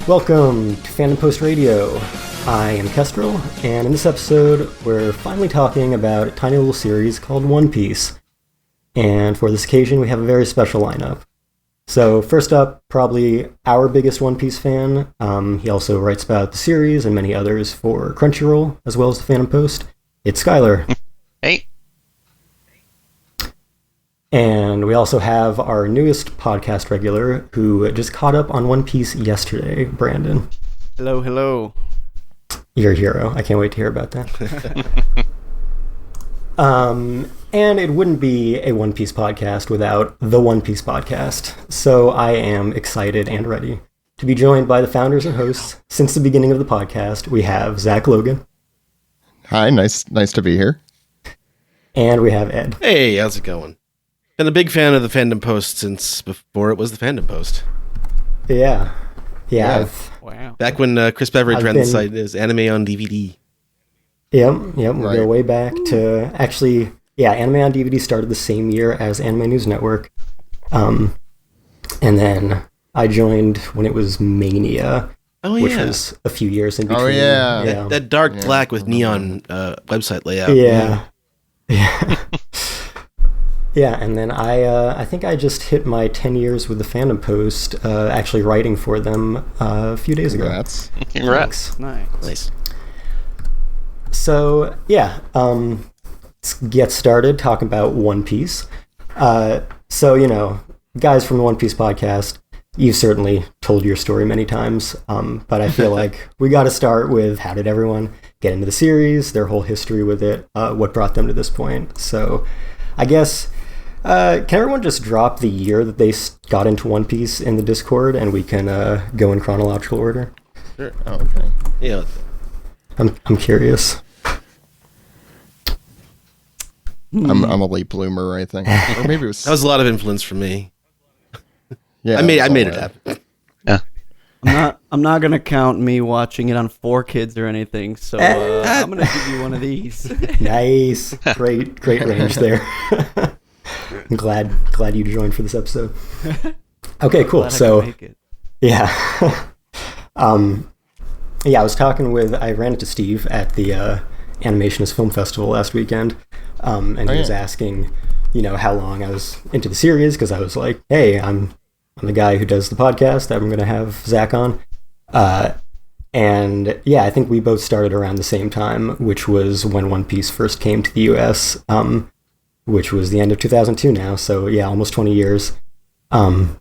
Welcome to Fandom Post Radio. I am Kestrel, and in this episode, we're finally talking about a tiny little series called One Piece. And for this occasion, we have a very special lineup. So first up, probably our biggest One Piece fan. He also writes about the series and many others for Crunchyroll, as well as the Fandom Post. It's Skyler. Hey. And we also have our newest podcast regular, who just caught up on One Piece yesterday, Brandon. Hello, hello. You're a hero. I can't wait to hear about that. And it wouldn't be a One Piece podcast without the One Piece podcast. So I am excited and ready to be joined by the founders and hosts. Since the beginning of the podcast, we have Zach Logan. Hi, nice to be here. And we have Ed. Hey, how's it going? Been a big fan of the Fandom Post since before it was the Fandom Post. Yeah. Wow. Back when Chris Beveridge ran the site as anime on DVD. Yep. We go way back to actually, Anime on DVD started the same year as Anime News Network. And then I joined when it was Mania, which was a few years in between. Oh, yeah. That dark black with neon website layout. Yeah. Yeah, and then I think I just hit my 10 years with the Fandom Post, actually writing for them a few days ago. Congrats. Nice. So, let's get started talking about One Piece. So, guys from the One Piece podcast, you've certainly told your story many times, but I feel like we got to start with how did everyone get into the series, their whole history with it, what brought them to this point. So, I guess... can everyone just drop the year that they got into One Piece in the Discord, and we can go in chronological order? Sure. Oh, okay. Yeah. I'm curious. I'm a late bloomer, I think. Or maybe it was... That was a lot of influence from me. Yeah, I made it happen. Yeah. I'm not gonna count me watching it on 4Kids or anything, so I'm gonna give you one of these. Nice. Great range there. I'm glad you joined for this episode. Okay, cool. So, I ran into Steve at the Animationist Film Festival last weekend, and he was asking, how long I was into the series, because I was like, hey, I'm the guy who does the podcast that I'm going to have Zach on. And I think we both started around the same time, which was when One Piece first came to the US, which was the end of 2002 now, so almost 20 years. And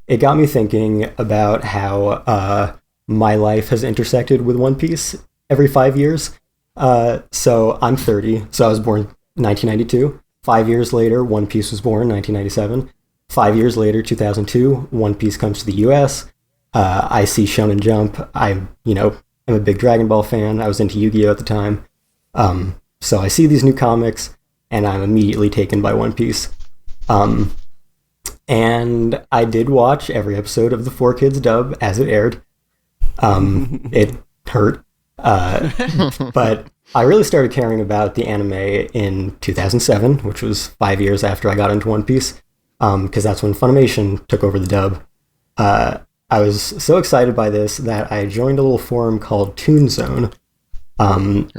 it got me thinking about how my life has intersected with One Piece every 5 years. So I'm 30, so I was born 1992. 5 years later, One Piece was born, 1997. 5 years later, 2002, One Piece comes to the US. I see Shonen Jump. I'm a big Dragon Ball fan. I was into Yu-Gi-Oh! At the time. So I see these new comics, and I'm immediately taken by One Piece. And I did watch every episode of the 4Kids dub as it aired. It hurt. But I really started caring about the anime in 2007, which was 5 years after I got into One Piece, because that's when Funimation took over the dub. I was so excited by this that I joined a little forum called Toon Zone. And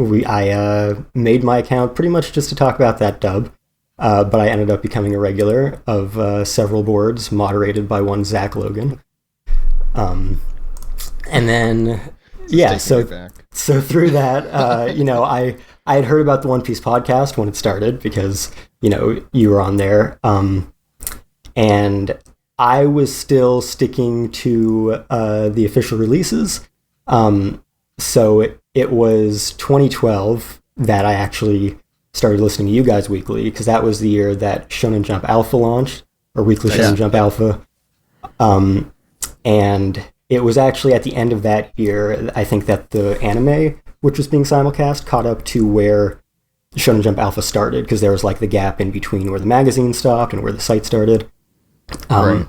I made my account pretty much just to talk about that dub, but I ended up becoming a regular of several boards moderated by one Zach Logan. And then so through that, I had heard about the One Piece podcast when it started because you were on there, and I was still sticking to the official releases. So it was 2012 that I actually started listening to you guys weekly, because that was the year that Shonen Jump Alpha launched, or Weekly Shonen Jump Alpha. And it was actually at the end of that year, I think, that the anime, which was being simulcast, caught up to where Shonen Jump Alpha started, because there was like the gap in between where the magazine stopped and where the site started. So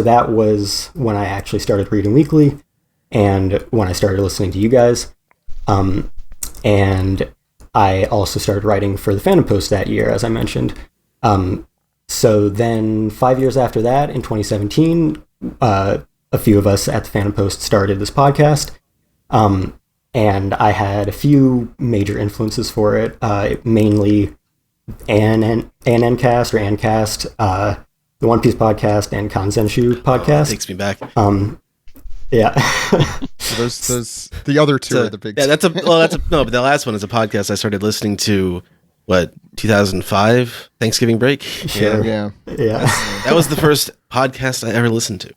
that was when I actually started reading weekly, and when I started listening to you guys. And I also started writing for the Fandom Post that year, as I mentioned. So then 5 years after that, in 2017, a few of us at the Fandom Post started this podcast. And I had a few major influences for it, mainly Ancast or Ancast, the One Piece podcast, and Kanzenshu podcast. Takes me back. Yeah. Those the other two are the big. Yeah, but the last one is a podcast I started listening to. 2005 Thanksgiving break. Sure. Yeah. That was the first podcast I ever listened to.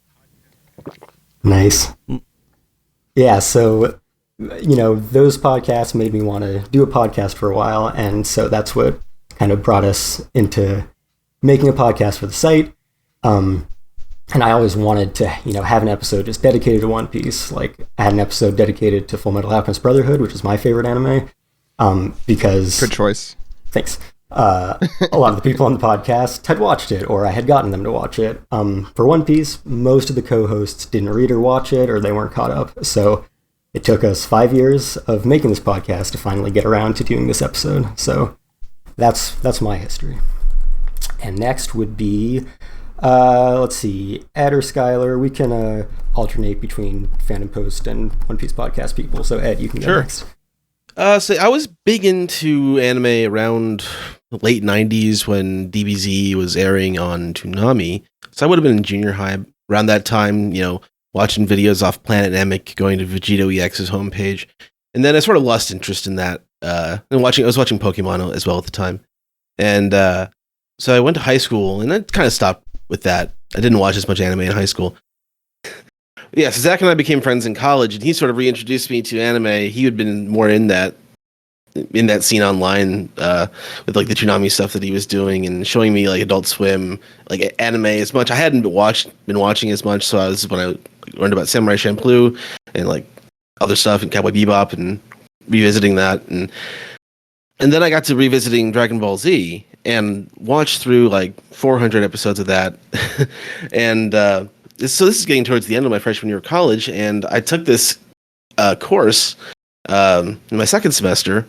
Nice. Yeah, so, those podcasts made me want to do a podcast for a while, and so that's what kind of brought us into making a podcast for the site. And I always wanted to, have an episode just dedicated to One Piece. Like, I had an episode dedicated to Full Metal Alchemist Brotherhood, which is my favorite anime, because... Good choice. Thanks. A lot of the people on the podcast had watched it, or I had gotten them to watch it. For One Piece, most of the co-hosts didn't read or watch it, or they weren't caught up. So it took us 5 years of making this podcast to finally get around to doing this episode. So that's my history. And next would be, let's see, Ed or Skyler. We can alternate between Fandom Post and One Piece podcast people. So Ed, you can go next. So I was big into anime around the late 90s when DBZ was airing on Toonami. So I would have been in junior high around that time, watching videos off Planet Namek, going to Vegito EX's homepage. And then I sort of lost interest in that. I was watching Pokemon as well at the time. And so I went to high school and I kind of stopped with that. I didn't watch as much anime in high school. Yeah, so Zach and I became friends in college, and he sort of reintroduced me to anime. He had been more in that scene online with like the Toonami stuff that he was doing, and showing me like Adult Swim, like anime as much. I hadn't been watching as much, so when I learned about Samurai Champloo and like other stuff and Cowboy Bebop, and revisiting that, and then I got to revisiting Dragon Ball Z and watched through like 400 episodes of that, and. So this is getting towards the end of my freshman year of college, and I took this course in my second semester.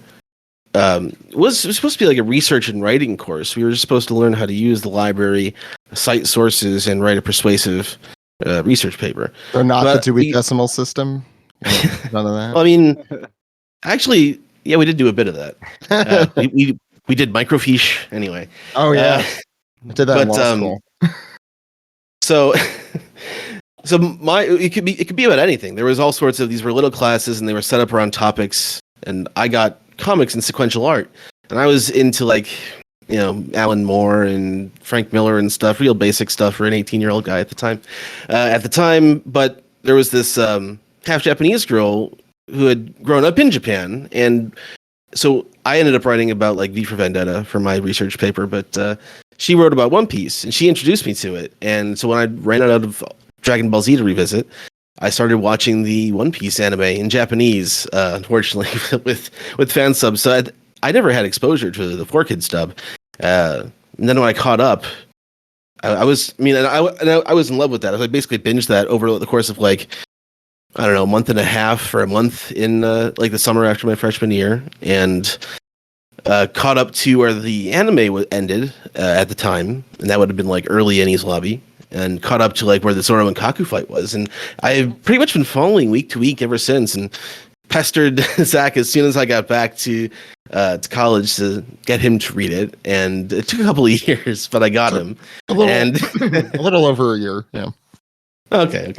It was supposed to be like a research and writing course. We were just supposed to learn how to use the library, cite sources, and write a persuasive research paper. So not the Dewey Decimal System? None of that? Well, I mean, actually, yeah, we did do a bit of that. We did microfiche anyway. Oh, yeah. I did that in law school. So it could be about anything. There was all sorts of, these were little classes, and they were set up around topics, and I got comics and sequential art, and I was into like Alan Moore and Frank Miller and stuff, real basic stuff for an 18-year-old guy at the time. But there was this half Japanese girl who had grown up in Japan, and so I ended up writing about like V for Vendetta for my research paper, but she wrote about One Piece, and she introduced me to it. And so when I ran out of Dragon Ball Z to revisit, I started watching the One Piece anime in Japanese, unfortunately, with fan subs. So I never had exposure to the 4Kids dub. And then when I caught up, I was in love with that. I basically binged that over the course of like, I don't know, a month and a half or a month in like the summer after my freshman year, and caught up to where the anime ended at the time, and that would have been like early Enies Lobby, and caught up to like where the Zoro and Kaku fight was, and I've pretty much been following week to week ever since, and pestered Zach as soon as I got back to college to get him to read it, and it took a couple of years, but I got him. A little over a year, yeah. Okay.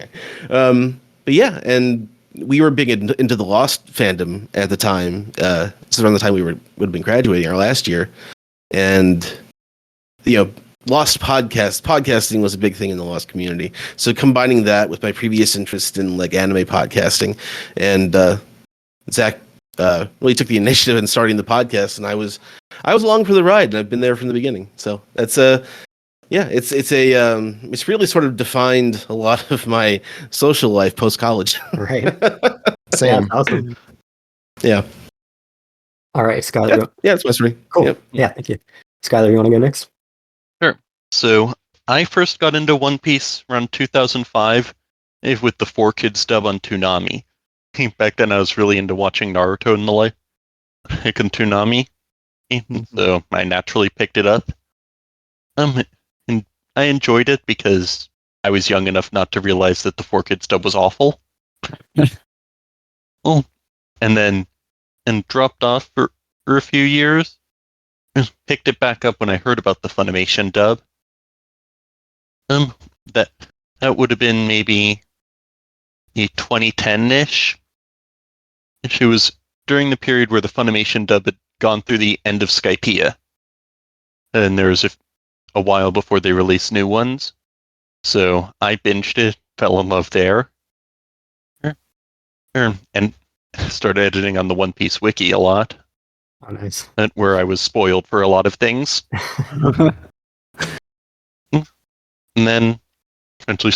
But yeah, and we were big into the Lost fandom at the time. This is around the time we would have been graduating our last year, and Lost podcasting was a big thing in the Lost community. So combining that with my previous interest in like anime podcasting, and Zach really took the initiative in starting the podcast, and I was along for the ride, and I've been there from the beginning. So that's it's really sort of defined a lot of my social life post college. Right. Same. Awesome. Yeah. All right, Skyler. Yeah, that's my story. Cool. Yep. Yeah, thank you. Skyler, you want to go next? Sure. So I first got into One Piece around 2005 with the 4Kids dub on Toonami. Back then I was really into watching Naruto and the like on Toonami, so I naturally picked it up. I enjoyed it because I was young enough not to realize that the 4Kids dub was awful. Well, and dropped off for a few years. Picked it back up when I heard about the Funimation dub. That would have been maybe 2010-ish. It was during the period where the Funimation dub had gone through the end of Skypiea. And there was a while before they released new ones. So I binged it, fell in love there. And started editing on the One Piece wiki a lot. Oh, nice. Where I was spoiled for a lot of things. And then eventually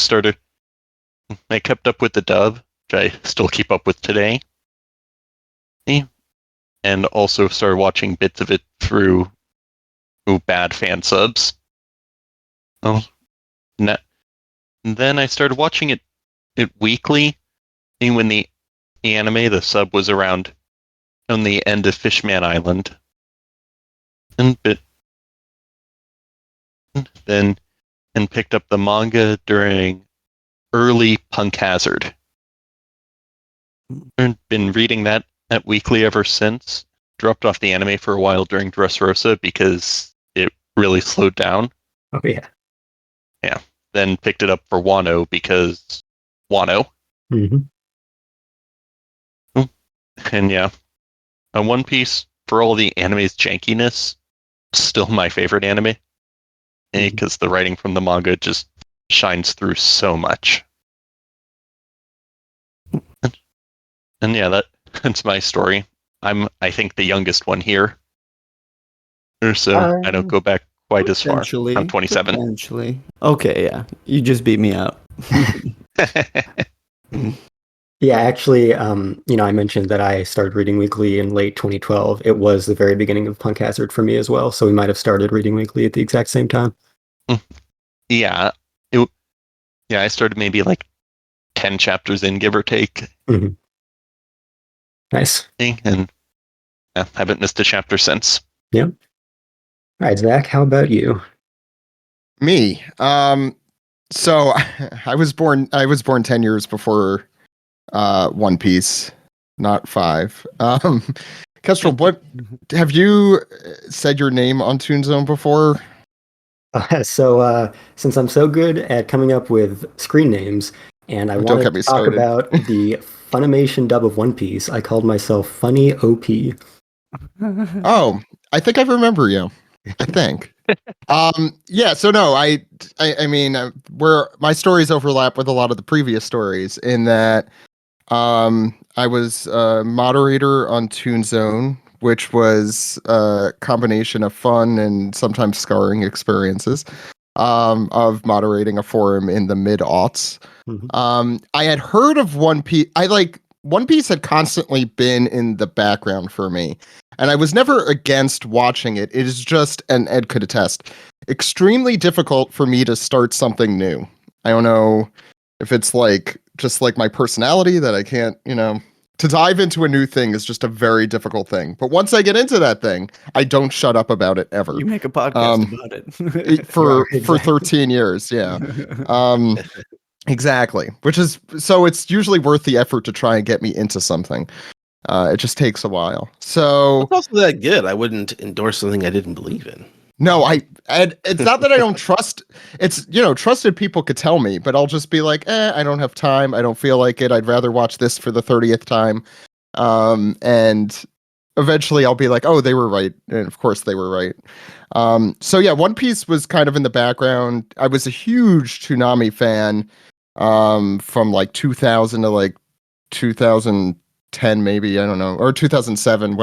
I kept up with the dub, which I still keep up with today. And also started watching bits of it through bad fan subs. And then I started watching it weekly. And when the anime, the sub was around on the end of Fishman Island. And picked up the manga during early Punk Hazard. And been reading that weekly ever since. Dropped off the anime for a while during Dressrosa because it really slowed down. Oh, yeah. Yeah. Then picked it up for Wano because Wano. Mm-hmm. And yeah. One Piece, for all the anime's jankiness, still my favorite anime. Because the writing from the manga just shines through so much. And yeah, that's my story. I'm, I think, the youngest one here. So I don't go back quite as far. I'm 27. Potentially. Okay, yeah. You just beat me out. Yeah, actually, I mentioned that I started reading weekly in late 2012. It was the very beginning of Punk Hazard for me as well, so we might have started reading weekly at the exact same time. Yeah. I started maybe like 10 chapters in, give or take. Mm-hmm. Nice. And haven't missed a chapter since. Yep. All right, Zach, how about you? Me. So I was born 10 years before One Piece, not 5. Kestrel, what have you said your name on Toon Zone before? So since I'm so good at coming up with screen names, and I wanted to talk about the Funimation dub of One Piece, I called myself Funny OP. Oh, I think I remember you. I think. Yeah, so no, I mean, where my stories overlap with a lot of the previous stories in that I was a moderator on Toon Zone, which was a combination of fun and sometimes scarring experiences of moderating a forum in the mid-aughts. Mm-hmm. I had heard of One Piece. One Piece had constantly been in the background for me, and I was never against watching it. It is just, and Ed could attest, extremely difficult for me to start something new. I don't know if it's just my personality that I can't, to dive into a new thing is just a very difficult thing. But once I get into that thing, I don't shut up about it ever. You make a podcast about it. for 13 years, yeah. Exactly. So it's usually worth the effort to try and get me into something. It just takes a while. So it's also that good. I wouldn't endorse something I didn't believe in. No, it's not that I don't trust. It's, trusted people could tell me, but I'll just be like, I don't have time. I don't feel like it. I'd rather watch this for the 30th time. And eventually I'll be like, oh, they were right. And of course they were right. So yeah, One Piece was kind of in the background. I was a huge Toonami fan from 2000 to 2010, maybe, I don't know, or 2007,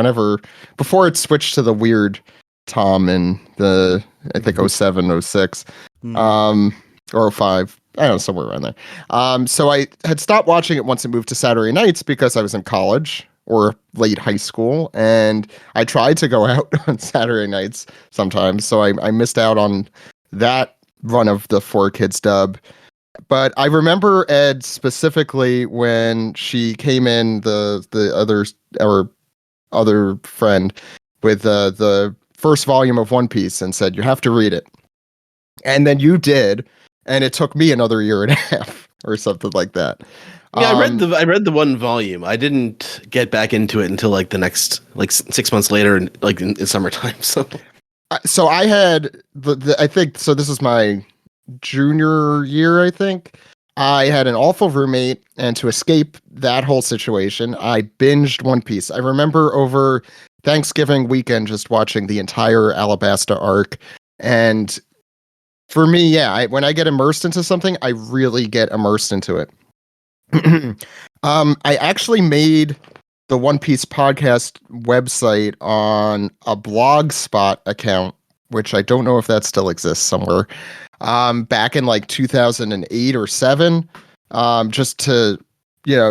before it switched to the weird Tom in the, I think, 07, 06, or 05, I don't know, somewhere around there. So I had stopped watching it once it moved to Saturday nights because I was in college or late high school, and I tried to go out on Saturday nights sometimes, so I missed out on that run of the 4Kids dub. But I remember Ed specifically when she came in, our other friend, with the first volume of One Piece and said, you have to read it. and then you did, and it took me another year and a half or something like that. Yeah, I read the one volume. I didn't get back into it until like the next 6 months later, and like in summertime. So I had I think so. This is my junior year, I think. I had an awful roommate, and to escape that whole situation, I binged One Piece. I remember over Thanksgiving weekend just watching the entire Alabasta arc, and for me, yeah, when I get immersed into something, I really get immersed into it. I actually made the One Piece podcast website on a Blogspot account, which I don't know if that still exists somewhere. Back in like 2008 or 7, just to,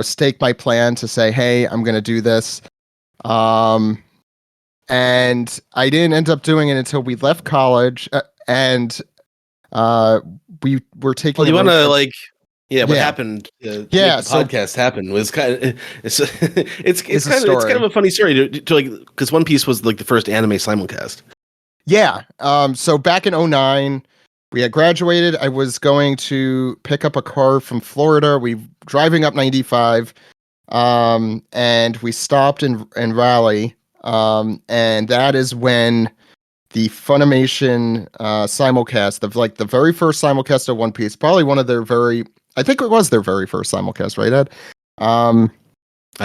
stake my plan to say, hey, I'm going to do this. And I didn't end up doing it until we left college, and we were taking. Well, you want to like. Yeah, what Yeah. happened? The so- podcast happened was kind of it's kind story. of a funny story to like, because One Piece was like the first anime simulcast. Yeah. So back in 2009, we had graduated. I was going to pick up a car from Florida. We driving up 95, and we stopped in Raleigh, and that is when the Funimation simulcast of like the very first simulcast of One Piece, probably one of their I think it was their very first simulcast, right, Ed? I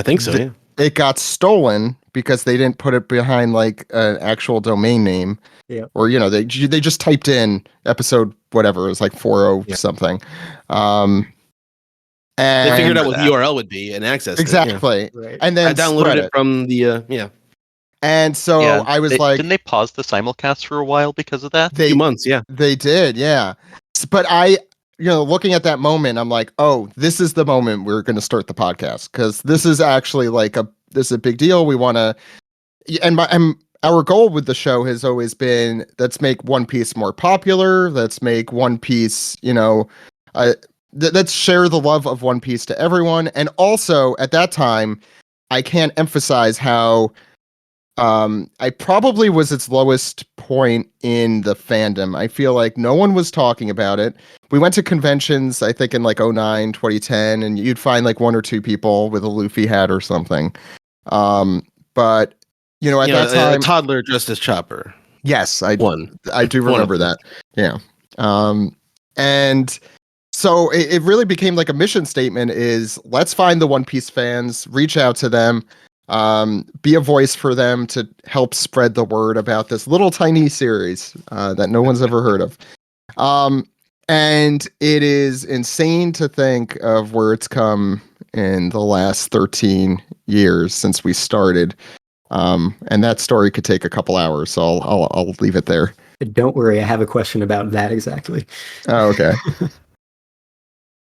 think so. Yeah. It got stolen because they didn't put it behind like an actual domain name. Yeah. Or they just typed in episode whatever, it was like 40 something. And They figured out what that. the URL would be and accessed exactly. it. Right. And Yeah. then I downloaded spread it from the And so Yeah, I was didn't they pause the simulcast for a while because of that? few months. Yeah. They did, yeah. But I, looking at that moment, I'm like, oh, this is the moment we're going to start the podcast, because this is actually like this is a big deal. We want to, and our goal with the show has always been, let's make One Piece more popular. Let's make One Piece, let's share the love of One Piece to everyone. And also at that time, I can't emphasize how I probably was its lowest point in the fandom. I feel like no one was talking about it. We went to conventions, I think in like 2009, 2010, and you'd find like one or two people with a Luffy hat or something. But at that time, a toddler dressed as Chopper. yes, I do One remember of them. that. Yeah. And so it really became like a mission statement is, let's find the One Piece fans, reach out to them, be a voice for them to help spread the word about this little tiny series that no one's ever heard of. And it is insane to think of where it's come in the last 13 years since we started. And that story could take a couple hours, so I'll leave it there. Don't worry, I have a question about that exactly. Oh, okay.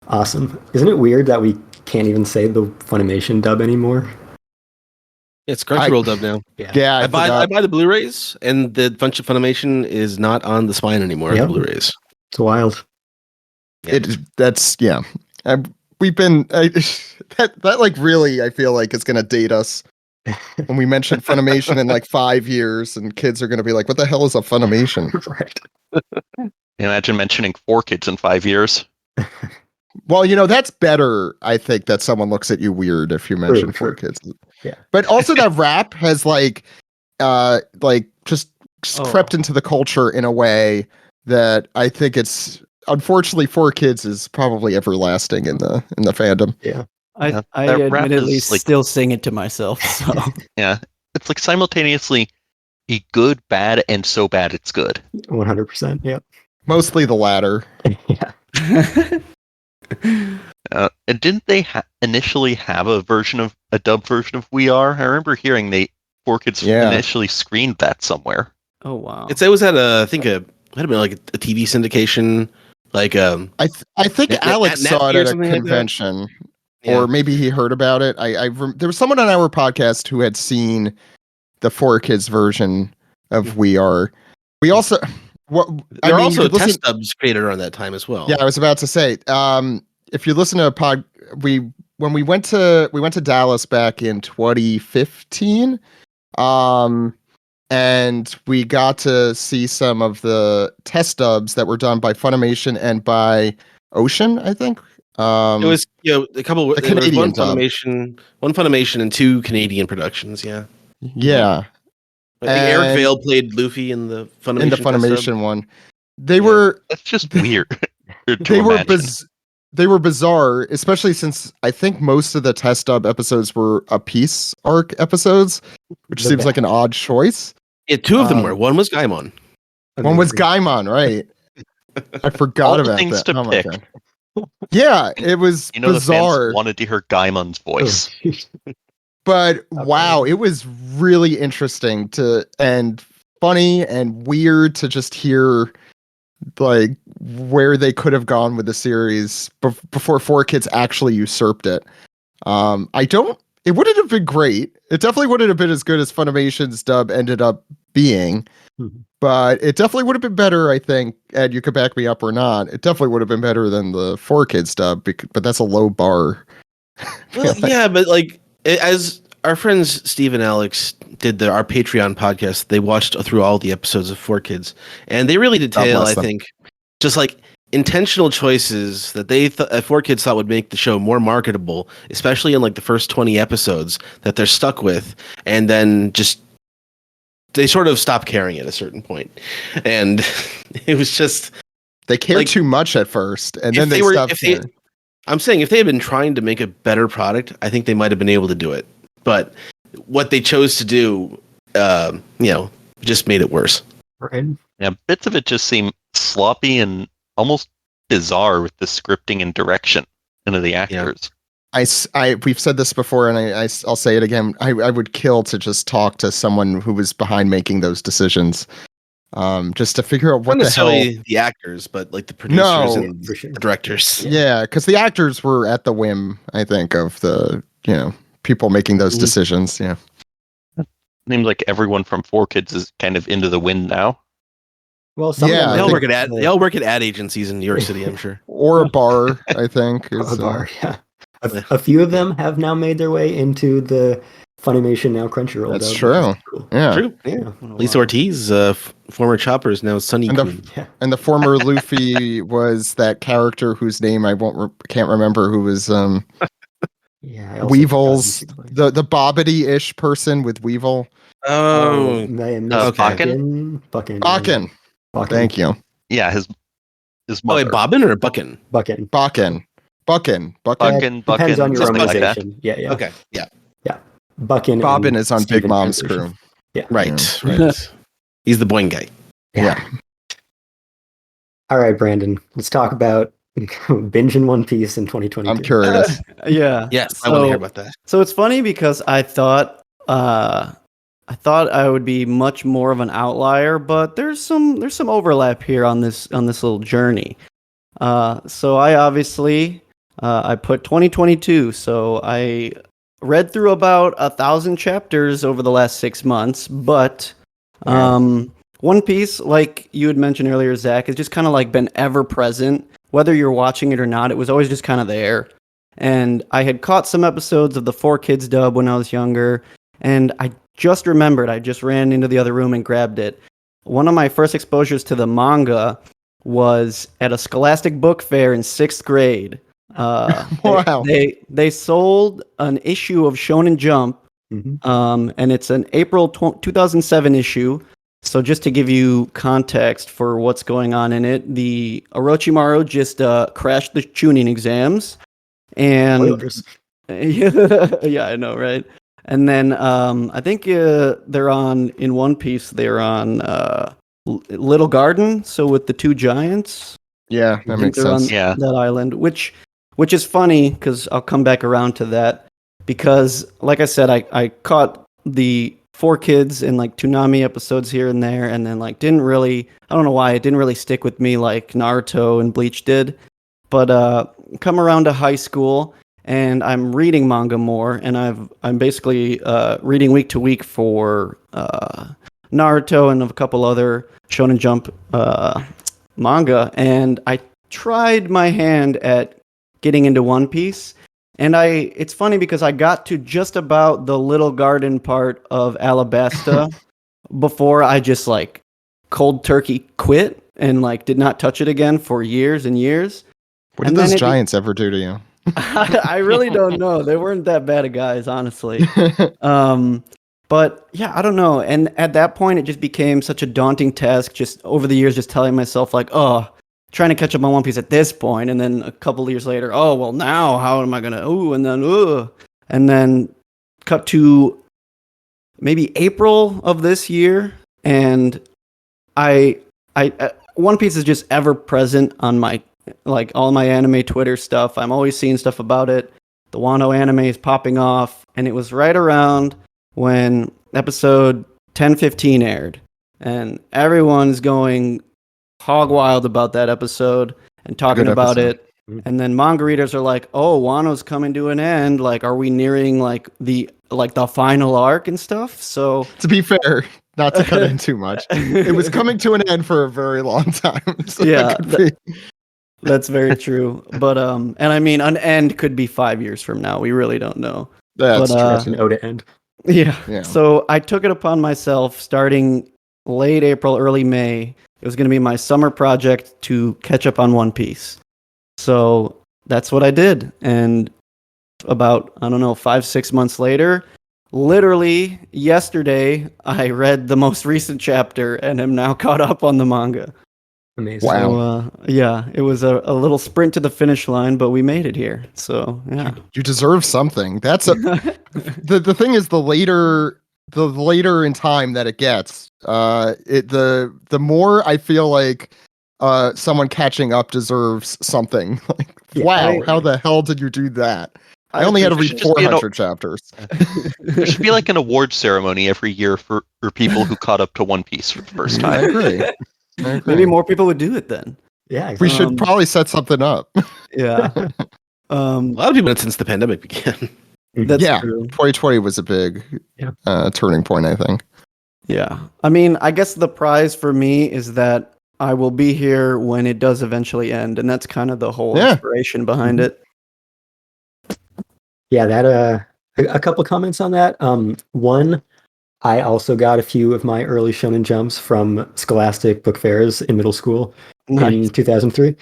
Awesome. Isn't it weird that we can't even say the Funimation dub anymore? It's Crunchyroll dub now. Yeah, I buy the Blu-rays, and the bunch of Funimation is not on the spine anymore. Yep. The Blu-rays. It's wild. We've been that like really, I feel like it's gonna date us when we mention Funimation in like 5 years, and kids are gonna be like, "What the hell is a Funimation?" Right. Imagine mentioning 4 kids in 5 years. Well, that's better. I think that someone looks at you weird if you mention True. 4 kids. Yeah. But also that rap has just crept into the culture in a way that I think it's, unfortunately, 4 kids is probably everlasting in the fandom. Yeah. I that rap admittedly is, like- still sing it to myself. So Yeah, it's like simultaneously a good, bad, and so bad it's good. 100%. Yep. Mostly the latter. Yeah. And didn't they initially have a dub version of We Are? I remember hearing 4 Kids initially screened that somewhere. oh wow. It was at it might have been like a TV syndication, like I think Nat- Alex Nat- saw it or at a something like that? convention, Yeah. or maybe he heard about it. There was someone on our podcast who had seen the 4 Kids version of We Are. We also there are also you could listen- test dubs created around that time as well. Yeah, I was about to say. If you listen to when we went to Dallas back in 2015, and and we got to see some of the test dubs that were done by Funimation and by Ocean, I think. It was a couple. The There was Canadian one dub. Funimation, and 2 Canadian productions. Yeah, Yeah, I think Eric And- Vale played Luffy in the Funimation. in the test dub. Funimation one. They Yeah. were That's just weird. to they were imagine. they were bizarre, especially since I think most of the test dub episodes were a piece arc episodes, which The seems like an best. odd choice. Yeah, 2 of them Um, were. One was Gaimon. One was Amazing. Gaimon, right? I forgot All the about things that. to Oh my pick. god. Yeah, it was You know, the bizarre. fans wanted to hear Gaimon's voice. But wow, it was really interesting and funny and weird to just hear like where they could have gone with the series before 4Kids actually usurped it. It wouldn't have been great. It definitely wouldn't have been as good as Funimation's dub ended up being, Mhm. but it definitely would have been better, I think. And you could back me up or not. It definitely would have been better than the 4Kids dub, but that's a low bar. Well, yeah, but like as our friends Steve and Alex did our Patreon podcast, they watched through all the episodes of 4Kids, and they really detail, bless I them. think, just like intentional choices that they 4Kids thought would make the show more marketable, especially in like the first 20 episodes that they're stuck with, and then just they sort of stopped caring at a certain point, and it was just They cared Like, too much at first, and then if they they were- stopped if they- caring. I'm saying if they had been trying to make a better product, I think they might have been able to do it. But what they chose to do, just made it worse. Right. Yeah, bits of it just seem sloppy and almost bizarre with the scripting and direction of the actors. We've said this before, and I'll say it again. I would kill to just talk to someone who was behind making those decisions, just to figure out what Not the hell. necessarily the actors, but like the producers No. and For sure. the directors. Yeah, because the actors were at the whim, I think, of the people making those Mhm. decisions. Yeah, Seems like everyone from 4Kids is kind of into the wind now. Well, some of Yeah, them They I all think work at they all work at ad agencies in New York City, I'm sure. or a bar, I think. a Is, bar, yeah. A few of them have now made their way into the Funimation now Crunchyroll. That's dub, true. which is cool. Yeah, True. Yeah. Yeah. Lisa Ortiz, former Chopper, is now Sunny And the- Queen. Yeah. and the former Luffy was that character whose name I can't remember, who was Yeah. I also Weevil's forgot who she played. the Bobbity-ish person with Weevil. Oh, Miss Bakken? Bakken. Bakken. Bakken. Thank you. Yeah, his oh, mother. wait, Bobbin or Buckin? Bakken. Buckin. Bucking, Depends on your something like that. organization. Yeah. Okay, yeah, Buckin. Bobbin and is on Steven Big Mom's translation. crew. right, right. He's the boing guy. Yeah. All right, Brandon. Let's talk about binging One Piece in 2022. I'm curious. Yeah. Yes, I want to hear about that. So it's funny because I thought I would be much more of an outlier, but there's some overlap here on this little journey. So I obviously I put 2022. So I read through about 1,000 chapters over the last 6 months, but One Piece, like you had mentioned earlier, Zach, has just kind of like been ever present. Whether you're watching it or not, it was always just kind of there. And I had caught some episodes of the 4Kids dub when I was younger, and I just remembered, I just ran into the other room and grabbed it. One of my first exposures to the manga was at a Scholastic book fair in 6th grade. Wow. They sold an issue of Shonen Jump, and it's an April 2007 issue. So just to give you context for what's going on in it, the Orochimaru just crashed the Chunin exams, and Spoilers. yeah, I know, right? And then I think they're on in One Piece. They're on Little Garden, so with the 2 giants. Yeah, that I think makes they're sense. on Yeah. that island, which is funny because I'll come back around to that. Because, like I said, I caught the 4Kids in like Toonami episodes here and there, and then like I don't know why it didn't really stick with me like Naruto and Bleach did. But come around to high school, and I'm reading manga more, and I'm basically reading week to week for Naruto and a couple other Shonen Jump manga, and I tried my hand at getting into One Piece. And it's funny because I got to just about the Little Garden part of Alabasta, before I just like cold turkey quit and like did not touch it again for years and years. What did those giants ever do to you? I really don't know. They weren't that bad of guys, honestly. But yeah, I don't know. And at that point, it just became such a daunting task. Just over the years, just telling myself like, oh, trying to catch up on One Piece at this point, and then a couple of years later, oh well, now how am I gonna? Ooh, and then cut to maybe April of this year, and I One Piece is just ever present on my like all my anime Twitter stuff. I'm always seeing stuff about it. The Wano anime is popping off, and it was right around when episode 1015 aired, and everyone's going hog wild about that episode and talking about it. And then manga readers are like, "Oh, Wano's coming to an end. Like, are we nearing like the final arc and stuff?" So, to be fair, not to cut in too much, it was coming to an end for a very long time. So yeah, that's very true. But and I mean, an end could be 5 years from now. We really don't know. That's true. That's an O to end. Yeah. So I took it upon myself starting late April, early May. It was going to be my summer project to catch up on One Piece. So that's what I did. And about, I don't know, 5-6 months later, literally yesterday, I read the most recent chapter and am now caught up on the manga. Amazing. Wow. So, yeah, it was a little sprint to the finish line, but we made it here. So, yeah. You deserve something. That's the thing is the later in time that it gets, the more I feel like someone catching up deserves something. Like, wow, how the hell did you do that? I only had to read 400 chapters. There should be like an award ceremony every year for people who caught up to One Piece for the first time. I agree. Maybe more people would do it then. Yeah, exactly. We should probably set something up. Yeah. A lot of people did since the pandemic began. That's true. 2020 was a big turning point, I think. Yeah. I mean, I guess the prize for me is that I will be here when it does eventually end, and that's kind of the whole inspiration behind it. Yeah, that a couple comments on that. One, I also got a few of my early Shonen Jumps from Scholastic book fairs in middle school in 2003.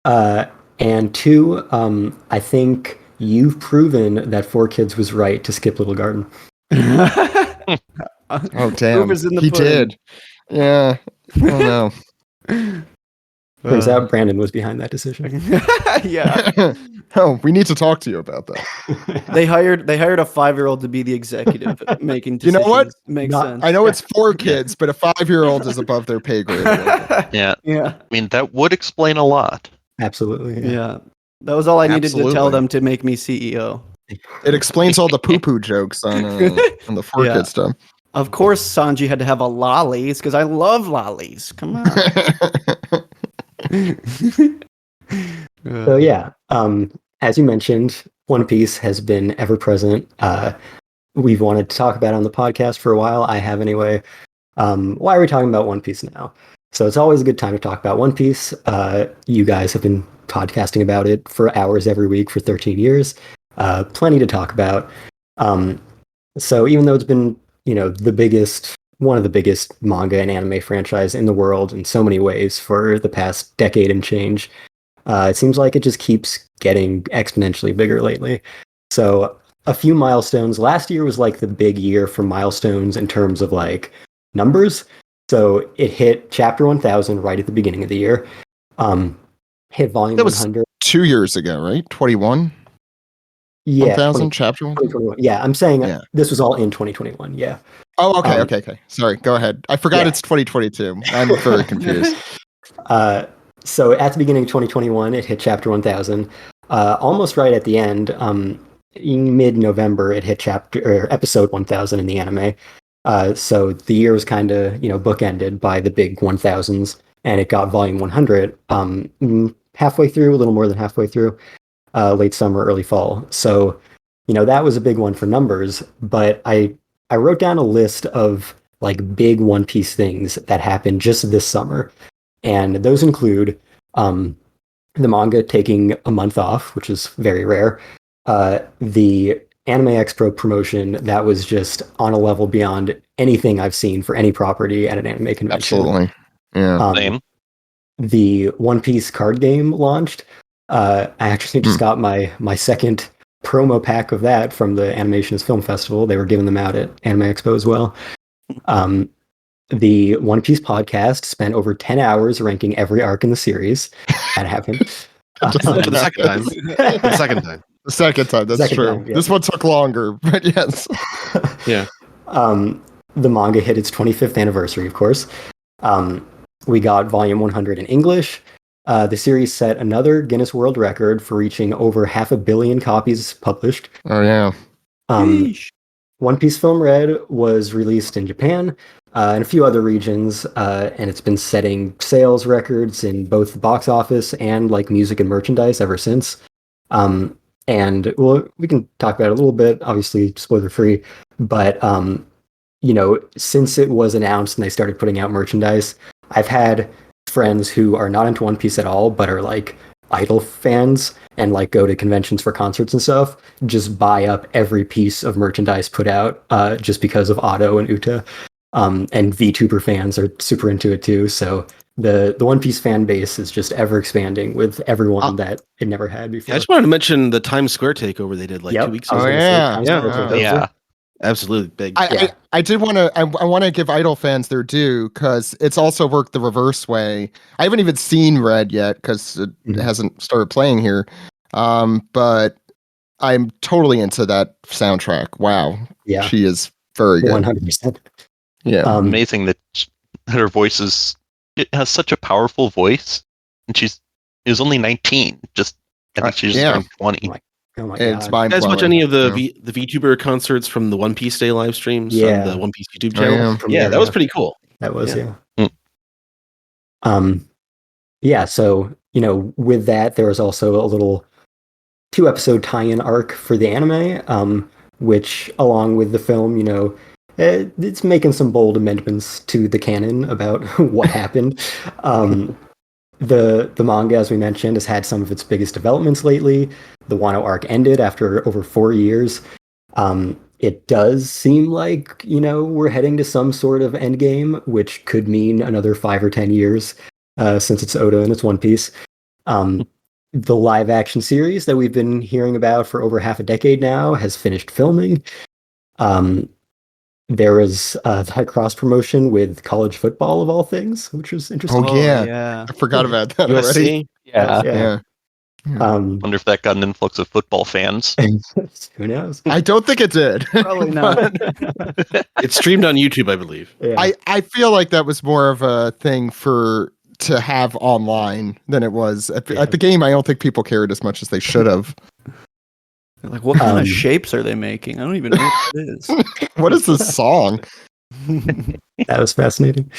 And two, I think you've proven that 4Kids was right to skip Little Garden. Oh, damn. He did. Yeah. Oh, no. Turns out Brandon was behind that decision. Yeah. Oh, we need to talk to you about that. They hired a 5-year-old to be the executive making decisions. You know what? Makes sense. I know it's 4 kids, but a 5-year-old is above their pay grade. Yeah. Yeah. I mean, that would explain a lot. Absolutely. Yeah. That was all I needed to tell them to make me CEO. It explains all the poo-poo jokes on the 4 Kids stuff. Of course, Sanji had to have a lollies because I love lollies. Come on. So yeah, as you mentioned, One Piece has been ever present. We've wanted to talk about it on the podcast for a while. I have anyway. Why are we talking about One Piece now? So it's always a good time to talk about One Piece. You guys have been podcasting about it for hours every week for 13 years. Plenty to talk about. So even though it's been, one of the biggest manga and anime franchise in the world in so many ways for the past decade and change, it seems like it just keeps getting exponentially bigger lately. So a few milestones. Last year was like the big year for milestones in terms of like numbers. So it hit chapter 1000 right at the beginning of the year. Hit volume 100. 2 years ago, right? 21? Yeah. 1000 chapter 1? Yeah, I'm saying this was all in 2021. Yeah. Oh, okay, okay. Sorry, go ahead. I forgot it's 2022. I'm very confused. So at the beginning of 2021, it hit chapter 1000. Almost right at the end, in mid-November, it hit episode 1000 in the anime. So the year was kind of, bookended by the big 1000s, and it got volume 100 halfway through, a little more than halfway through, late summer, early fall. So, that was a big one for numbers, but I wrote down a list of like big One Piece things that happened just this summer. And those include the manga taking a month off, which is very rare. The Anime Expo promotion that was just on a level beyond anything I've seen for any property at an anime convention. Absolutely. Yeah. Same. The One Piece card game launched. I actually just got my second promo pack of that from the Animations Film Festival. They were giving them out at Anime Expo as well. The One Piece podcast spent over 10 hours ranking every arc in the series. That happened. For the second time. The second time. The second time, that's Second true. time, yeah. This one took longer, but yes. Yeah. The manga hit its 25th anniversary, of course. We got volume 100 in English. The series set another Guinness World Record for reaching over 500 million copies published. Oh, yeah. One Piece Film Red was released in Japan and a few other regions, and it's been setting sales records in both the box office and like music and merchandise ever since. And well, we can talk about it a little bit, obviously spoiler free, but since it was announced and they started putting out merchandise, I've had friends who are not into One Piece at all, but are like Idol fans and like go to conventions for concerts and stuff, just buy up every piece of merchandise put out just because of Otto and Uta. And VTuber fans are super into it too. So the One Piece fan base is just ever expanding with everyone that it never had before. I just wanted to mention the Times Square takeover they did 2 weeks ago. Oh, yeah. Yeah. Absolutely big. I did want to. I want to give Idol fans their due because it's also worked the reverse way. I haven't even seen Red yet because it hasn't started playing here. But I'm totally into that soundtrack. Wow. Yeah. She is very good. 100%. Yeah. Amazing that her voice it has such a powerful voice, and she was only 19. I think she just turned 20. Oh my It's god. You guys watch any of the VTuber concerts from the One Piece Day live streams on the One Piece YouTube channel? yeah. That was pretty cool. That was, so, with that, there was also a little 2-episode tie-in arc for the anime, which, along with the film, it's making some bold amendments to the canon about what happened. The manga, as we mentioned, has had some of its biggest developments lately. The Wano arc ended after over 4 years. It does seem like, we're heading to some sort of endgame, which could mean another 5 or 10 years, since it's Oda and it's One Piece. The live-action series that we've been hearing about for over half a decade now has finished filming. There was that cross-promotion with college football, of all things, which was interesting. Oh, yeah. I forgot about that already. USC? Yeah. Wonder if that got an influx of football fans. Who knows? I don't think it did. Probably not. It's streamed on YouTube, I believe. Yeah. I feel like that was more of a thing to have online than it was at the game. I don't think people cared as much as they should have. Like, what kind of shapes are they making? I don't even know what it is. What is this song? That was fascinating.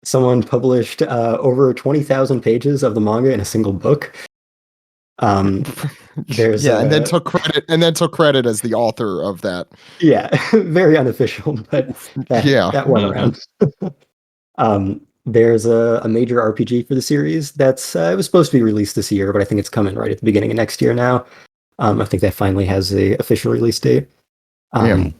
Someone published over 20,000 pages of the manga in a single book. There's and then took credit as the author of that. Yeah, very unofficial, but that went around. There's a major RPG for the series that's it was supposed to be released this year, but I think it's coming right at the beginning of next year now. I think that finally has the official release date. And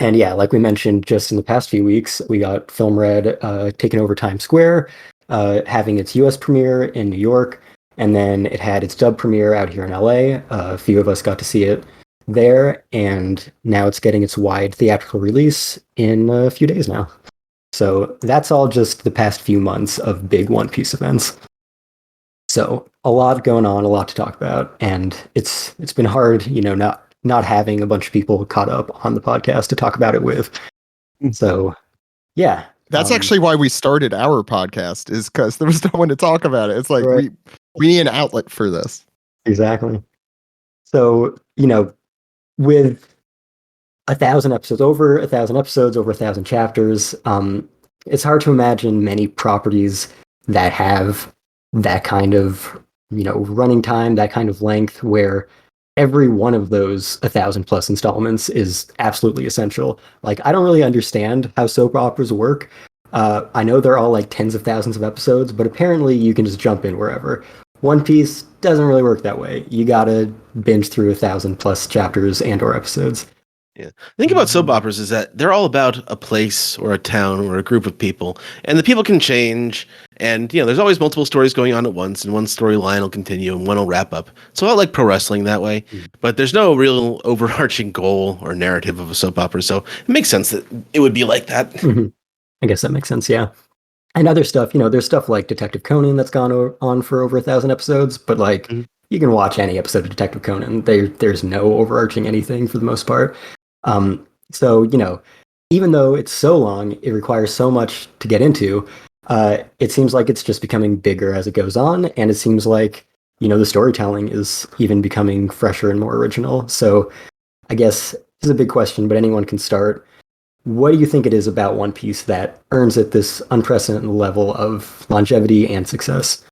like we mentioned, just in the past few weeks, we got Film Red taking over Times Square, having its US premiere in New York, and then it had its dub premiere out here in LA. A few of us got to see it there, and now it's getting its wide theatrical release in a few days now. So that's all just the past few months of big One Piece events. So a lot going on, a lot to talk about, and it's been hard, not having a bunch of people caught up on the podcast to talk about it with. So, yeah. That's actually why we started our podcast, is because there was no one to talk about it. It's like we need an outlet for this. Exactly. So, with 1,000 episodes, over 1,000 chapters, it's hard to imagine many properties that have that kind of, running time, that kind of length, where every one of those 1,000+ installments is absolutely essential. Like, I don't really understand how soap operas work. I know they're all like tens of thousands of episodes, but apparently you can just jump in wherever. One Piece doesn't really work that way. You gotta binge through 1,000+ chapters and/or episodes. Yeah. The thing about soap operas is that they're all about a place or a town or a group of people, and the people can change. And there's always multiple stories going on at once, and one storyline will continue and one will wrap up. So I like pro wrestling that way, but there's no real overarching goal or narrative of a soap opera. So it makes sense that it would be like that. I guess that makes sense. Yeah. And other stuff, there's stuff like Detective Conan that's gone on for over 1,000 episodes, but like you can watch any episode of Detective Conan. There's no overarching anything for the most part. So, even though it's so long, it requires so much to get into, it seems like it's just becoming bigger as it goes on. And it seems like, the storytelling is even becoming fresher and more original. So I guess this is a big question, but anyone can start. What do you think it is about One Piece that earns it this unprecedented level of longevity and success?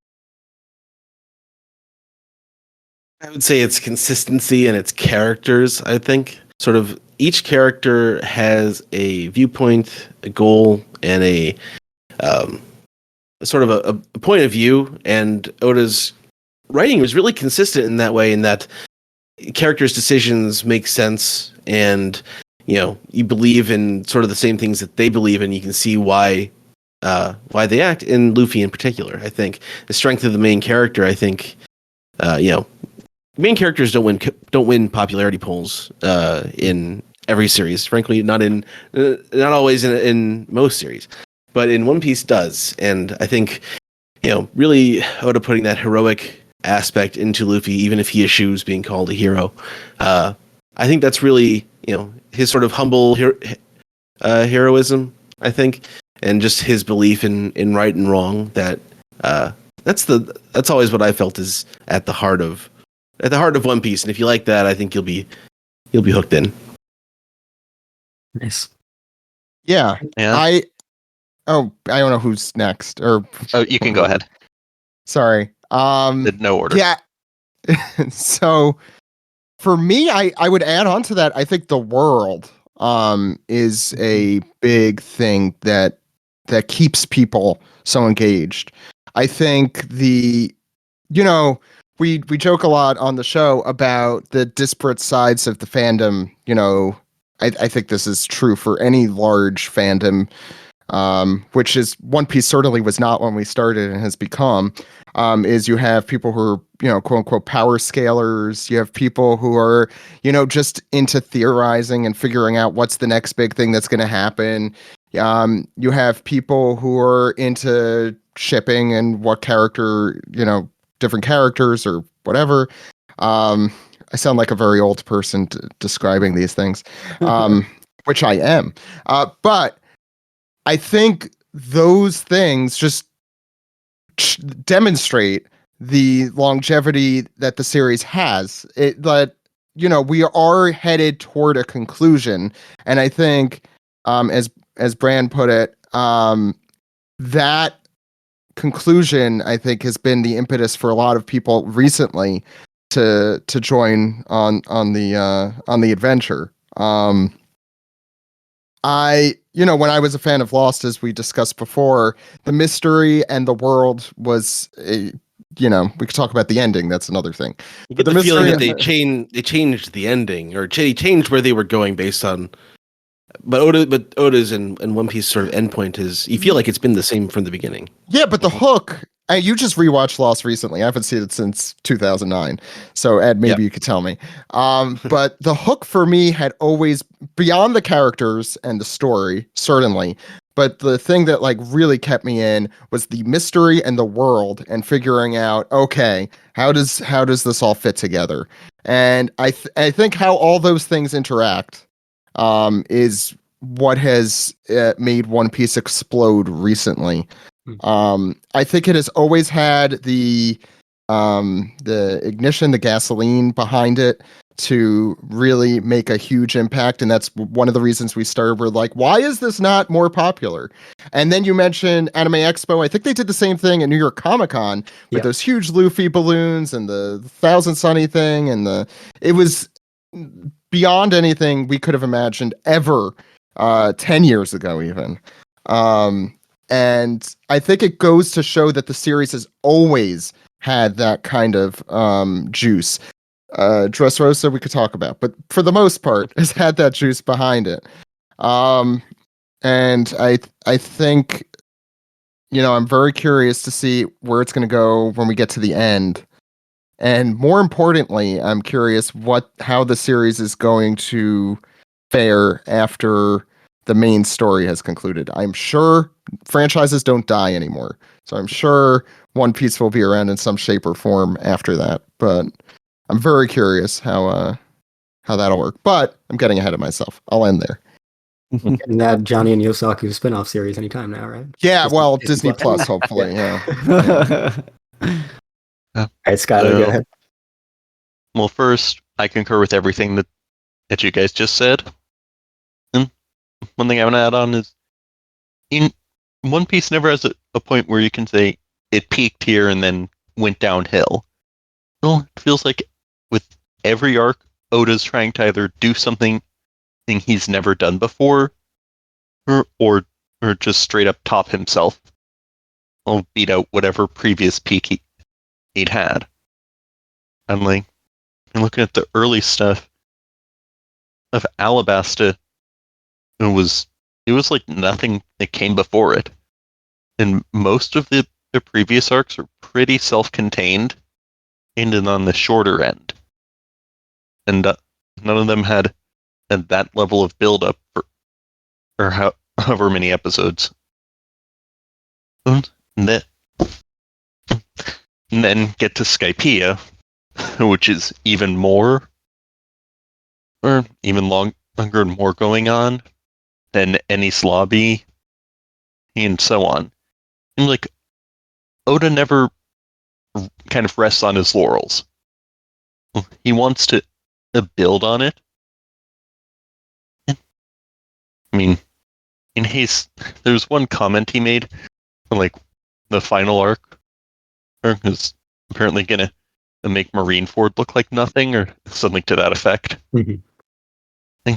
I would say it's consistency and its characters, I think. Sort of each character has a viewpoint, a goal, and a sort of a point of view. And Oda's writing was really consistent in that way, in that characters' decisions make sense, and you believe in sort of the same things that they believe in. You can see why they act. In Luffy in particular, I think the strength of the main character. I think main characters don't win popularity polls in every series. Frankly, not always in most series, but in One Piece does. And I think really Oda putting that heroic aspect into Luffy, even if he eschews being called a hero. I think that's really his sort of humble heroism. I think, and just his belief in right and wrong. That's always what I felt is at the heart of One Piece. And if you like that, I think you'll be hooked in. Nice. Yeah. Yeah. I don't know who's next, or You can go ahead. sorry. In no order. Yeah. So for me, I would add on to that. I think the world is a big thing that keeps people so engaged. I think we joke a lot on the show about the disparate sides of the fandom. I think this is true for any large fandom, which is One Piece certainly was not when we started and has become. Is you have people who are, quote unquote, power scalers. You have people who are, just into theorizing and figuring out what's the next big thing that's going to happen. You have people who are into shipping and what character, different characters or whatever. I sound like a very old person describing these things, which I am. But I think those things just demonstrate the longevity that the series has. We are headed toward a conclusion, and I think, as Bran put it, that conclusion, I think, has been the impetus for a lot of people recently to join on the adventure. When I was a fan of Lost, as we discussed before, the mystery and the world was we could talk about the ending. That's another thing. You get the feeling that they changed the ending, or changed where they were going based on. But Oda's and One Piece sort of endpoint is, you feel like it's been the same from the beginning. Yeah, but the hook. You just rewatched Lost recently. I haven't seen it since 2009. So Ed, maybe you could tell me. But the hook for me had always, beyond the characters and the story, certainly. But the thing that really kept me in was the mystery and the world, and figuring out, okay, how does this all fit together? And I think how all those things interact is what has made One Piece explode recently. I think it has always had the ignition, the gasoline behind it to really make a huge impact. And that's one of the reasons we started. We're like, why is this not more popular? And then you mentioned Anime Expo. I think they did the same thing at New York Comic Con with those huge Luffy balloons and the Thousand Sunny thing. And it was beyond anything we could have imagined ever 10 years ago, even. And I think it goes to show that the series has always had that kind of juice. Dressrosa we could talk about, but for the most part, has had that juice behind it. And I think, I'm very curious to see where it's going to go when we get to the end. And more importantly, I'm curious how the series is going to fare after the main story has concluded. I'm sure franchises don't die anymore, so I'm sure One Piece will be around in some shape or form after that. But I'm very curious how that'll work. But I'm getting ahead of myself. I'll end there. And that Johnny and Yosaku spin-off series anytime now, right? Yeah, well, Disney Plus, hopefully. Yeah. All right, Skyler, go ahead. Well, first, I concur with everything that you guys just said. And one thing I want to add on is, One Piece never has a point where you can say it peaked here and then went downhill. Well, it feels like with every arc, Oda's trying to either do something he's never done before, or just straight up top himself. Or beat out whatever previous peak he'd had. And like, looking at the early stuff of Alabasta, it was like nothing that came before it. And most of the previous arcs are pretty self-contained, and on the shorter end. And none of them had that level of build-up for however many episodes. And then get to Skypiea, which is even more, or even longer and more going on than Enies Lobby, and so on. And like, Oda never kind of rests on his laurels. He wants to build on it. I mean, there's one comment he made on like the final arc, is apparently gonna make Marineford look like nothing, or something to that effect. Mm-hmm.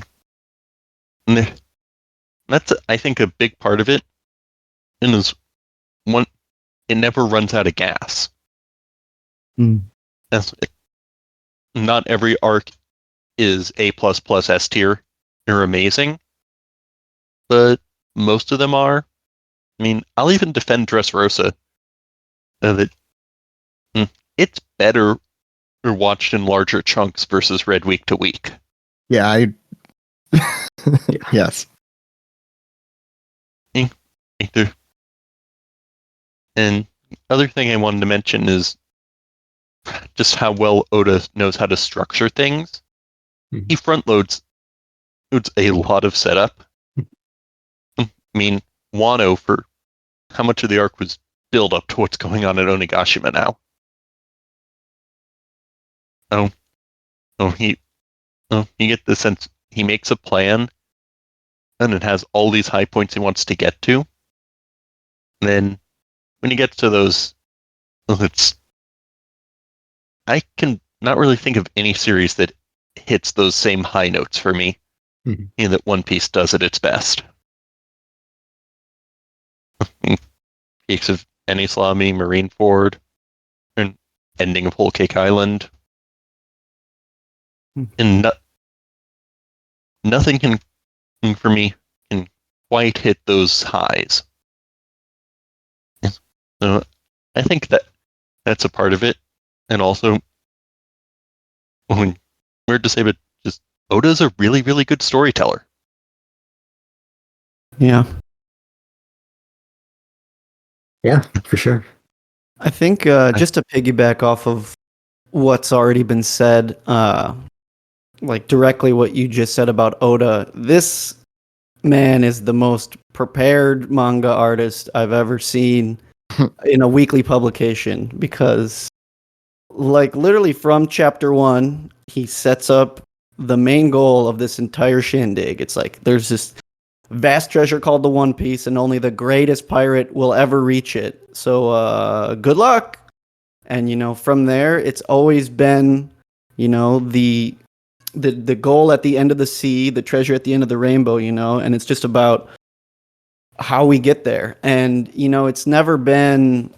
And that's, I think, a big part of it. And is one, it never runs out of gas. Not every arc is A++ S tier or amazing, but most of them are. I mean, I'll even defend Dressrosa. That it's better or watched in larger chunks versus Red week to week. Yeah, yes. And other thing I wanted to mention is just how well Oda knows how to structure things. Mm-hmm. He front loads a lot of setup. I mean, Wano, for how much of the arc was build up to what's going on at Onigashima now. You get the sense he makes a plan, and it has all these high points he wants to get to. And then when you get to those, I can not really think of any series that hits those same high notes for me, that One Piece does at its best. Peaks of Enies Lobby, Marineford, and ending of Whole Cake Island. And nothing can, for me, can quite hit those highs. So I think that's a part of it. And also, weird to say, but just Oda's a really, really good storyteller. Yeah. Yeah, for sure. I think just to piggyback off of what's already been said, like directly what you just said about Oda, this man is the most prepared manga artist I've ever seen in a weekly publication, because like literally from chapter 1, he sets up the main goal of this entire shindig. It's like there's this vast treasure called the One Piece, and only the greatest pirate will ever reach it. So good luck. And from there, it's always been the goal at the end of the sea, the treasure at the end of the rainbow, and it's just about how we get there. And it's never been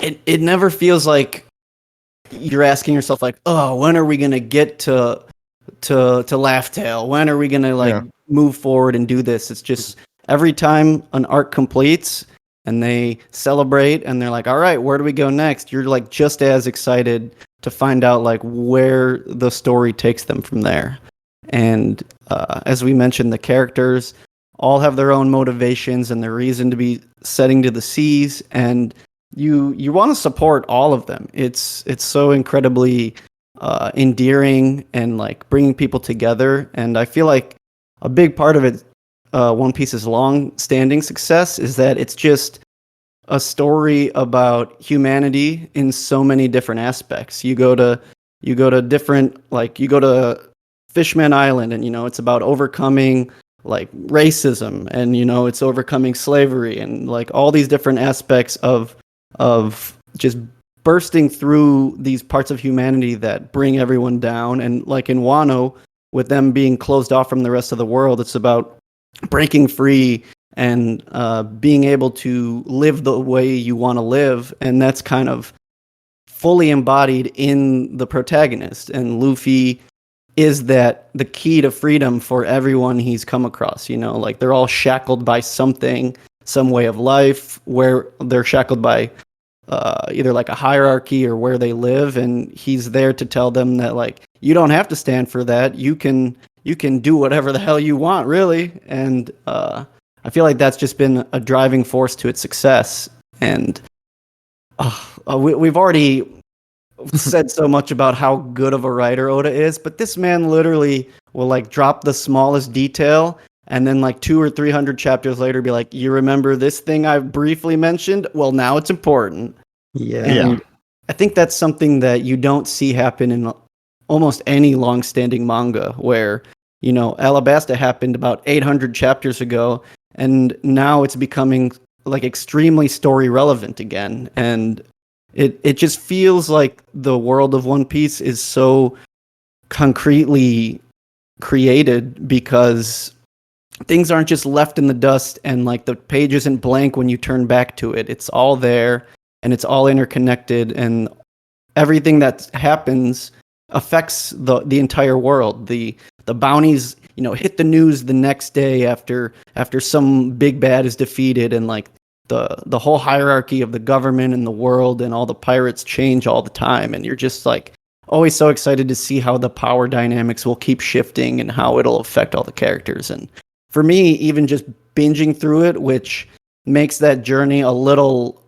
it never feels like you're asking yourself like, oh, when are we gonna get to Laugh Tale? When are we gonna move forward and do this? It's just every time an arc completes and they celebrate and they're like, all right, where do we go next? You're like just as excited to find out like where the story takes them from there. And as we mentioned, the characters all have their own motivations and their reason to be setting to the seas, and you want to support all of them. It's so incredibly endearing and like bringing people together. And I feel like a big part of it, One Piece's long-standing success, is that it's just a story about humanity in so many different aspects. You go to different, like you go to Fishman Island, and it's about overcoming like racism, and it's overcoming slavery, and like all these different aspects of just bursting through these parts of humanity that bring everyone down. And like in Wano, with them being closed off from the rest of the world, it's about breaking free and being able to live the way you want to live. And that's kind of fully embodied in the protagonist. And Luffy is that the key to freedom for everyone he's come across. Like they're all shackled by something, some way of life, where they're shackled by either like a hierarchy or where they live, and he's there to tell them that like you don't have to stand for that. You can do whatever the hell you want, really. And I feel like that's just been a driving force to its success. And we've already said so much about how good of a writer Oda is, but this man literally will like drop the smallest detail and then like 200 or 300 chapters later be like, you remember this thing I briefly mentioned? Well, now it's important. And I think that's something that you don't see happen in almost any long-standing manga, where Alabasta happened about 800 chapters ago, and now it's becoming like extremely story relevant again. And it just feels like the world of One Piece is so concretely created, because things aren't just left in the dust and like the page isn't blank when you turn back to it. It's all there and it's all interconnected, and everything that happens affects the entire world. The bounties, hit the news the next day after some big bad is defeated, and like the whole hierarchy of the government and the world and all the pirates change all the time, and you're just like always so excited to see how the power dynamics will keep shifting and how it'll affect all the characters. And for me, even just binging through it, which makes that journey a little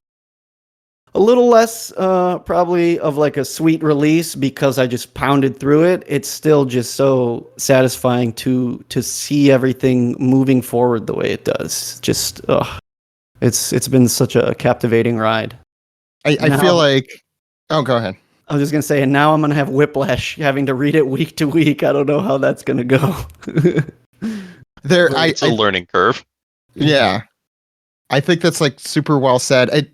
less probably of like a sweet release because I just pounded through it, it's still just so satisfying to see everything moving forward the way it does. Just it's been such a captivating ride. I feel like... Oh, go ahead. I was just going to say, and now I'm going to have whiplash having to read it week to week. I don't know how that's going to go. It's a learning curve. Yeah. I think that's like super well said. I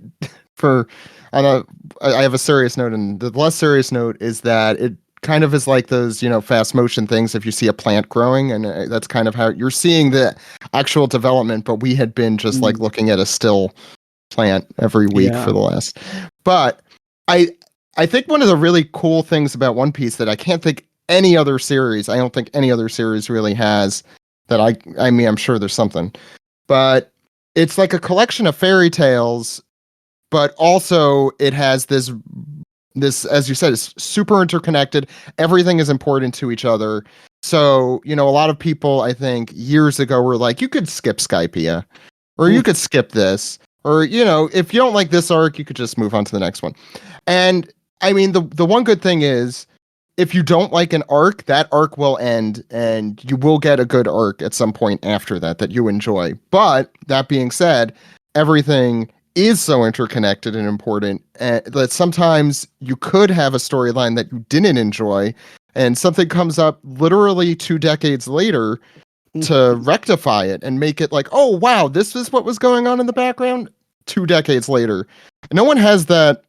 have a serious note, and the less serious note is that it kind of is like those, fast motion things. If you see a plant growing, and that's kind of how you're seeing the actual development, but we had been just like looking at a still plant every week for the last. But I think one of the really cool things about One Piece that I can't think any other series, I don't think any other series really has, that I mean, I'm sure there's something, but it's like a collection of fairy tales, but also it has this, as you said, is super interconnected. Everything is important to each other. So, a lot of people, I think, years ago were like, you could skip Skypiea, or you could skip this, or, if you don't like this arc, you could just move on to the next one. And I mean, the one good thing is, if you don't like an arc, that arc will end, and you will get a good arc at some point after that you enjoy. But that being said, everything is so interconnected and important that sometimes you could have a storyline that you didn't enjoy, and something comes up literally 2 decades later to rectify it and make it like, oh, wow, this is what was going on in the background 2 decades later. No one has that.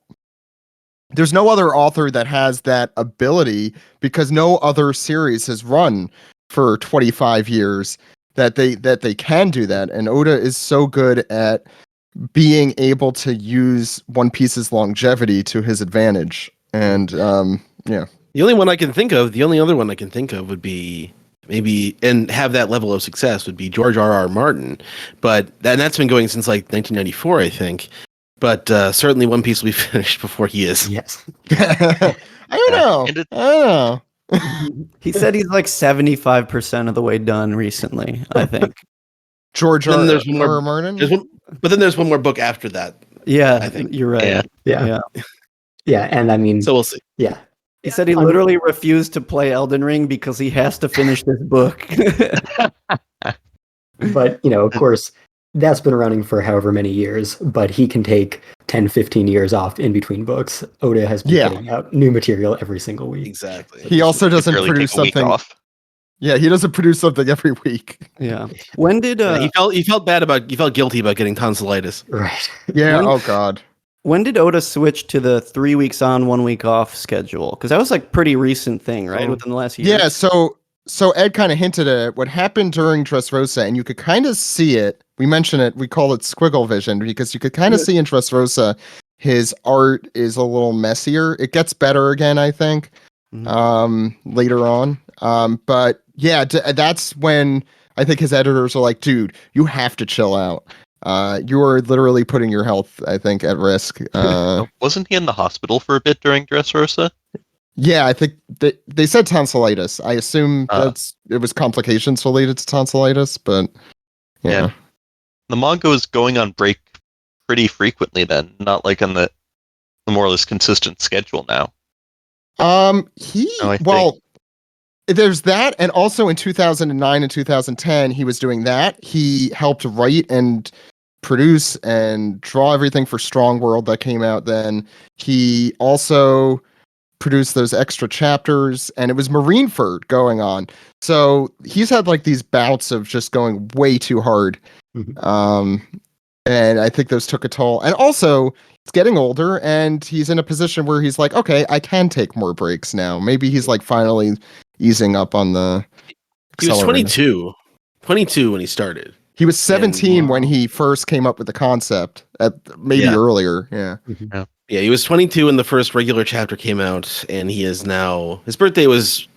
There's no other author that has that ability, because no other series has run for 25 years that they can do that. And Oda is so good at being able to use One Piece's longevity to his advantage. And yeah. The only one I can think of, the only other one I can think of would be maybe, and have that level of success would be George R.R. Martin. But that's been going since like 1994, I think. But certainly One Piece will be finished before he is. Yes. I don't know. And I don't know. He said he's like 75% of the way done recently, I think. George Then R. there's one more- R. Martin? But then there's one more book after that. Yeah, I think. you're right. Yeah. Yeah, and I mean, So we'll see. yeah. He said he literally refused to play Elden Ring because he has to finish this book. But, of course, that's been running for however many years, but he can take 10, 15 years off in between books. Oda has been putting out new material every single week. Exactly. He also doesn't Barely produce take a week something. off. Yeah, he doesn't produce something every week. Yeah. When did he felt guilty about getting tonsillitis. Right. Yeah. When- Oh God. when did Oda switch to the 3 weeks on, 1 week off schedule? Because that was like pretty recent thing, right? Within the last year. Yeah. So Ed kind of hinted at it. What happened during Dressrosa, and you could kind of see it. We mentioned it. We call it squiggle vision because you could kind of see in Dressrosa, his art is a little messier. It gets better again, I think, later on. But yeah, that's when I think his editors are like, dude, you have to chill out. You are literally putting your health, I think, at risk. Wasn't he in the hospital for a bit during Dressrosa? Yeah, I think they said tonsillitis. I assume it was complications related to tonsillitis, but yeah. The manga was going on break pretty frequently then, not like on the more or less consistent schedule now. There's that, and also in 2009 and 2010, he was doing that. He helped write and produce and draw everything for Strong World that came out then. He also produced those extra chapters, and it was Marineford going on. So he's had like these bouts of just going way too hard. And I think those took a toll. And also, he's getting older, and he's in a position where he's like, okay, I can take more breaks now. Maybe he's like finally easing up on the He was accelerator. 22 when he started. He was 17 when he first came up with the concept, maybe earlier. Yeah. Yeah, he was 22 when the first regular chapter came out, and he is now. His birthday was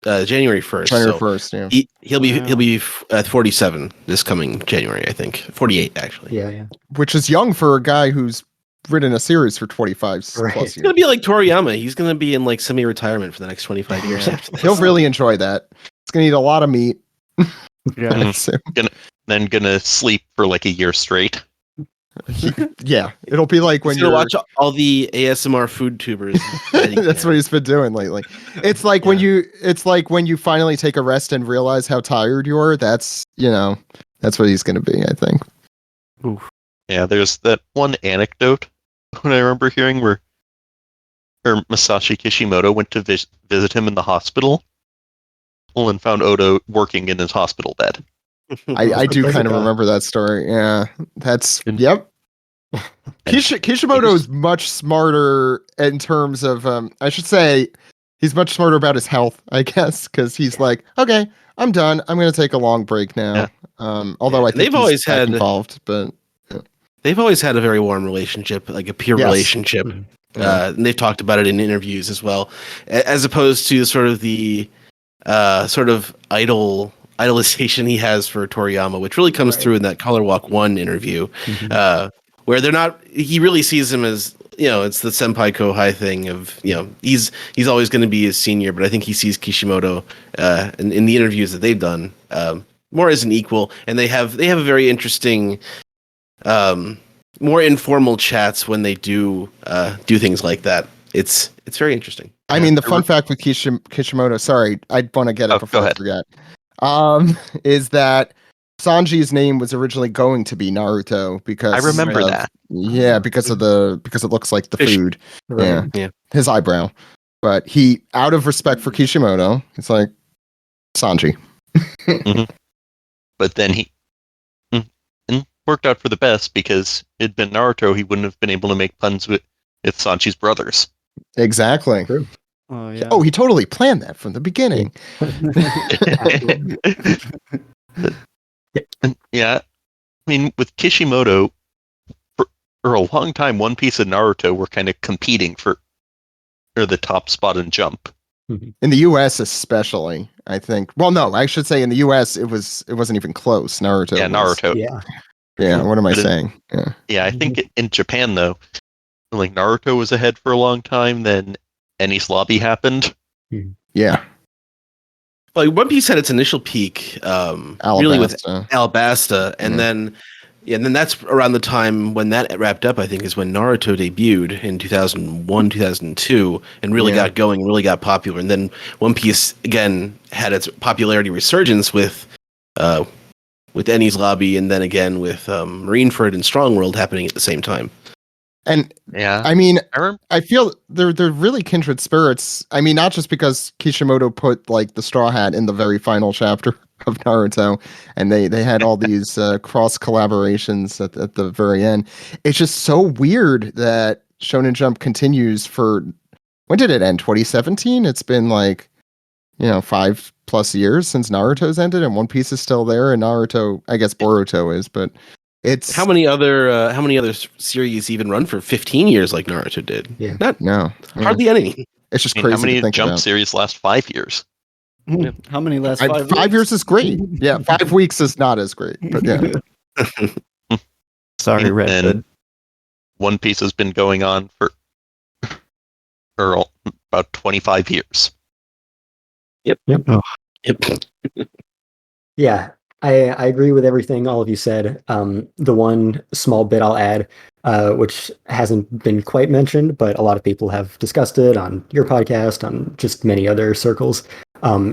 January 1st. January 1st. Yeah. He'll be 47 this coming January, I think. 48 actually. Yeah. Which is young for a guy who's written a series for 25 plus It's years. gonna be like Toriyama. He's gonna be in like semi-retirement for the next 25 years. After this. He'll really enjoy that. He's gonna eat a lot of meat. Yeah. Then gonna sleep for like a year straight. Yeah, it'll be like when He's you gonna watch all the ASMR food tubers. That's what he's been doing lately. It's like when you finally take a rest and realize how tired you are. That's what he's gonna be, I think. Oof. Yeah, there's that one anecdote when I remember hearing where Masashi Kishimoto went to visit him in the hospital and found Oda working in his hospital bed. I do kind of remember that story. Yeah, yep. Kishimoto is much smarter in terms of, I should say, he's much smarter about his health, I guess, because he's like, okay, I'm done. I'm going to take a long break now. Although I think they've always had involved, but they've always had a very warm relationship, like a peer relationship. And they've talked about it in interviews as well, as opposed to sort of the sort of idolization he has for Toriyama, which really comes through in that Color Walk 1 interview, where they're not. He really sees him as, it's the senpai kohai thing of, he's always going to be his senior, but I think he sees Kishimoto in the interviews that they've done more as an equal, and they have a very interesting, more informal chats when they do things like that. It's very interesting. I mean, the fun fact with Kishimoto, sorry, I want to get it before I forget, is that Sanji's name was originally going to be Naruto because I remember that. Yeah, because it looks like the Fish. food. Right. Yeah, his eyebrow. But he, out of respect for Kishimoto, it's like Sanji. But then he worked out for the best because it'd been Naruto, he wouldn't have been able to make puns with Sanji's brothers. Exactly. True. Oh yeah. Oh, he totally planned that from the beginning. Yeah, I mean, with Kishimoto, for a long time, One Piece and Naruto were kind of competing for the top spot in Jump. In the U.S. especially, I think. Well, no, I should say in the U.S. it wasn't even close. Naruto. Yeah, Naruto. Yeah. What am I But saying? Yeah, I think in Japan though, like Naruto was ahead for a long time. Then Enies Lobby happened. Yeah. Well, One Piece had its initial peak, really with Alabasta, and then that's around the time when that wrapped up. I think is when Naruto debuted in 2001, 2002, and really got going, really got popular. And then One Piece again had its popularity resurgence with Enies Lobby, and then again with Marineford and Strong World happening at the same time. And yeah, I mean, I feel they're really kindred spirits. I mean, not just because Kishimoto put like the Straw Hat in the very final chapter of Naruto, and they had all these cross collaborations at the very end. It's just so weird that Shonen Jump continues for, when did it end? 2017. It's been like 5+ years since Naruto's ended, and One Piece is still there, and Naruto, I guess Boruto is, but. It's how many other series even run for 15 years like Naruto did? Yeah. Hardly any. It's just crazy. How many to think Jump about. series last 5 years? How many last 5 weeks? 5 years is great. Yeah, 5 weeks is not as great, but yeah. Sorry, Red Hood. One Piece has been going on for about 25 years. Yep. Oh. Yep. Yeah, I agree with everything all of you said. The one small bit I'll add, which hasn't been quite mentioned, but a lot of people have discussed it on your podcast, on just many other circles,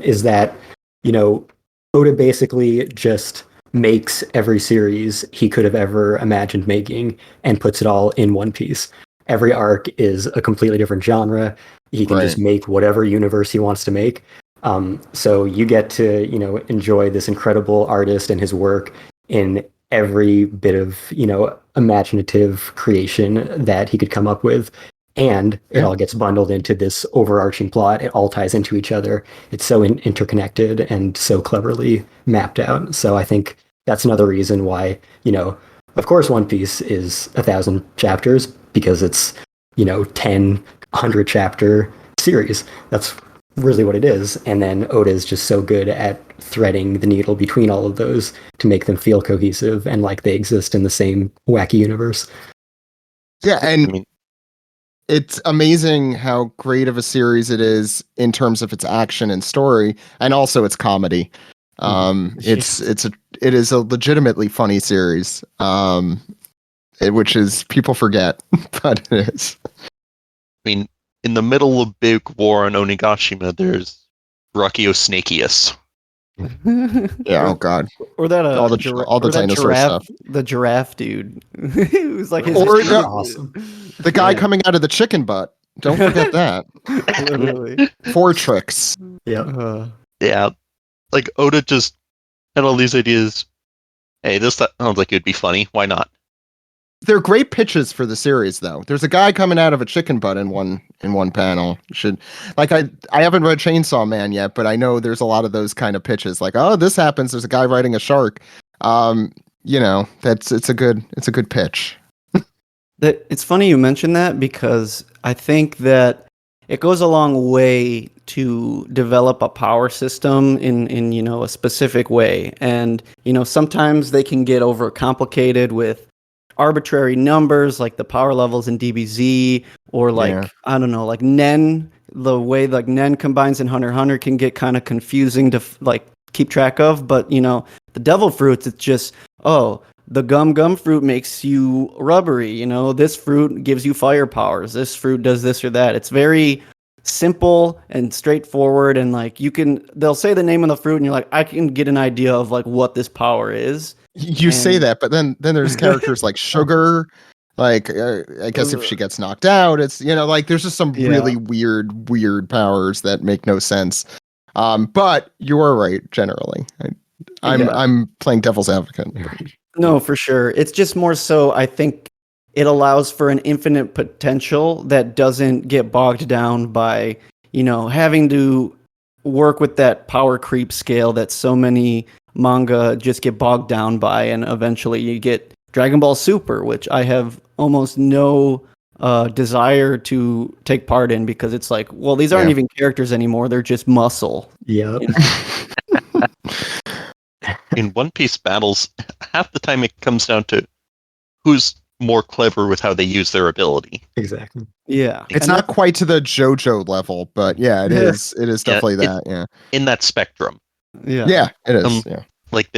is that, Oda basically just makes every series he could have ever imagined making and puts it all in One Piece. Every arc is a completely different genre. He can just make whatever universe he wants to make. So you get to, enjoy this incredible artist and his work in every bit of, imaginative creation that he could come up with. And it all gets bundled into this overarching plot. It all ties into each other. It's so interconnected and so cleverly mapped out. So I think that's another reason why, of course, One Piece is 1,000 chapters because it's, 10, 100 chapter series. That's really what it is. And then Oda is just so good at threading the needle between all of those to make them feel cohesive and like they exist in the same wacky universe. Yeah, and it's amazing how great of a series it is in terms of its action and story, and also its comedy. It is a legitimately funny series, which is people forget, but it is. In the middle of big war on Onigashima, there's Brachio Snakeus. Yeah, oh god. Or that all the dinosaur giraffe, stuff. The giraffe dude. It was like his awesome. The guy coming out of the chicken butt. Don't forget that. Literally. 4 tricks. Yeah. Yeah, like Oda just had all these ideas. Hey, this sounds like it'd be funny. Why not? They're great pitches for the series, though. There's a guy coming out of a chicken butt in one panel. I haven't read Chainsaw Man yet, but I know there's a lot of those kind of pitches. Like, oh, this happens. There's a guy riding a shark. It's a good pitch. It's funny you mention that because I think that it goes a long way to develop a power system in a specific way, and sometimes they can get overcomplicated with arbitrary numbers like the power levels in DBZ, or I don't know, like Nen. The way like Nen combines in Hunter x Hunter can get kind of confusing to keep track of. But the devil fruits, it's just the gum fruit makes you rubbery. This fruit gives you fire powers. This fruit does this or that. It's very simple and straightforward, and they'll say the name of the fruit, and you're like, I can get an idea of what this power is. You say that, but then there's characters like Sugar. I guess if she gets knocked out, it's there's just some really weird powers that make no sense. But you are right generally. I'm playing devil's advocate. No, for sure. It's just more so I think it allows for an infinite potential that doesn't get bogged down by, having to work with that power creep scale that so many manga just get bogged down by, and eventually you get Dragon Ball Super, which I have almost no desire to take part in because it's like, well, these aren't even characters anymore; they're just muscle. Yep. You know? In One Piece battles, half the time it comes down to who's more clever with how they use their ability. Exactly. Yeah, It's and not quite to the JoJo level, but yeah, it is. It is definitely that. Yeah. In that spectrum. Yeah, it is. Yeah. Like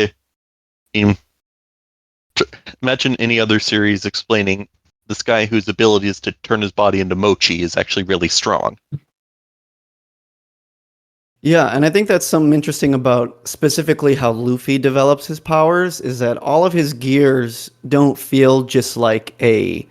imagine any other series explaining this guy whose ability is to turn his body into mochi is actually really strong. Yeah, and I think that's something interesting about specifically how Luffy develops his powers is that all of his gears don't feel just like an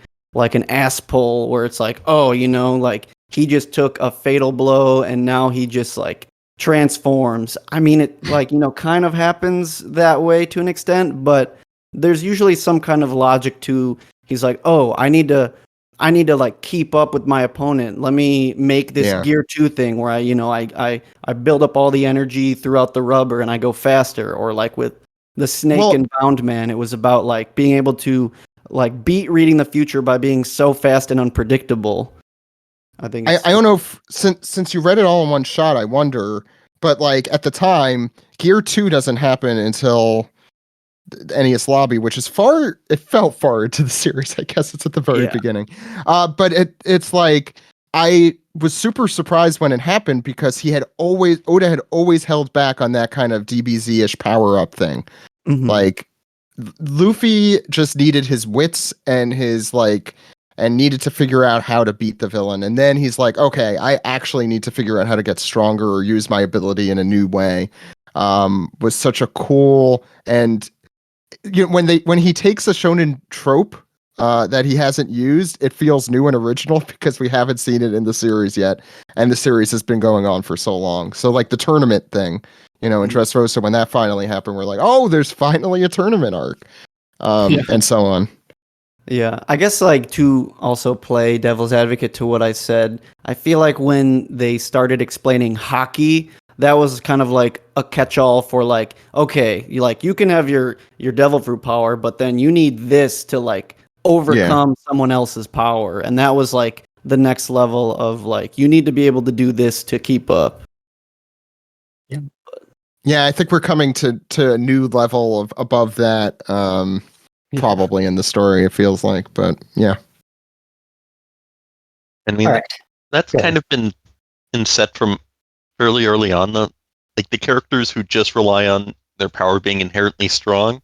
ass pull where it's like, oh, like he just took a fatal blow and now he just like transforms. I mean, it like, kind of happens that way to an extent, but there's usually some kind of logic to he's like, oh, I need to like keep up with my opponent. Let me make this gear 2 thing where I build up all the energy throughout the rubber and I go faster. Or like with the Snake and Bound Man, it was about like being able to like beat reading the future by being so fast and unpredictable. I think I don't know if since you read it all in one shot, I wonder, but like at the time, Gear 2 doesn't happen until NES Lobby, which is it felt far into the series. I guess it's at the very beginning. But it's like I was super surprised when it happened because Oda had always held back on that kind of DBZ-ish power-up thing. Mm-hmm. Like Luffy just needed his wits and and needed to figure out how to beat the villain. And then he's like, okay, I actually need to figure out how to get stronger or use my ability in a new way. Was such a cool and when he takes a shonen trope that he hasn't used, it feels new and original because we haven't seen it in the series yet, and the series has been going on for so long. So like the tournament thing, in Dressrosa, when that finally happened, we're like, oh, there's finally a tournament arc, and so on. Yeah, I guess like to also play devil's advocate to what I said, I feel like when they started explaining hockey, that was kind of like a catch-all for like, okay, you can have your devil fruit power, but then you need this to like overcome someone else's power. And that was like the next level of like, you need to be able to do this to keep up. Yeah, I think we're coming to a new level of above that, probably in the story, it feels like, but yeah. I mean, that's kind of been set from fairly early on, though. Like the characters who just rely on their power being inherently strong.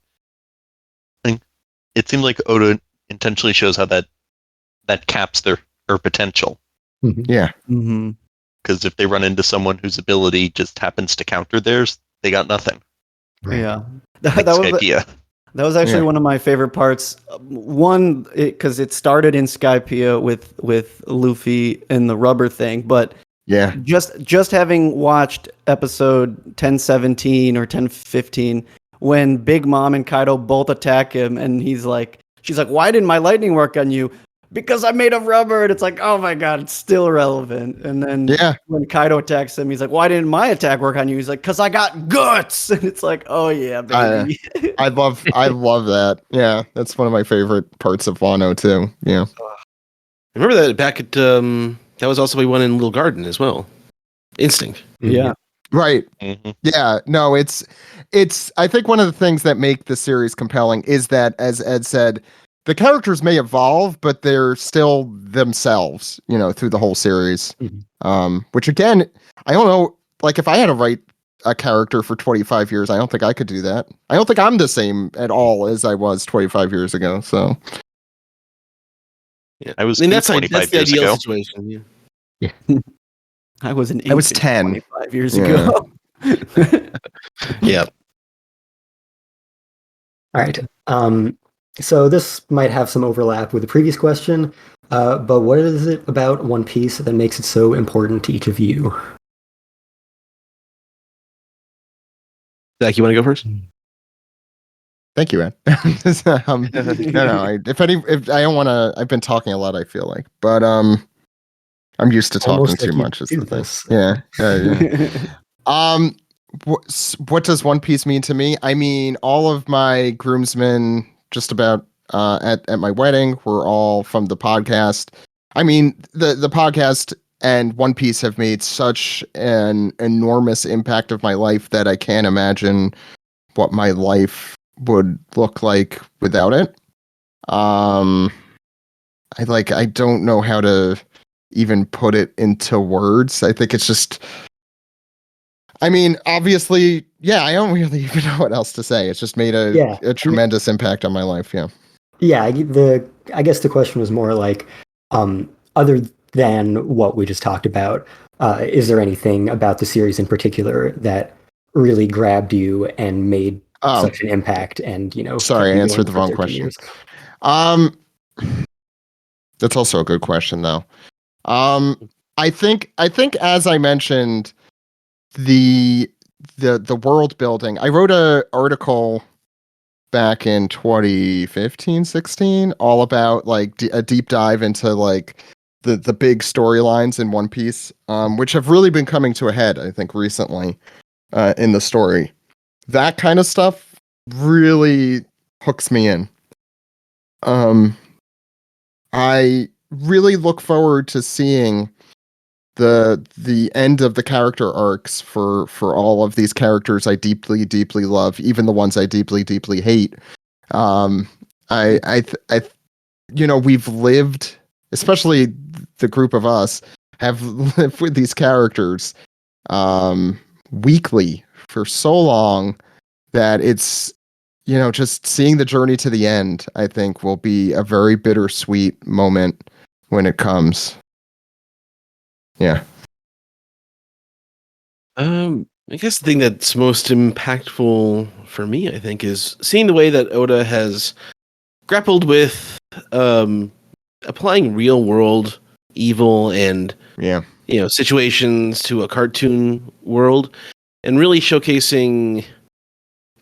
I think it seems like Oda intentionally shows how that caps their potential. Mm-hmm. Yeah. Mm-hmm. Because if they run into someone whose ability just happens to counter theirs, they got nothing. Right. Yeah. Like Skypiea. That was actually one of my favorite parts. One, because it started in Skypiea with Luffy and the rubber thing, but just having watched episode 1017 or 1015, when Big Mom and Kaido both attack him, and she's like, "Why didn't my lightning work on you?" Because I'm made of rubber, and it's like, oh my god, it's still relevant. And then when Kaido attacks him, he's like, why didn't my attack work on you? He's like, because I got guts. And it's like, oh yeah, baby. I love that. Yeah, that's one of my favorite parts of Wano too. Yeah, I remember that back at that was also one in Little Garden as well. Instinct. Yeah. Right. Mm-hmm. Yeah. No, it's. I think one of the things that make the series compelling is that, as Ed said, the characters may evolve, but they're still themselves, through the whole series. Mm-hmm. Which again, I don't know, like if I had to write a character for 25 years, I don't think I could do that. I don't think I'm the same at all as I was 25 years ago. So, yeah, I was. That's the years ideal ago. situation. Yeah. I was 10 25 years ago. Yeah. All right. So this might have some overlap with the previous question, but what is it about One Piece that makes it so important to each of you? Zach, you want to go first? Thank you, Ed. No. If I don't want to, I've been talking a lot, I feel like, but I'm used to talking too much. Is the thing. Yeah. What does One Piece mean to me? I mean, all of my groomsmen, just about at my wedding were all from the podcast. I mean, the podcast and One Piece have made such an enormous impact of my life that I can't imagine what my life would look like without it. I don't know how to even put it into words. I think it's just, I mean, obviously, yeah, I don't really even know what else to say. It's just made a tremendous impact on my life. Yeah. Yeah, I guess the question was more like, other than what we just talked about, is there anything about the series in particular that really grabbed you and made such an impact? And sorry, I answered the for wrong 13 question. years? That's also a good question, though. I think as I mentioned, the world building. I wrote an article back in 2015-16 all about like a deep dive into like the big storylines in One Piece, which have really been coming to a head, I think, recently in the story. That kind of stuff really hooks me in. I really look forward to seeing the end of the character arcs for all of these characters I deeply love, even the ones I deeply hate. We've lived, especially the group of us, have lived with these characters weekly for so long that it's, just seeing the journey to the end, I think, will be a very bittersweet moment when it comes. Yeah. I guess the thing that's most impactful for me, I think, is seeing the way that Oda has grappled with applying real world evil and situations to a cartoon world, and really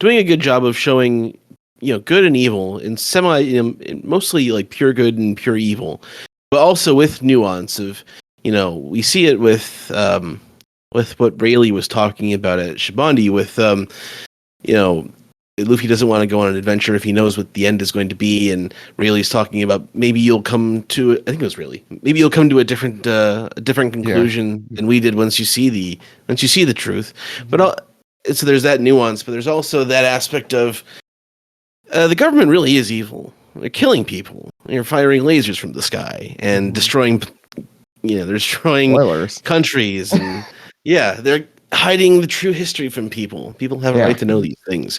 doing a good job of showing good and evil in mostly like pure good and pure evil, but also with nuance of we see it with what Rayleigh was talking about at Shibandi with Luffy doesn't want to go on an adventure if he knows what the end is going to be, and Rayleigh's talking about maybe you'll come to a different conclusion than we did once you see the truth. But so there's that nuance, but there's also that aspect of the government really is evil. They're killing people. They're firing lasers from the sky and destroying Spoilers. countries, and they're hiding the true history from people. People have a right to know these things.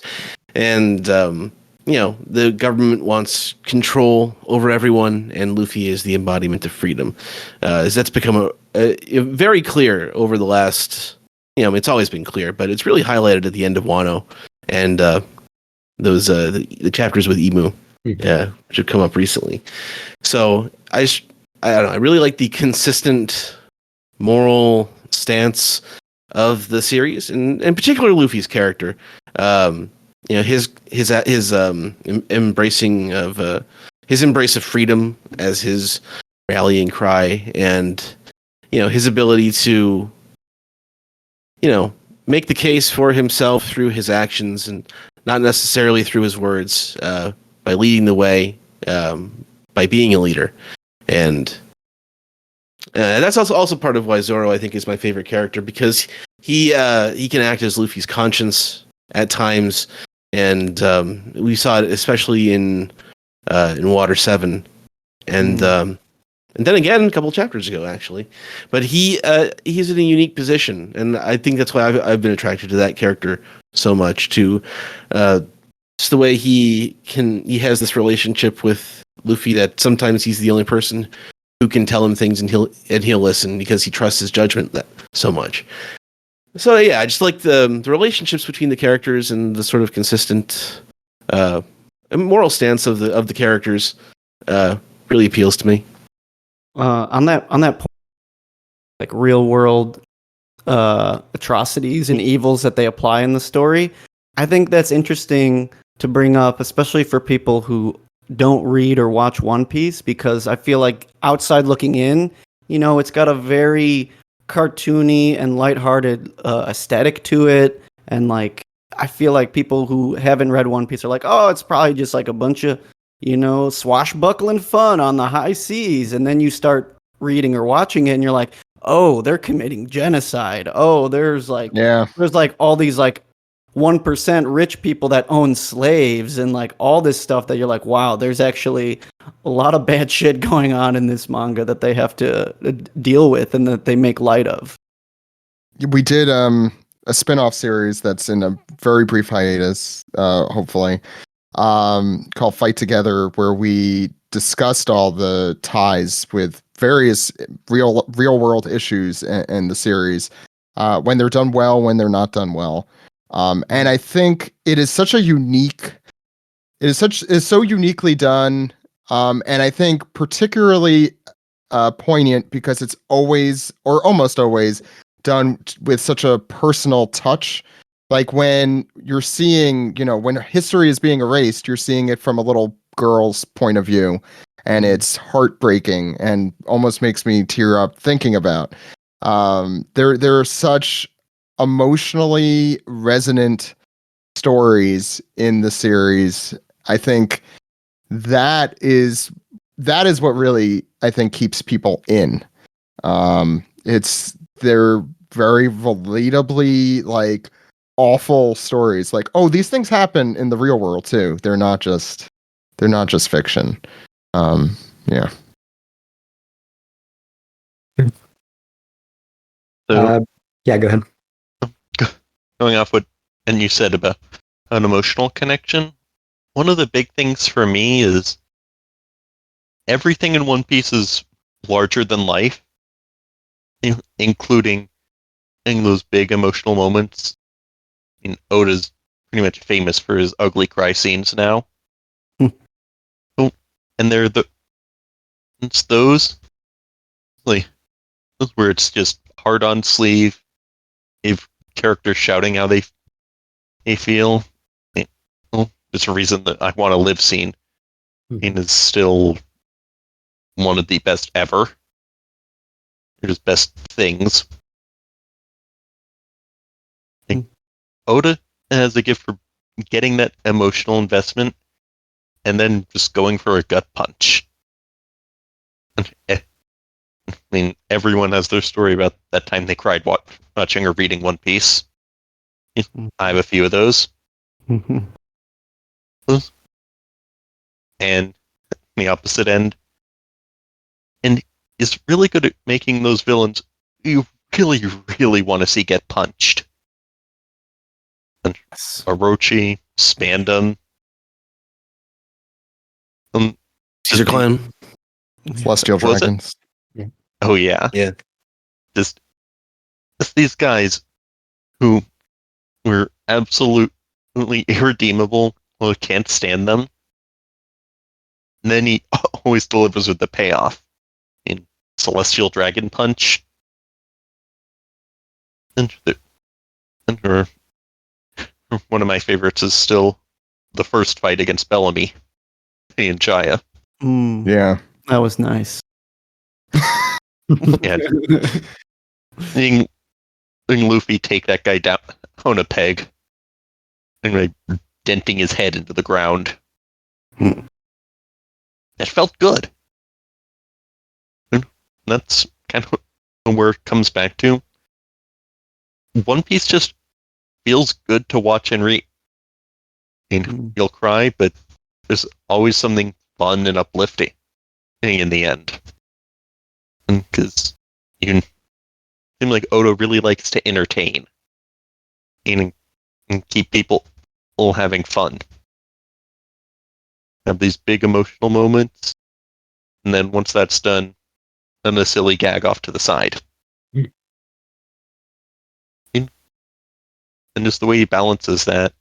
And, the government wants control over everyone, and Luffy is the embodiment of freedom. As that's become a very clear over the last, it's always been clear, but it's really highlighted at the end of Wano. And those the chapters with Emu, which have come up recently. So I don't know, I really like the consistent moral stance of the series, and in particular Luffy's character. His embracing of his embrace of freedom as his rallying cry, and his ability to make the case for himself through his actions and not necessarily through his words, by leading the way, by being a leader. And that's also part of why Zoro, I think, is my favorite character, because he can act as Luffy's conscience at times, and we saw it especially in Water 7, and then again a couple chapters ago, actually. But he's in a unique position, and I think that's why I've been attracted to that character so much. To just the way he has this relationship with Luffy, that sometimes he's the only person who can tell him things, and he'll listen because he trusts his judgment so much. So yeah, I just like the relationships between the characters and the sort of consistent moral stance of the characters really appeals to me. On that point, like real world atrocities and evils that they apply in the story, I think that's interesting to bring up, especially for people who don't read or watch One Piece, because I feel like outside looking in, it's got a very cartoony and lighthearted aesthetic to it, and like I feel like people who haven't read One Piece are like, oh, it's probably just like a bunch of swashbuckling fun on the high seas, and then you start reading or watching it and you're like, oh, they're committing genocide. Oh, there's like all these like 1% rich people that own slaves and like all this stuff that you're like, wow, there's actually a lot of bad shit going on in this manga that they have to deal with and that they make light of. We did a spin-off series that's in a very brief hiatus, hopefully, called Fight Together, where we discussed all the ties with various real world issues in the series, when they're done well, when they're not done well. And I think it is so uniquely done. And I think particularly poignant because it's always, or almost always, done with such a personal touch. Like when you're seeing, when history is being erased, you're seeing it from a little girl's point of view, and it's heartbreaking and almost makes me tear up thinking about. There are such emotionally resonant stories in the series. I think that is what really, I think, keeps people in. They're very relatably like awful stories. Like, oh, these things happen in the real world too. They're not just fiction. Yeah. So, yeah, go ahead. Going off what and you said about an emotional connection, one of the big things for me is everything in One Piece is larger than life, including in those big emotional moments. I mean, Oda's pretty much famous for his ugly cry scenes now. And it's those where it's just hard on sleeve, if characters shouting how they feel. There's a reason that I Want to Live scene is still one of the best ever. There's best things. Oda has a gift for getting that emotional investment and then just going for a gut punch. I mean, everyone has their story about that time they cried watching or reading One Piece. I have a few of those. And the opposite end. And is really good at making those villains you really, really want to see get punched. And Orochi, Spandam. Caesar Clan. Celestial Dragons. Oh, yeah. Yeah. Just these guys who were absolutely irredeemable. Well, can't stand them. And then he always delivers with the payoff in Celestial Dragon Punch. And one of my favorites is still the first fight against Bellamy and Jaya. Yeah. That was nice. Yeah. Seeing Luffy take that guy down on a peg and like denting his head into the ground. That felt good. And that's kind of where it comes back to. One Piece just feels good to watch and read. And you'll cry, but there's always something fun and uplifting in the end. Because you seem like Oda really likes to entertain and keep people all having fun. Have these big emotional moments, and then once that's done, then a silly gag off to the side. And just the way he balances that,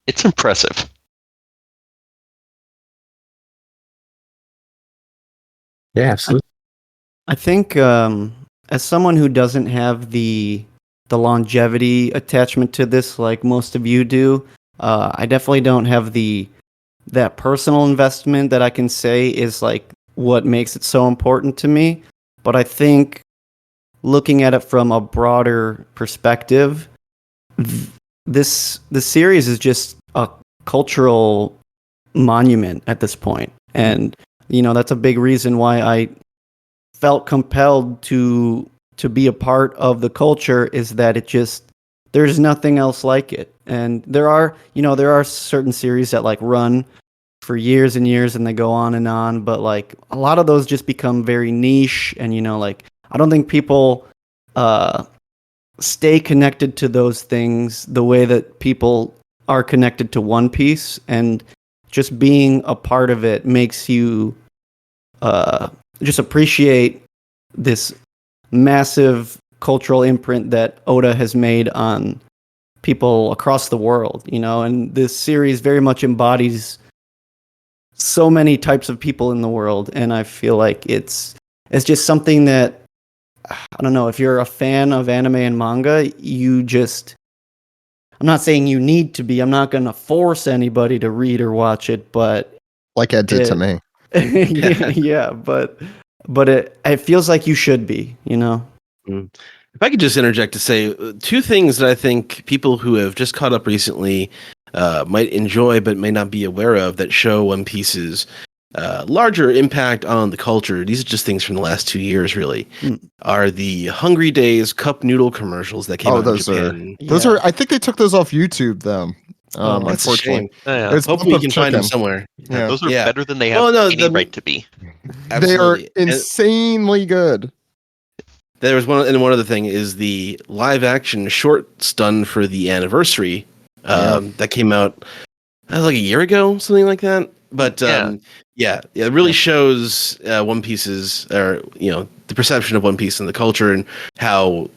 it's impressive. Yeah, absolutely. I think as someone who doesn't have the longevity attachment to this like most of you do, I definitely don't have that personal investment that I can say is like what makes it so important to me. But I think looking at it from a broader perspective, the series is just a cultural monument at this point. And that's a big reason why I felt compelled to be a part of the culture, is that there's nothing else like it. And there are certain series that like run for years and years and they go on and on, but like a lot of those just become very niche, and like I don't think people stay connected to those things the way that people are connected to One Piece. And just being a part of it makes you just appreciate this massive cultural imprint that Oda has made on people across the world, and this series very much embodies so many types of people in the world. And I feel like it's just something that, I don't know, if you're a fan of anime and manga, I'm not saying you need to be, I'm not going to force anybody to read or watch it, but like Ed did to me. yeah, but it feels like you should be, If I could just interject to say two things that I think people who have just caught up recently might enjoy but may not be aware of, that show One Piece's larger impact on the culture. These are just things from the last 2 years, really. Are the Hungry Days cup noodle commercials that came out in Japan. Those are. I think they took those off YouTube, though. That's a shame. Yeah. Hopefully, we can find them somewhere. Yeah, those are better than they have any right to be. Absolutely. They are insanely good. There was one other thing is the live action short stun for the anniversary that came out like a year ago, something like that. But it really shows One Piece's, or the perception of One Piece in the culture, and how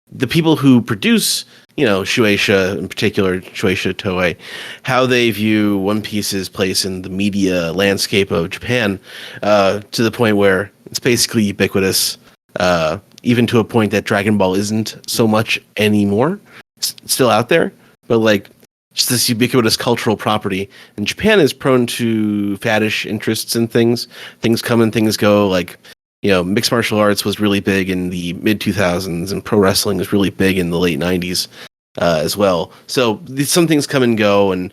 the people who produce Shueisha, in particular Shueisha Toei, how they view One Piece's place in the media landscape of Japan, to the point where it's basically ubiquitous. Even to a point that Dragon Ball isn't so much anymore. It's still out there, but like just this ubiquitous cultural property. And Japan is prone to faddish interests in things. Things come and things go. Like, mixed martial arts was really big in the mid 2000s, and pro wrestling was really big in the late 90s as well. So some things come and go, and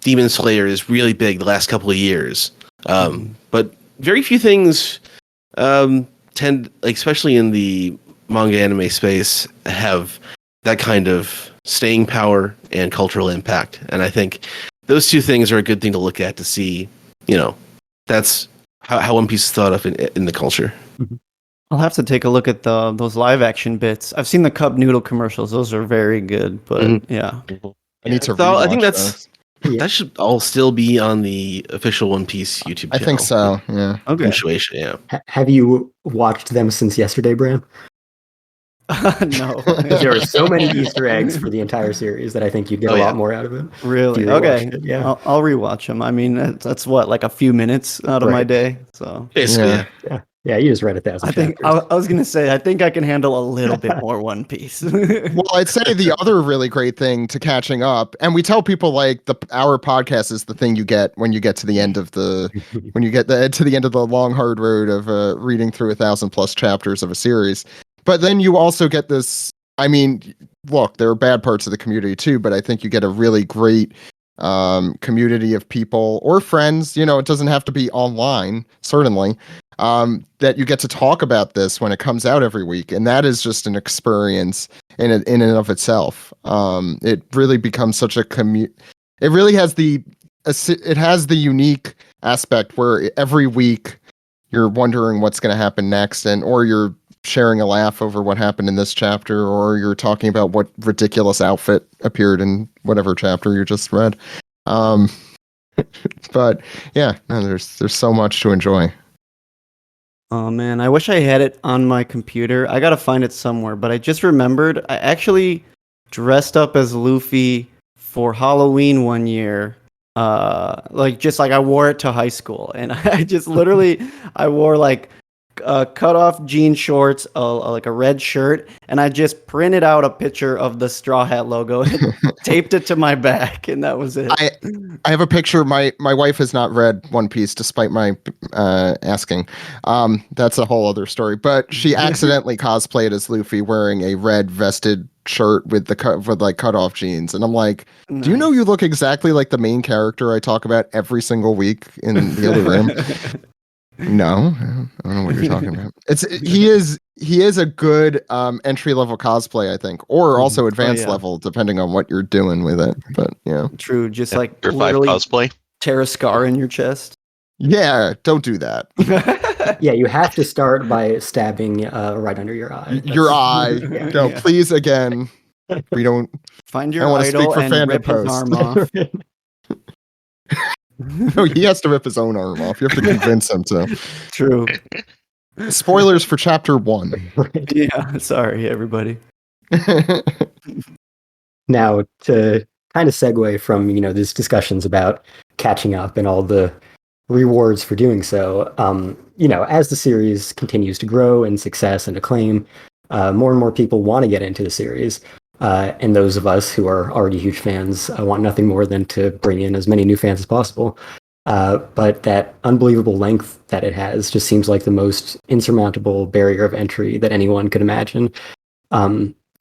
Demon Slayer is really big the last couple of years. But very few things tend, like, especially in the manga anime space, have that kind of staying power and cultural impact. And I think those two things are a good thing to look at to see, that's how One Piece is thought of in the culture. I'll have to take a look at those live action bits. I've seen the cup noodle commercials; those are very good. But yeah, I need to. So I think those. that should all still be on the official One Piece YouTube channel. I think so. Yeah. Okay. Yeah. Have you watched them since yesterday, Bram? No. There are so many Easter eggs for the entire series that I think you'd get a lot more out of it. Really? Okay. Yeah. I'll rewatch them. I mean, that's what, like a few minutes out of my day. So basically, yeah. You just read 1,000. I think I was gonna say I think I can handle a little bit more One Piece. Well, I'd say the other really great thing to catching up, and we tell people like our podcast is the thing you get when you get to the end of the to the end of the long hard road of reading through 1,000+ chapters of a series. But then you also get this. I mean, look, there are bad parts of the community too, but I think you get a really great community of people or friends. It doesn't have to be online, certainly. That you get to talk about this when it comes out every week, and that is just an experience in and of itself. It really becomes such a It really has the unique aspect where every week you're wondering what's going to happen next, or you're sharing a laugh over what happened in this chapter, or you're talking about what ridiculous outfit appeared in whatever chapter you just read. But yeah, there's so much to enjoy. Oh man, I wish I had it on my computer. I gotta find it somewhere, but I just remembered I actually dressed up as Luffy for Halloween one year. I wore it to high school, and I just literally I wore like cut off jean shorts, like a red shirt, and I just printed out a picture of the Straw Hat logo and taped it to my back, and that was it. I have a picture. My wife has not read One Piece, despite my asking. That's a whole other story. But she accidentally cosplayed as Luffy wearing a red vested shirt with cut off jeans, and I'm like, do you know you look exactly like the main character I talk about every single week in the other room? No, I don't know what you're talking about. He is a good entry level cosplay, I think, or also advanced level, depending on what you're doing with it. But yeah, true. Just like Tier 5 literally cosplay. tear a scar in your chest. Yeah, don't do that. Yeah, you have to start by stabbing right under your eye. Your eye. Yeah. No, please, again. We don't. Find I your wanna speak idol for and Fandom rip his Post. arm off. No, he has to rip his own arm off. You have to convince him to. True. Spoilers for chapter 1. Yeah. Sorry, everybody. Now, to kind of segue from, these discussions about catching up and all the rewards for doing so, as the series continues to grow in success and acclaim, more and more people want to get into the series. And those of us who are already huge fans want nothing more than to bring in as many new fans as possible. But that unbelievable length that it has just seems like the most insurmountable barrier of entry that anyone could imagine.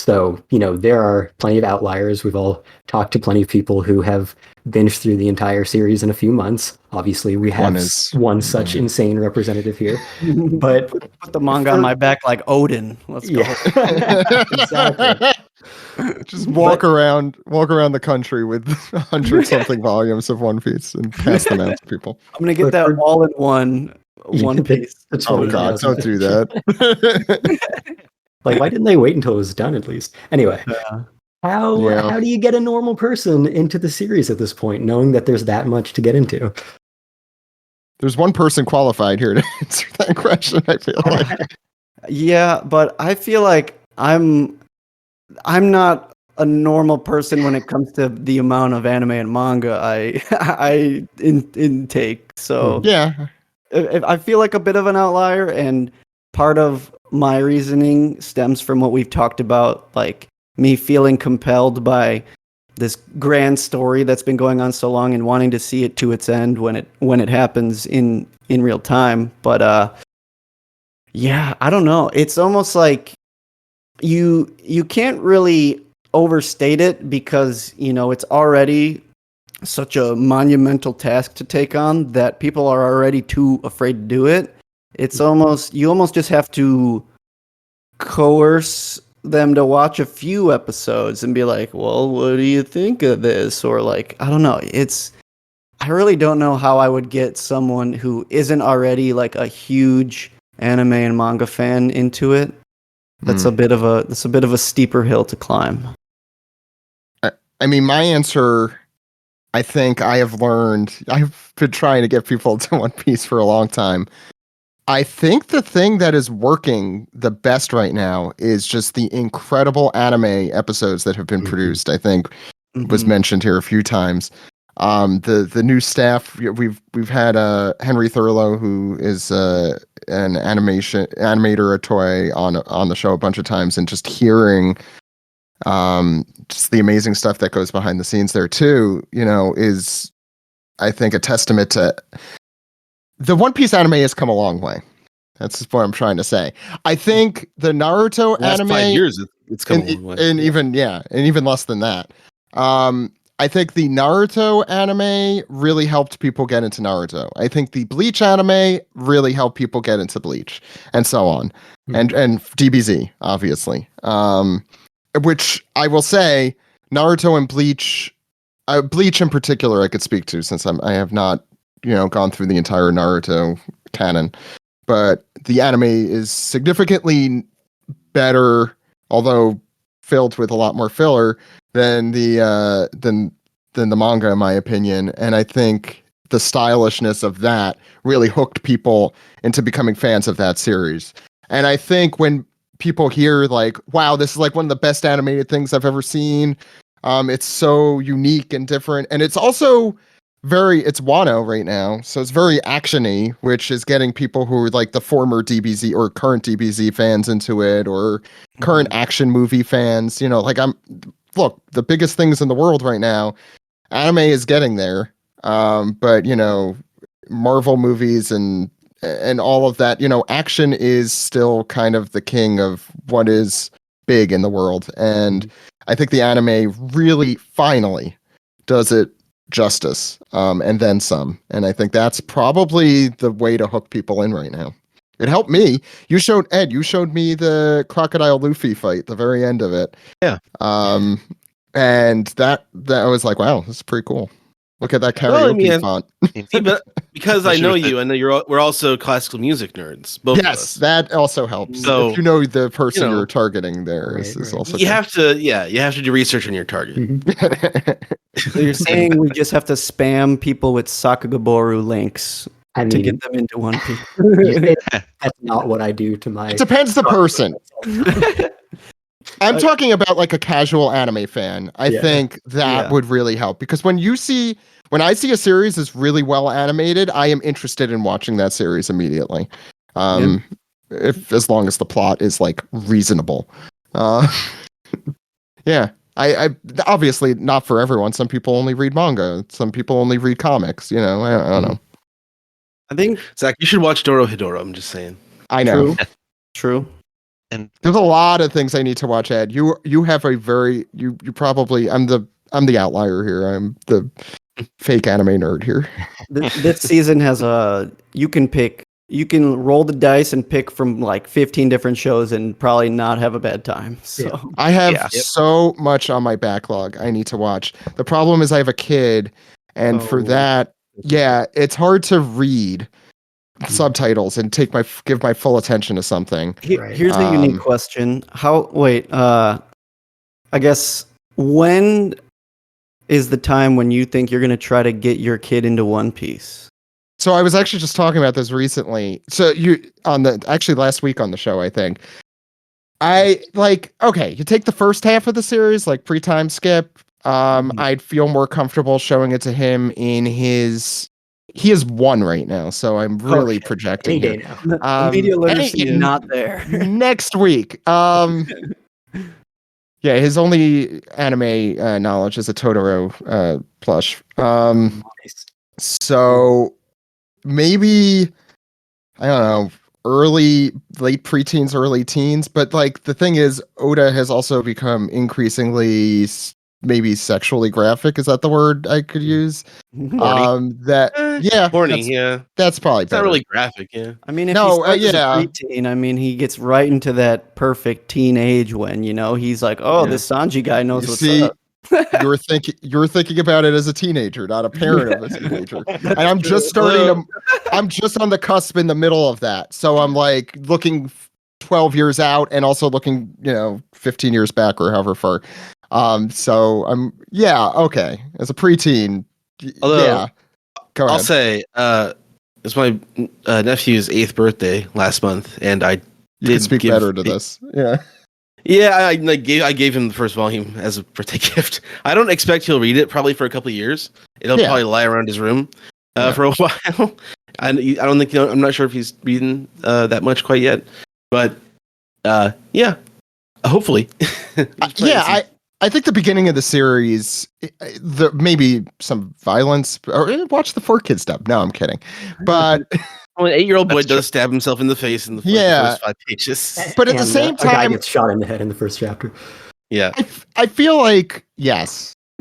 So, there are plenty of outliers. We've all talked to plenty of people who have binged through the entire series in a few months. Obviously, we have one such insane representative here. But put the manga on my back like Odin. Let's go. Yeah. Exactly. Just walk around the country with 100-something volumes of One Piece and pass them out to people. I'm gonna get that all in one piece. Oh God, don't do that. Like, why didn't they wait until it was done at least? Anyway, how do you get a normal person into the series at this point, knowing that there's that much to get into? There's one person qualified here to answer that question, I feel like. Yeah, but I feel like I'm not a normal person when it comes to the amount of anime and manga I intake. So yeah, I feel like a bit of an outlier, and part of my reasoning stems from what we've talked about, like me feeling compelled by this grand story that's been going on so long and wanting to see it to its end when it happens in real time. But yeah, I don't know. It's almost like you can't really overstate it because, it's already such a monumental task to take on that people are already too afraid to do it. It's you almost just have to coerce them to watch a few episodes and be like, well, what do you think of this? Or like, I don't know. I really don't know how I would get someone who isn't already like a huge anime and manga fan into it. That's a bit of a steeper hill to climb. I mean, my answer, I think I've been trying to get people to One Piece for a long time. I think the thing that is working the best right now is just the incredible anime episodes that have been produced. I think was mentioned here a few times. The new staff, we've had Henry Thurlow, who is an animator at Toei on the show a bunch of times, and just hearing just the amazing stuff that goes behind the scenes there too, is, I think, a testament to the One Piece anime has come a long way. That's what I'm trying to say. I think the Naruto anime, 5 years, it's come a long way. And even less than that. I think the Naruto anime really helped people get into Naruto. I think the Bleach anime really helped people get into Bleach, and so on, and DBZ obviously. Which I will say, Naruto and Bleach in particular, I could speak to, since I have not gone through the entire Naruto canon, but the anime is significantly better, although filled with a lot more filler than the manga, in my opinion. And I think the stylishness of that really hooked people into becoming fans of that series. And I think when people hear like, wow, this is like one of the best animated things I've ever seen, it's so unique and different, and it's also it's Wano right now, so it's very actiony, which is getting people who are like the former DBZ or current DBZ fans into it, or current action movie fans. You know, like look, the biggest things in the world right now, anime is getting there. But you know, Marvel movies and all of that, you know, action is still kind of the king of what is big in the world, and I think the anime really finally does it justice, and then some. And I think that's probably the way to hook people in right now. It helped me. You showed me the Crocodile Luffy fight, the very end of it. Yeah. And that I was like, wow, this is pretty cool. Look at that karaoke font. See, but because I know you, and we're also classical music nerds. Both of us. That also helps. So if you know the person you're targeting, there is also you have to do research on your target. So you're saying we just have to spam people with Sakaguboru links to get them into One Piece? That's not what I do to my. It depends the person. I'm talking about like a casual anime fan. I think that would really help, because when I see a series is really well animated, I am interested in watching that series immediately. If as long as the plot is like reasonable. Yeah. I obviously not for everyone. Some people only read manga. Some people only read comics. You know, I don't know. I think Zach, you should watch Dorohedoro. I'm just saying. I know. True. And there's a lot of things I need to watch, Ed. You have a very you probably I'm the outlier here. I'm the fake anime nerd here. This season has you can roll the dice and pick from like 15 different shows and probably not have a bad time. So I have so much on my backlog I need to watch. The problem is I have a kid, and for that, it's hard to read subtitles and give my full attention to something. Here's a unique question. I guess when is the time when you think you're going to try to get your kid into One Piece? So I was actually just talking about this recently. So actually last week on the show, I think. You take the first half of the series, like pre-time skip. I'd feel more comfortable showing it to him he is 1 right now, so I'm really projecting it. Media literacy not there. Next week. His only anime knowledge is a Totoro plush. So maybe, I don't know, late preteens, early teens. But like the thing is, Oda has also become increasingly maybe sexually graphic. Is that the word I could use? Horny. Horny. That's probably better. It's not really graphic. Yeah. I mean, if he starts as a preteen, I mean, he gets right into that perfect teen age when he's like, this Sanji guy knows what's up. you were thinking about it as a teenager, not a parent of a teenager. And I'm just I'm just on the cusp in the middle of that. So I'm like looking 12 years out and also looking, 15 years back or however far. So I'm okay. As a preteen, although, go ahead. I'll say, it's my nephew's 8th birthday last month, and I did speak better to this. Yeah. Yeah, I gave him the first volume as a birthday gift. I don't expect he'll read it probably for a couple of years. It'll probably lie around his room for a while. I don't think I'm not sure if he's reading that much quite yet, but hopefully. I think the beginning of the series, maybe some violence, or watch the 4Kids dub. No, I'm kidding. But an 8-year-old boy does stab himself in the face in the first 5 pages. But at the same time, a guy gets shot in the head in the first chapter. Yeah, I feel like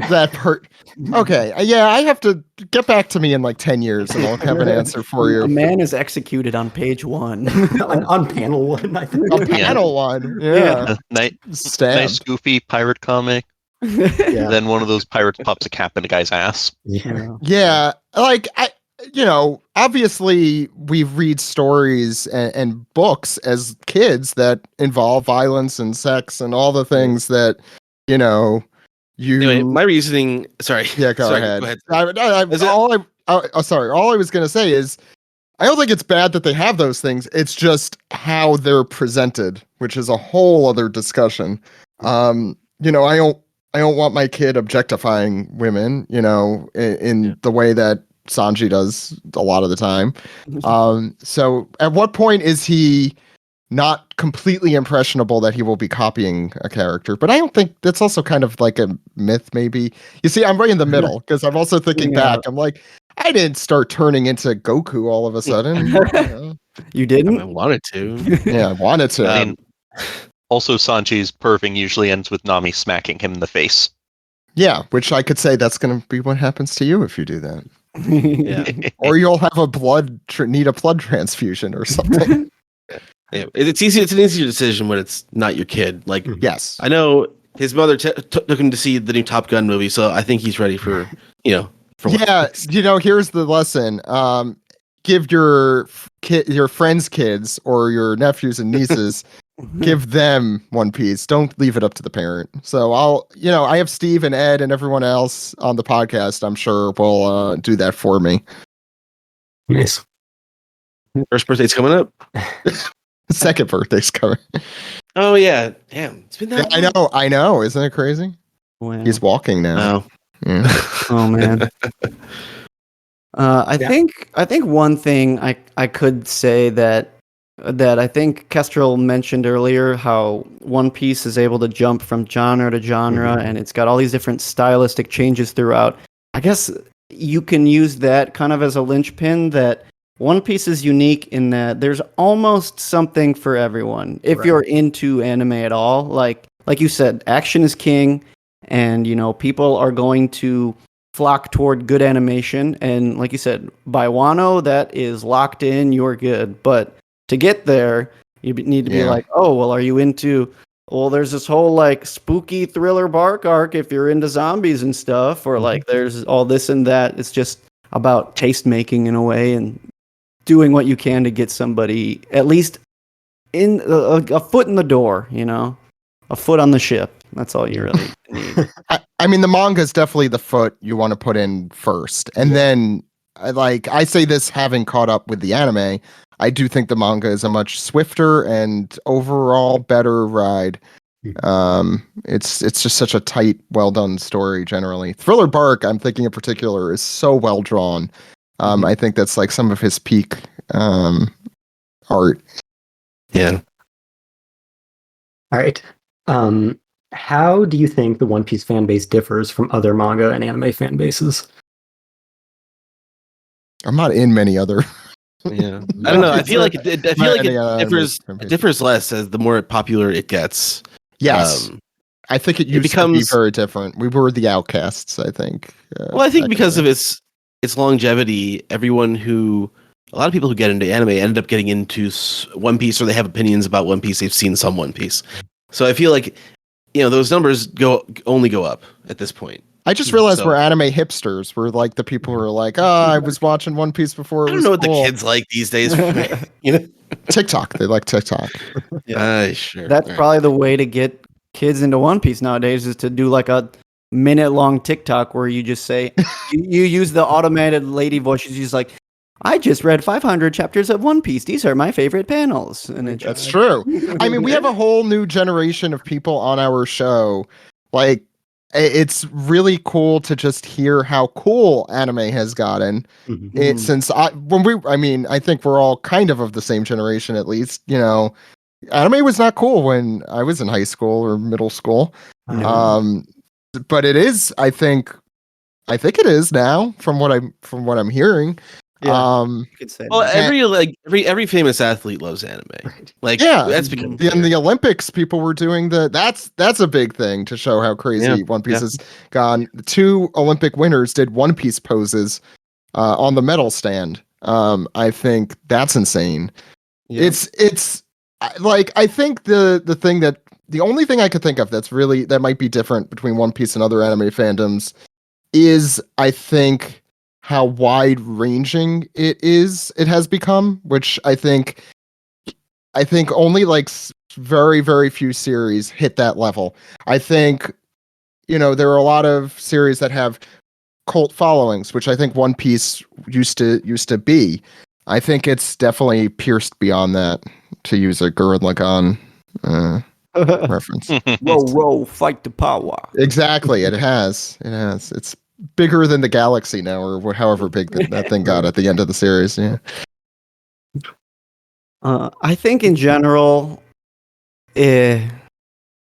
that hurt. Okay, I have to get back to me in like 10 years, and I'll have an answer for you. A man is executed on page 1, on panel 1. I think. On panel 1, yeah. Nice goofy pirate comic. Yeah. Then one of those pirates pops a cap in a guy's ass. Yeah. Like obviously we read stories and books as kids that involve violence and sex and all the things that Anyway, my reasoning. Sorry. Yeah, go ahead. All I was gonna say is, I don't think it's bad that they have those things. It's just how they're presented, which is a whole other discussion. I don't want my kid objectifying women, in the way that Sanji does a lot of the time. So at what point is he not completely impressionable that he will be copying a character? But I don't think that's also kind of like a myth, maybe. You see, I'm right in the middle because I'm also thinking back. I'm like, I didn't start turning into Goku all of a sudden. You I didn't? wanted to. Yeah, I wanted to. I mean, also Sanji's perving usually ends with Nami smacking him in the face. Yeah, which I could say that's going to be what happens to you if you do that. Yeah. Or you'll have a need a blood transfusion or something. Yeah, it's easy. It's an easier decision when it's not your kid. Like, Yes. I know his mother took him to see the new Top Gun movie, so I think he's ready for Yeah, here's the lesson. Give your friends' kids or your nephews and nieces, give them One Piece. Don't leave it up to the parent. So I have Steve and Ed and everyone else on the podcast. I'm sure will do that for me. Nice. First birthday's coming up. Second birthday's coming. Oh yeah, damn! It's been that. Yeah, I know. Isn't it crazy? Wow. He's walking now. Wow. Yeah. Oh man. I think one thing I could say that I think Kestrel mentioned earlier, how One Piece is able to jump from genre to genre, and it's got all these different stylistic changes throughout. I guess you can use that kind of as a linchpin, that One Piece is unique in that there's almost something for everyone. If you're into anime at all, like you said, action is king, and people are going to flock toward good animation, and like you said, by Wano, that is locked in, you're good. But to get there, you need to be like, oh, well, are you into, well, there's this whole like spooky thriller bark arc if you're into zombies and stuff, or like there's all this and that. It's just about taste making in a way, and doing what you can to get somebody at least in a foot in the door, a foot on the ship. That's all you really need. I mean, the manga is definitely the foot you want to put in first. And then, I say this having caught up with the anime, I do think the manga is a much swifter and overall better ride. It's just such a tight, well done story generally. Thriller Bark, I'm thinking in particular, is so well drawn. I think that's like some of his peak art. Yeah. All right. How do you think the One Piece fan base differs from other manga and anime fan bases? I'm not in many other. Yeah. I don't know. I feel like it differs less as the more popular it gets. Yes. I think it used to be very different. We were the outcasts, I think. Well, I think because of its longevity, a lot of people who get into anime end up getting into One Piece, or they have opinions about One Piece. They've seen some One Piece. So I feel like, those numbers only go up at this point. I just realized we're anime hipsters. We're like the people who are like, I was watching One Piece before. I don't know what the kids like these days. TikTok. They like TikTok. Sure. That's probably the way to get kids into One Piece nowadays, is to do like a minute-long TikTok where you just say, you use the automated lady voice. She's like, I just read 500 chapters of One Piece. These are my favorite panels. And that's true. I mean, we have a whole new generation of people on our show. Like, it's really cool to just hear how cool anime has gotten. Since I think we're all kind of the same generation, at least. Anime was not cool when I was in high school or middle school. But it is. I think it is now, from what I'm hearing. Yeah, you could say every famous athlete loves anime. Right. That's because in the Olympics, people were doing that's a big thing to show how crazy One Piece has gone. 2 Olympic winners did One Piece poses on the medal stand. I think that's insane. Yeah. It's like, I think the only thing I could think of that might be different between One Piece and other anime fandoms is, I think, how wide ranging it has become, which I think only like very, very few series hit that level. I think, there are a lot of series that have cult followings, which I think One Piece used to be. I think it's definitely pierced beyond that, to use a Gurren Lagann reference. Whoa, fight the power. Exactly, it has. It has. It's bigger than the galaxy now, or however big that thing got at the end of the series. Yeah. I think in general, every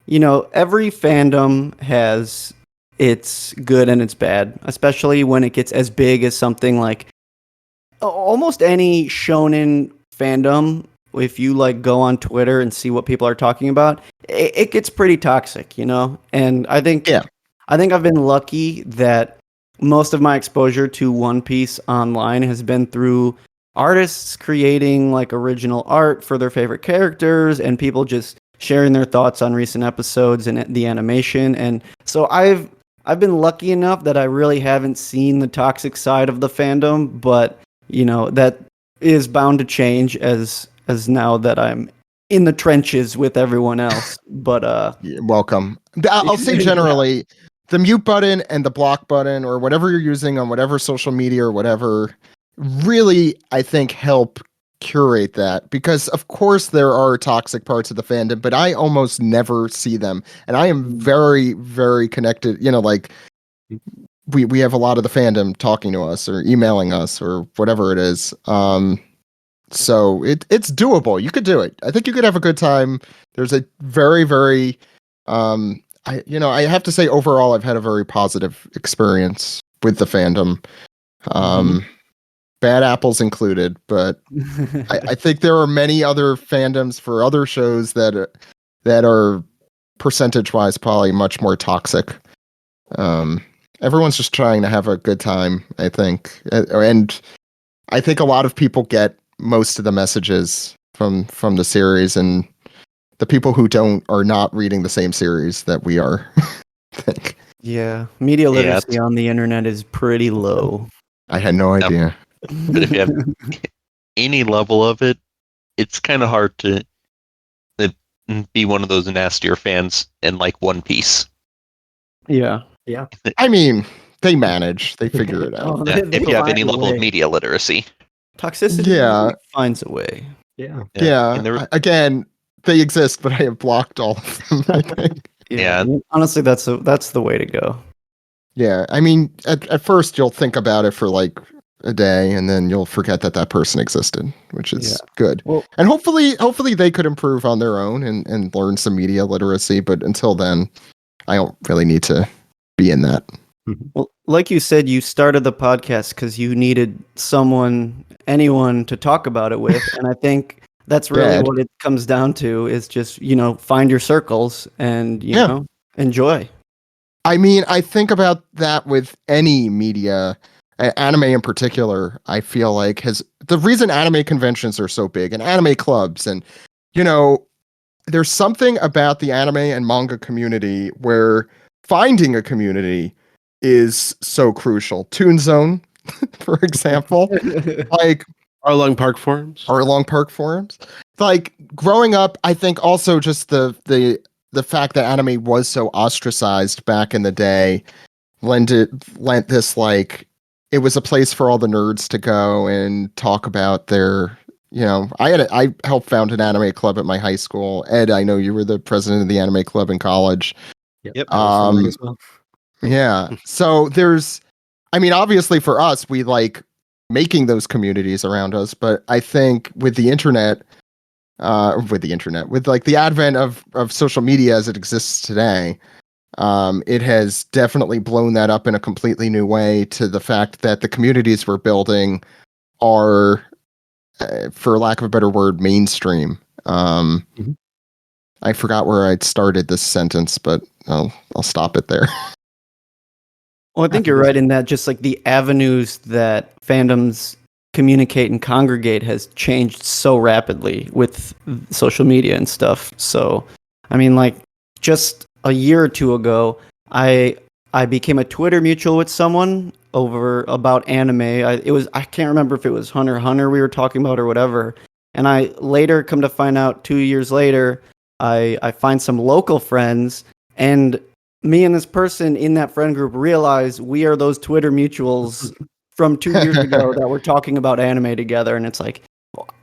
fandom has its good and its bad, especially when it gets as big as something like almost any shonen fandom. If you go on Twitter and see what people are talking about, it gets pretty toxic, And I think I've been lucky that most of my exposure to One Piece online has been through artists creating original art for their favorite characters and people just sharing their thoughts on recent episodes and the animation. And so I've been lucky enough that I really haven't seen the toxic side of the fandom, but that is bound to change as now that I'm in the trenches with everyone else. But You're welcome. I'll say generally, the mute button and the block button or whatever you're using on whatever social media or whatever really, I think, help curate that, because of course there are toxic parts of the fandom, but I almost never see them, and I am very, very connected. We have a lot of the fandom talking to us or emailing us or whatever it is. So it's doable. You could do it. I think you could have a good time. There's a very, very I have to say overall I've had a very positive experience with the fandom. Bad apples included, but I think there are many other fandoms for other shows that are percentage-wise probably much more toxic. Everyone's just trying to have a good time, I think, and I think a lot of people get most of the messages from the series, and the people who don't are not reading the same series that we are. I think. Yeah, media literacy on the internet is pretty low. I had no idea. But if you have any level of it, it's kind of hard to be one of those nastier fans and like One Piece. Yeah. I mean, they manage. They figure it out. If you have any level of media literacy. Toxicity finds a way. Yeah. Again, they exist, but I have blocked all of them, I think. Yeah. Honestly, that's the way to go. Yeah. I mean, at first you'll think about it for a day, and then you'll forget that person existed, which is good. Well, and hopefully they could improve on their own and learn some media literacy. But until then, I don't really need to be in that. Well, like you said, you started the podcast because you needed anyone to talk about it with, and I think that's really what it comes down to is just find your circles and enjoy. I mean, I think about that with any media. Anime in particular, I feel like the reason anime conventions are so big and anime clubs, and there's something about the anime and manga community where finding a community is so crucial. Toon Zone, for example, Arlong Park forums. Growing up, I think also just the fact that anime was so ostracized back in the day lent this it was a place for all the nerds to go and talk about their, I helped found an anime club at my high school. Ed, I know you were the president of the anime club in college. Yep. As well. Yeah. So obviously for us, we like making those communities around us, but I think with the internet, with the advent of social media as it exists today, it has definitely blown that up in a completely new way, to the fact that the communities we're building are, for lack of a better word, mainstream. I forgot where I'd started this sentence, but I'll stop it there. Well, I think you're right in that just the avenues that fandoms communicate and congregate has changed so rapidly with social media and stuff. So, I mean, just a year or two ago, I became a Twitter mutual with someone about anime. I can't remember if it was Hunter x Hunter we were talking about or whatever. And I later come to find out 2 years later, I find some local friends, and me and this person in that friend group realize we are those Twitter mutuals from 2 years ago that were talking about anime together. And it's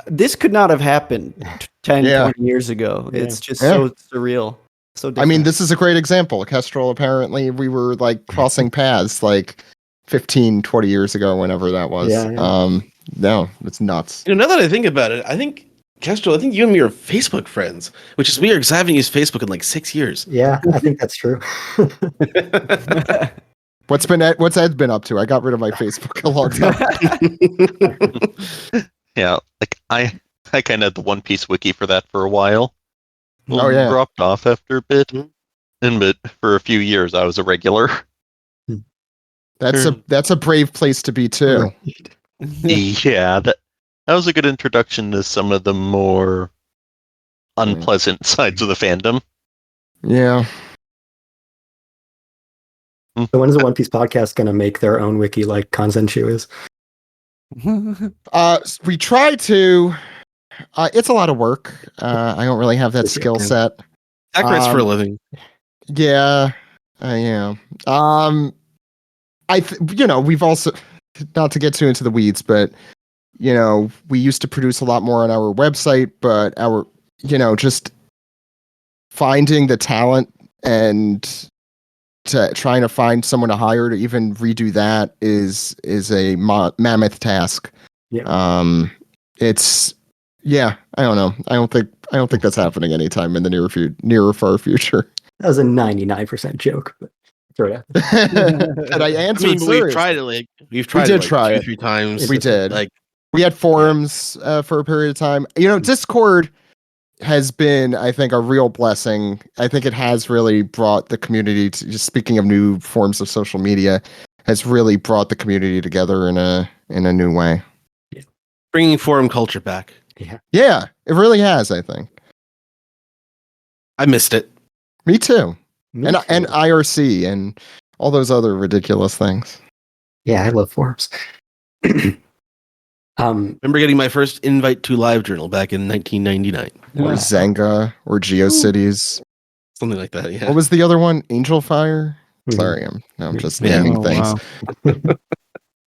This could not have happened 10, Yeah. 20 years ago. Yeah. It's just Yeah. so surreal. So I different. mean, this is a great example. Kestrel, apparently, we were like crossing paths like 15, 20 years ago, whenever that was. Yeah. No, it's nuts. Now that I think about it, I think Kestrel, I think you and me are Facebook friends, which is weird because I haven't used Facebook in like 6 years. Yeah, I think that's true. What's Ed been up to? I got rid of my Facebook a long time. Yeah, like I kind of had the One Piece wiki for that for a while. Oh, yeah. Dropped off after a bit, Mhm. but for a few years I was a regular. That's a brave place to be too. Yeah, that was a good introduction to some of the more unpleasant sides of the fandom. Yeah. So when is the One Piece podcast going to make their own wiki like Kanzenshu is? We try to. It's a lot of work. I don't really have that skill set. Zach writes for a living. Yeah, I am. We've also, not to get too into the weeds, but we used to produce a lot more on our website, but just finding the talent and trying to find someone to hire to even redo that is a mammoth task. Yeah. I don't know. I don't think that's happening anytime in the near or far future. That was a 99% joke, but throw it out. And I answered. We've tried it. We've tried did it like try 2, it. 3 times. We did. Like We had forums for a period of time. Discord has been, I think, a real blessing. I think it has really brought the community to, just speaking of new forms of social media, has really brought the community together in a new way. bringing forum culture back. Yeah, it really has, I think. I missed it. Me too. Me And too. IRC and all those other ridiculous things. Yeah, I love forums. Remember getting my first invite to LiveJournal back in 1999. Or Zanga or GeoCities. Something like that, yeah. What was the other one? Angel Fire? Mhm. Sorry, I'm just Yeah. naming things.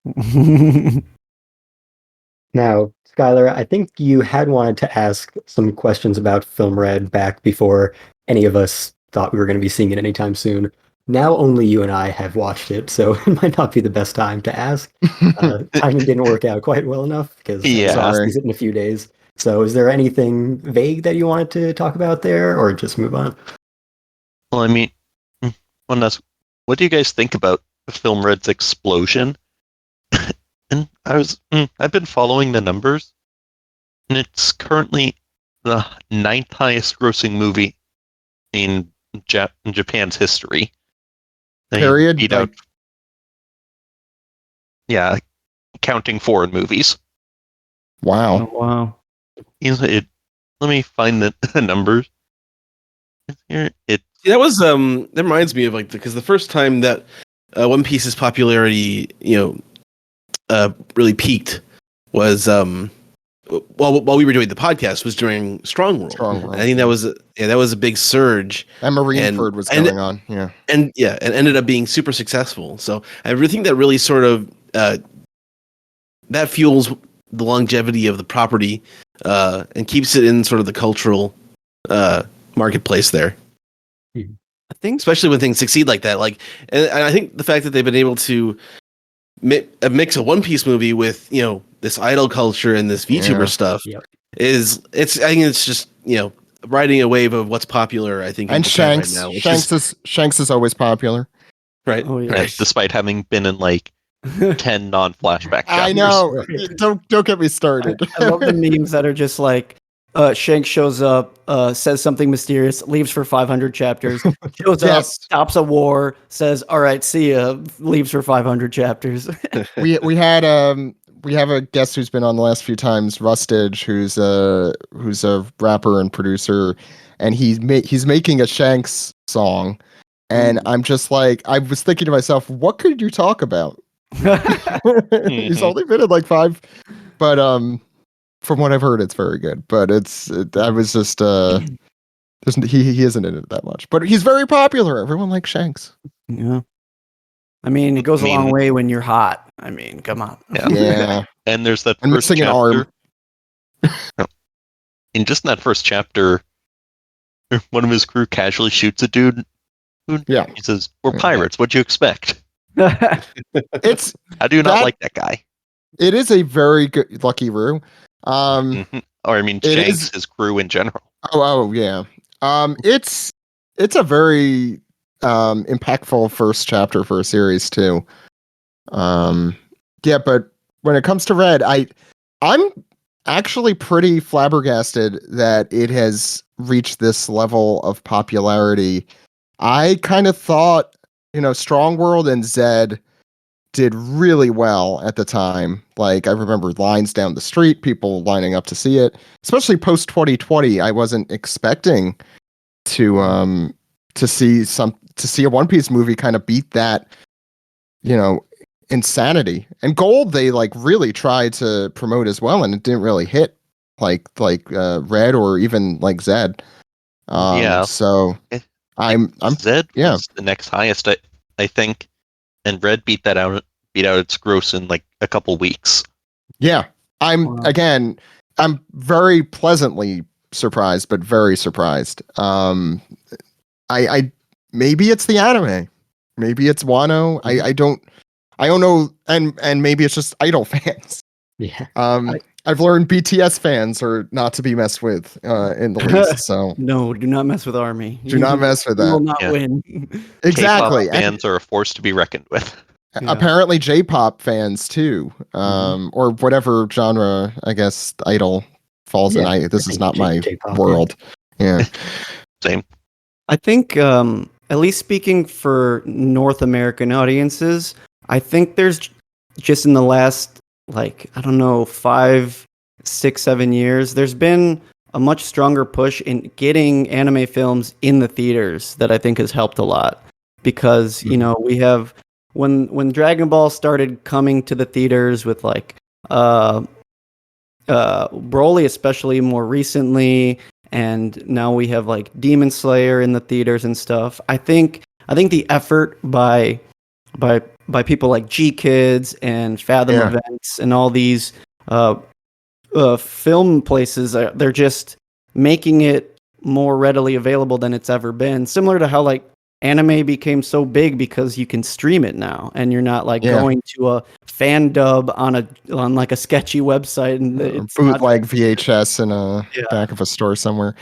Wow. Now, Skyler, I think you had wanted to ask some questions about Film Red back before any of us thought we were going to be seeing it anytime soon. Now only you and I have watched it, so it might not be the best time to ask. Timing didn't work out quite well enough because Yeah. sees it in a few days. So is there anything vague that you wanted to talk about there, or just move on? Well, I mean, what do you guys think about Film Red's explosion? And I've been following the numbers, and it's currently the 9th highest grossing movie in Japan's history. They Period? beat out, yeah, counting foreign movies. Wow. Oh, wow. Let me find the numbers. Here, See, that was that reminds me of because the first time that One Piece's popularity, really peaked was while we were doing the podcast was during Strong World. Strong World. I think that was a big surge, And Marineford was and- going on. Yeah. and ended up being super successful. So I really think that really sort of that fuels the longevity of the property and keeps it in sort of the cultural marketplace there. I think Especially when things succeed like that. And I think the fact that they've been able to mix a One Piece movie with this idol culture and this VTuber Yeah. stuff Yep. I think it's just riding a wave of what's popular. I think in And Japan Shanks. right now. Which is- Shanks is always popular. right. Oh, yeah. right, despite having been in 10 non-flashback chapters. I know. Right. Don't get me started. I love the memes that are just like, Shanks shows up, says something mysterious, leaves for 500 chapters, shows up, Yes. stops a war, says, "All right, see ya," leaves for 500 chapters. we have a guest who's been on the last few times, Rustage, who's a rapper and producer, and he's making a Shanks song, and I'm just like, I was thinking to myself, what could you talk about? He's only been in 5, but from what I've heard, it's very good. But I was just he isn't in it that much, but he's very popular. Everyone likes Shanks. Yeah. I mean, it goes a long way when you're hot. I mean, come on. Yeah. Yeah, And there's that and first missing an chapter. arm. In just that first chapter, one of his crew casually shoots a dude. Yeah. He says, "We're pirates. What'd you expect? It's How do you not That- like that guy?" it is a very good Lucky Roo. Mhm. Or I mean, it Shanks, is- his crew in general. Oh yeah. It's a very impactful first chapter for a series too. Yeah, but when it comes to Red, I'm actually pretty flabbergasted that it has reached this level of popularity. I kind of thought, Strong World and Zed did really well at the time. Like I remember lines down the street, people lining up to see it, especially post 2020. I wasn't expecting to see a One Piece movie kind of beat that, insanity. And Gold they like really tried to promote as well, and it didn't really hit like Red or even like Zed. Yeah. So Like, I'm Zed yeah. was the next highest, I think, and Red beat out its gross in like a couple weeks. Yeah. Wow. I'm very pleasantly surprised, but very surprised. I maybe it's the anime. Maybe it's Wano. I don't know, and maybe it's just idol fans. Yeah. I've learned BTS fans are not to be messed with in the least. So No, do not mess with Army. do not mess with You will that. not Yeah. win. Exactly. K-pop fans are a force to be reckoned with. Yeah. Apparently J-pop fans too, or whatever genre I guess idol falls in. This is not my J-pop, world. Yeah. Same. I think, at least speaking for North American audiences, I think there's just in the last, like, I don't know, 5, 6, 7 years, there's been a much stronger push in getting anime films in the theaters that I think has helped a lot. Because, we have, when Dragon Ball started coming to the theaters with, like, Broly, especially more recently, and now we have like Demon Slayer in the theaters and stuff. I think the effort by people like G Kids and Fathom Yeah. Events and all these film places, they're just making it more readily available than it's ever been. Similar to how like anime became so big because you can stream it now, and you're not like going to a fan dub on like a sketchy website and it's bootleg VHS in a back of a store somewhere.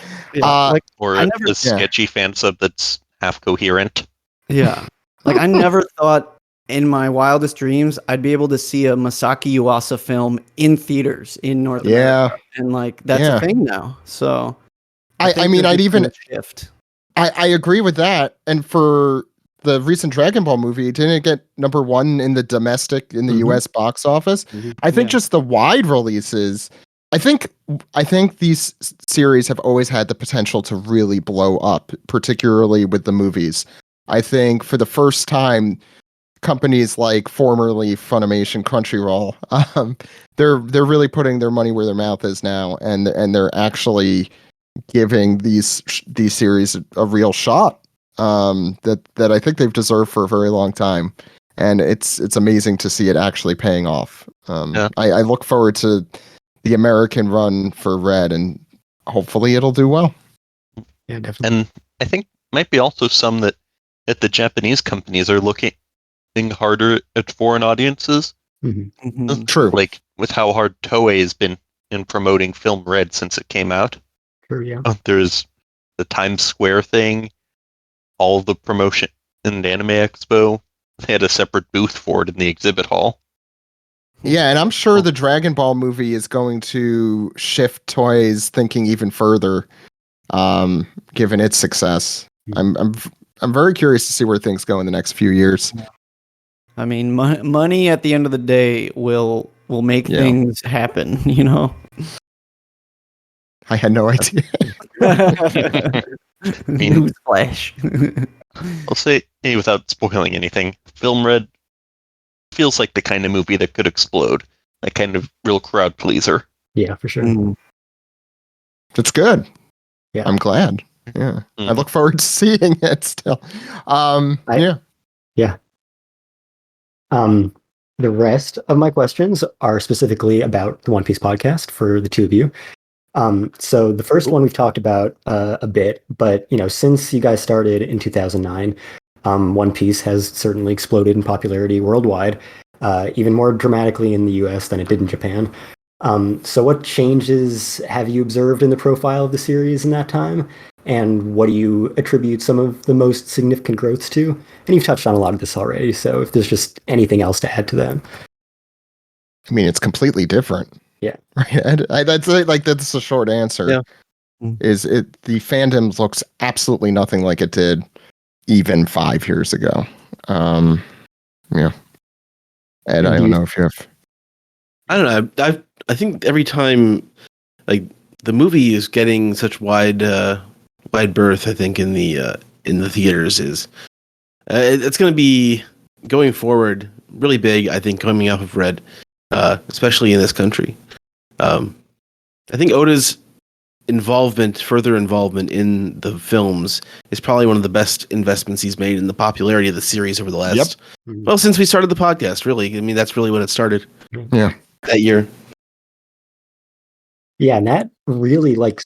Or a sketchy fan sub that's half coherent. Yeah. Like I never thought in my wildest dreams I'd be able to see a Masaki Yuasa film in theaters in North America. And like that's a thing now. So I mean I'd even shift. I agree with that. And for the recent Dragon Ball movie, didn't it get number 1 in the domestic in the US box office? I think just the wide releases. I think these series have always had the potential to really blow up, particularly with the movies. I think for the first time, companies like formerly Funimation, Crunchyroll, they're really putting their money where their mouth is now, and they're actually giving these series a real shot that I think they've deserved for a very long time, and it's amazing to see it actually paying off. I look forward to the American run for Red, and hopefully it'll do well. Yeah, definitely. And I think might be also some that the Japanese companies are looking harder at foreign audiences. True. Like with how hard Toei has been in promoting Film Red since it came out. True, yeah. There's the Times Square thing, all the promotion in the Anime Expo. They had a separate booth for it in the exhibit hall. Yeah, and I'm sure the Dragon Ball movie is going to shift Toei's thinking even further, given its success. I'm very curious to see where things go in the next few years. I mean, money at the end of the day will make things happen. I had no idea. Newsflash. I'll say, without spoiling anything, Film Red feels like the kind of movie that could explode. That kind of real crowd pleaser. Yeah, for sure. That's good. Yeah. I'm glad. Yeah. I look forward to seeing it still. Yeah. The rest of my questions are specifically about the One Piece podcast for the two of you. So the first one we've talked about a bit, but since you guys started in 2009, One Piece has certainly exploded in popularity worldwide, even more dramatically in the US than it did in Japan. So what changes have you observed in the profile of the series in that time? And what do you attribute some of the most significant growths to? And you've touched on a lot of this already, so if there's just anything else to add to that. I mean, it's completely different. Yeah. Right. That's a short answer. Yeah. Is it the fandom looks absolutely nothing like it did even 5 years ago. Yeah. Ed, I don't know if you have. I don't know. I think every time, like, the movie is getting such wide berth. I think in the theaters is it's going to be going forward really big. I think coming off of Red, especially in this country. I think Oda's further involvement in the films is probably one of the best investments he's made in the popularity of the series over the last, well, since we started the podcast, really. I mean, that's really when it started. Yeah. That year. Yeah, and that really like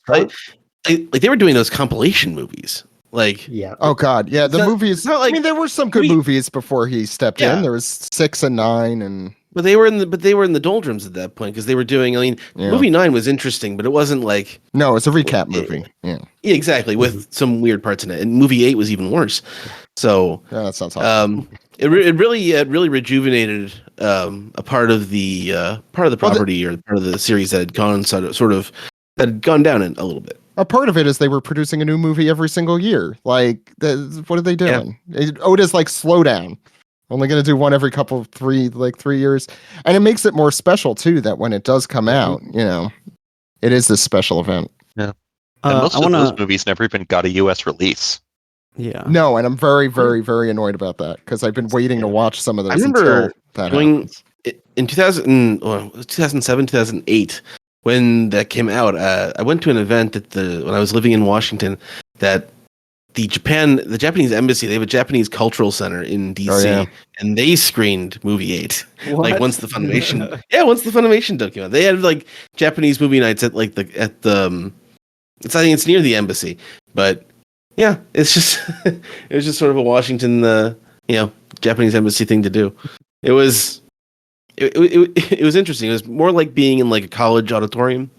they were doing those compilation movies. Like, yeah. Oh God, yeah. The movies. not like, I mean, there were some good movies before he stepped in. There was 6 and 9, and but they were in the doldrums at that point because they were doing. I mean, movie 9 was interesting, but it wasn't like no, it's a recap movie. Yeah, exactly, with some weird parts in it. And movie 8 was even worse. So yeah, that sounds awesome. It really rejuvenated a part of the property or part of the series that had gone that had gone down a little bit. A part of it is they were producing a new movie every single year. Like, what are they doing? Yeah. Oda's like, slow down. Only going to do one every 3 years, and it makes it more special too. That when it does come out, it is this special event. Yeah, and most of those movies never even got a U.S. release. Yeah. No, and I'm very, very, very annoyed about that because I've been waiting to watch some of those. I remember in 2007, 2008, when that came out. I went to an event when I was living in Washington that the Japanese embassy, they have a Japanese cultural center in DC, and they screened movie 8. What? Like once the Funimation dub came out, they had like Japanese movie nights at I think it's near the embassy, but. Yeah, it's just it was just sort of a Washington, Japanese embassy thing to do. It was interesting. It was more like being in like a college auditorium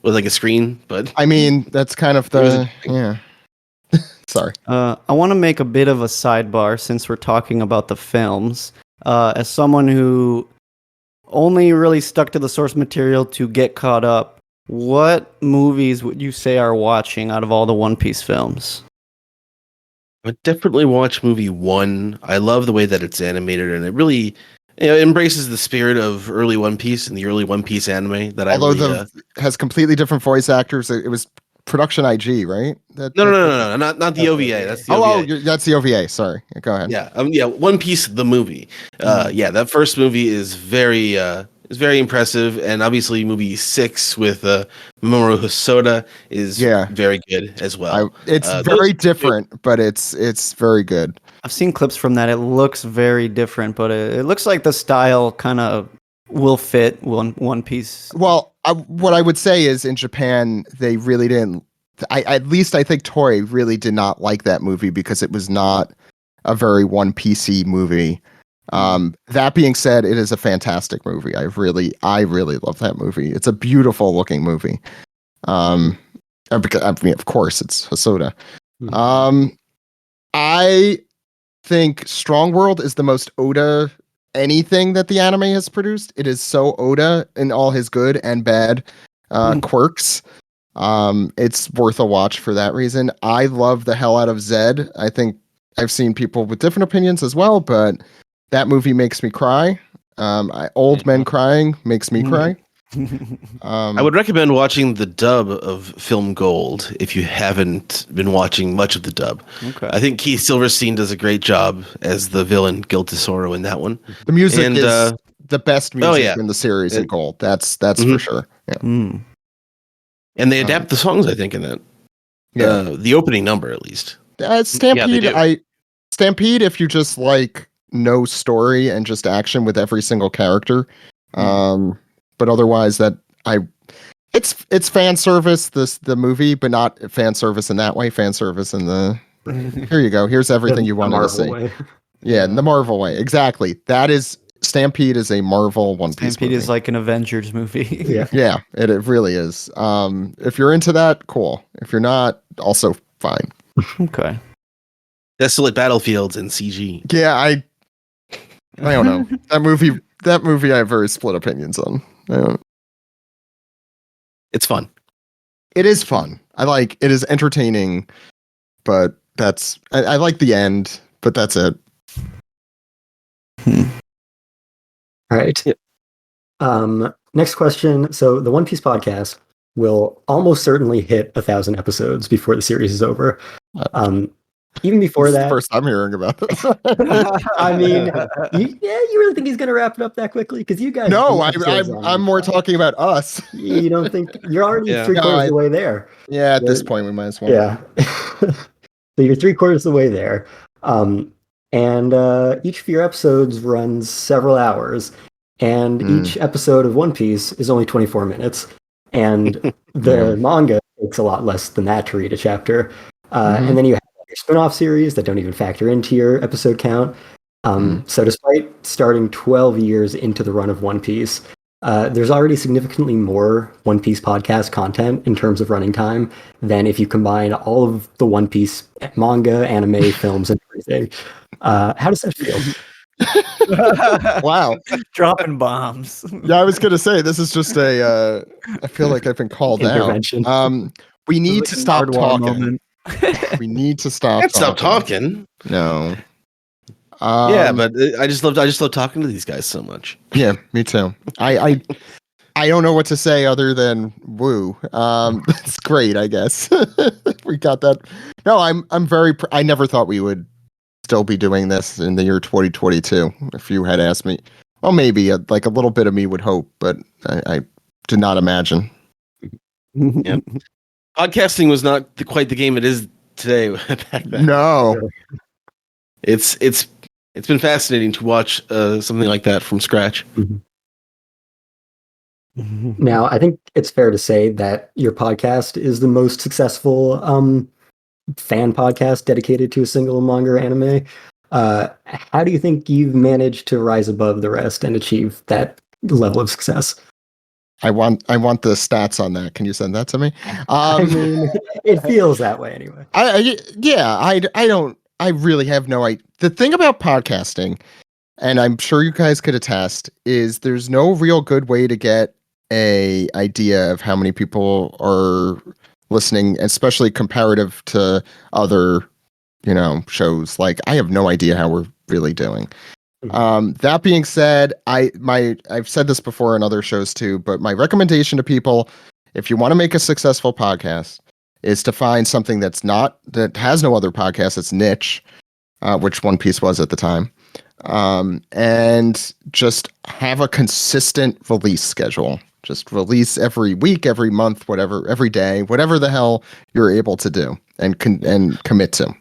with like a screen. But I mean, that's kind of Sorry. I want to make a bit of a sidebar since we're talking about the films. As someone who only really stuck to the source material to get caught up. What movies would you say are watching out of all the One Piece films? I would definitely watch movie 1. I love the way that it's animated, and it really embraces the spirit of early One Piece and the early One Piece anime. That has completely different voice actors. It was production IG, right? No, not the OVA. That's the OVA. That's the OVA. Sorry, go ahead. Yeah, One Piece the movie. That first movie is very. It's very impressive, and obviously movie 6 with Mamoru Hosoda is very good as well. It's very different, but it's very good. I've seen clips from that. It looks very different, but it looks like the style kind of will fit One Piece. Well, what I would say is in Japan, they really didn't. I think Toei really did not like that movie because it was not a very One Piece-y movie. That being said, it is a fantastic movie. I really love that movie. It's a beautiful looking movie. Because of course it's Hosoda. I think Strong World is the most Oda anything that the anime has produced. It is so Oda in all his good and bad quirks. It's worth a watch for that reason. I love the hell out of Zed. I think I've seen people with different opinions as well, but that movie makes me cry. Old men crying makes me cry. I would recommend watching the dub of Film Gold if you haven't been watching much of the dub. Okay. I think Keith Silverstein does a great job as the villain Gil Tesoro in that one. The music is the best music in the series in Gold. That's for sure. Yeah. And they adapt the songs, I think, in that. The opening number, at least. Stampede. Stampede. If you just like no story and just action with every single character. But otherwise, it's fan service. The movie, but not fan service in that way. Fan service in the here you go. Here's everything you wanted to see. Way. Yeah, in the Marvel way. Exactly. That is Stampede is a Marvel One Piece Stampede movie. is like an Avengers movie. Yeah. Yeah, it really is. If you're into that, cool. If you're not, also fine. Okay. Desolate battlefields and CG. Yeah, I don't know. That movie I have very split opinions on. It's fun. It is fun. It is entertaining, but I like the end, but that's it. All right. Next question. So the One Piece podcast will almost certainly hit 1,000 episodes before the series is over. Even before This is that, the first I'm hearing about this. I mean, you really think he's going to wrap it up that quickly? Because you guys, No, do episodes on I'm more talking about us. You don't think you're already Yeah. 3/4 of the way there? Yeah, at this point we might as well. Yeah. So you're 3/4 of the way there. And each of your episodes runs several hours, and each episode of One Piece is only 24 minutes, and the manga takes a lot less than that to read a chapter. And then you have your spin-off series that don't even factor into your episode count. So despite starting 12 years into the run of One Piece, there's already significantly more One Piece podcast content in terms of running time than if you combine all of the One Piece manga, anime, films, and everything. How does that feel? Wow. Dropping bombs. Yeah, I was gonna say this is just I feel like I've been called out. Intervention. We need to stop talking. Moment. We need to stop. Can't stop talking. No. Yeah, but I just love talking to these guys so much. Yeah, me too. I don't know what to say other than woo. That's great, I guess. We got that. No, I'm very. I never thought we would still be doing this in the year 2022. If you had asked me, well, maybe a little bit of me would hope, but I did not imagine. Yep. Podcasting was not quite the game it is today. Back then. No. It's been fascinating to watch something like that from scratch. Now, I think it's fair to say that your podcast is the most successful fan podcast dedicated to a single manga or anime. How do you think you've managed to rise above the rest and achieve that level of success? I want the stats on that. Can you send that to me? I mean, it feels that way anyway. I really have no idea. The thing about podcasting, and I'm sure you guys could attest, is there's no real good way to get a idea of how many people are listening, especially comparative to other, shows. Like, I have no idea how we're really doing. That being said, I've said this before in other shows too, but my recommendation to people, if you want to make a successful podcast, is to find something that has no other podcast. It's niche, which One Piece was at the time, and just have a consistent release schedule. Just release every week, every month, whatever, every day, whatever the hell you're able to do and commit to.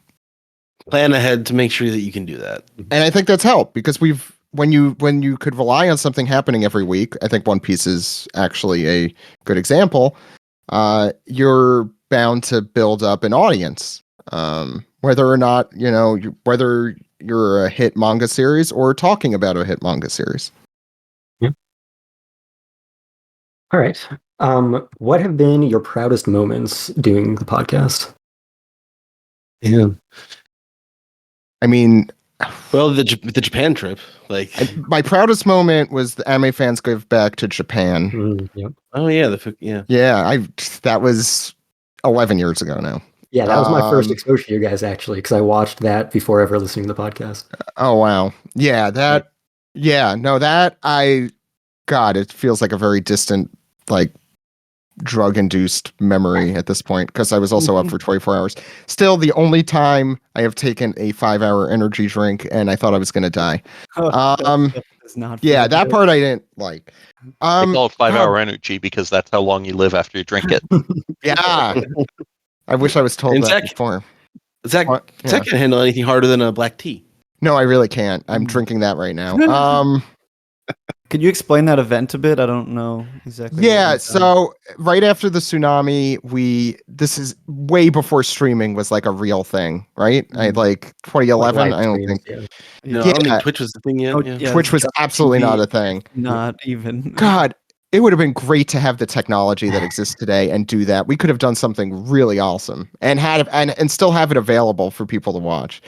Plan ahead to make sure that you can do that. And I think that's helped because when you could rely on something happening every week, I think One Piece is actually a good example. You're bound to build up an audience, whether or not whether you're a hit manga series or talking about a hit manga series. Yeah. All right. What have been your proudest moments doing the podcast? Yeah. I mean, well, the Japan trip, my proudest moment was the anime fans give back to Japan. Yep. Oh yeah, that was 11 years ago now. Yeah, that was my first exposure to you guys actually, because I watched that before ever listening to the podcast. Oh wow, yeah, God, it feels like a very distant, drug-induced memory at this point because I was also up for 24 hours. Still, the only time I have taken a 5-hour energy drink and I thought I was going to die. That part I didn't like. They call it 5-hour energy because that's how long you live after you drink it. Yeah. I wish I was told that before. Zach can handle anything harder than a black tea. No, I really can't. I'm drinking that right now. Could you explain that event a bit? I don't know exactly. Yeah, so right after the tsunami, this is way before streaming was like a real thing, right? I like 2011. Like I don't streams, think No, I Yeah. don't think Twitch was the thing yet. Oh, yeah. yeah, Twitch was just absolutely TV, not a thing. Not even. God, it would have been great to have the technology that exists today and do that. We could have done something really awesome and and still have it available for people to watch.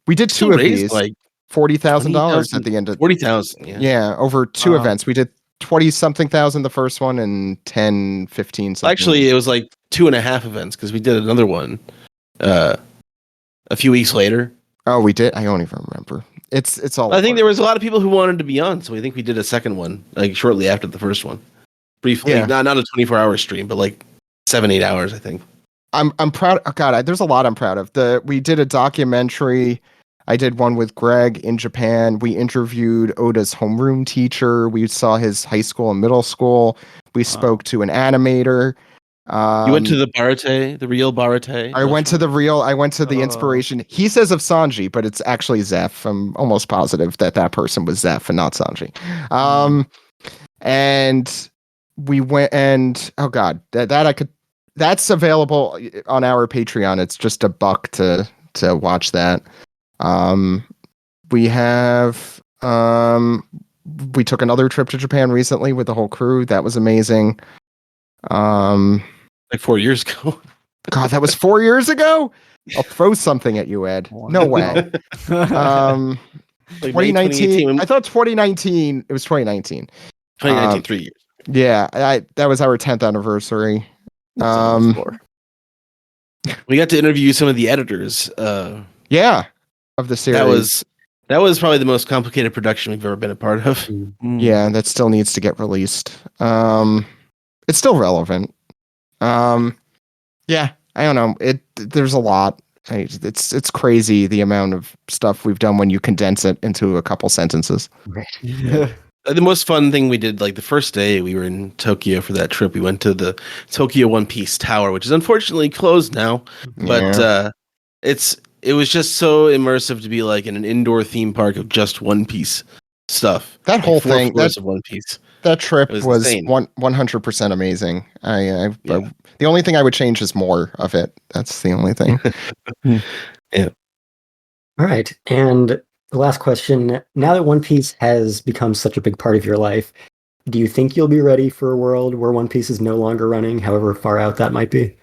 We did Still two of raised, these, like $40,000 at the end of 40,000. yeah, over two Wow. events. We did 20-something thousand the first one and 10, 15 something. Actually, it was like 2.5 events because we did another one a few weeks later. Oh, we did. I don't even remember. It's all. I think there was a lot of people who wanted to be on, so I think we did a second one like shortly after the first one, briefly. Yeah. Not a 24-hour stream, but like 7-8 hours, I think. I'm proud. Oh God, there's a lot I'm proud of. We did a documentary. I did one with Greg in Japan. We interviewed Oda's homeroom teacher. We saw his high school and middle school. We spoke to an animator. You went to the Barate, the real Barate. I went to the inspiration. He says of Sanji, but it's actually Zeph. I'm almost positive that person was Zeph and not Sanji. And we went and oh God, that's available on our Patreon. It's just $1 to watch that. We have we took another trip to Japan recently with the whole crew. That was amazing. Like 4 years ago. God, that was 4 years ago. I'll throw something at you, Ed. No way. Like May 2019. I thought 2019. It was 2019. 2019, 3 years. Yeah, that was our 10th anniversary. We got to interview some of the editors. Yeah, of the series. That was probably the most complicated production we've ever been a part of. Yeah, that still needs to get released. It's still relevant. Yeah, I don't know. There's a lot. It's crazy the amount of stuff we've done when you condense it into a couple sentences. Yeah. The most fun thing we did, like the first day we were in Tokyo for that trip, we went to the Tokyo One Piece Tower, which is unfortunately closed now. But it was just so immersive to be like in an indoor theme park of just One Piece stuff. That like whole 4 thing, floors of One Piece. That trip was was insane. 100% amazing. The only thing I would change is more of it. That's the only thing. Yeah. All right. And the last question, now that One Piece has become such a big part of your life, do you think you'll be ready for a world where One Piece is no longer running, however far out that might be?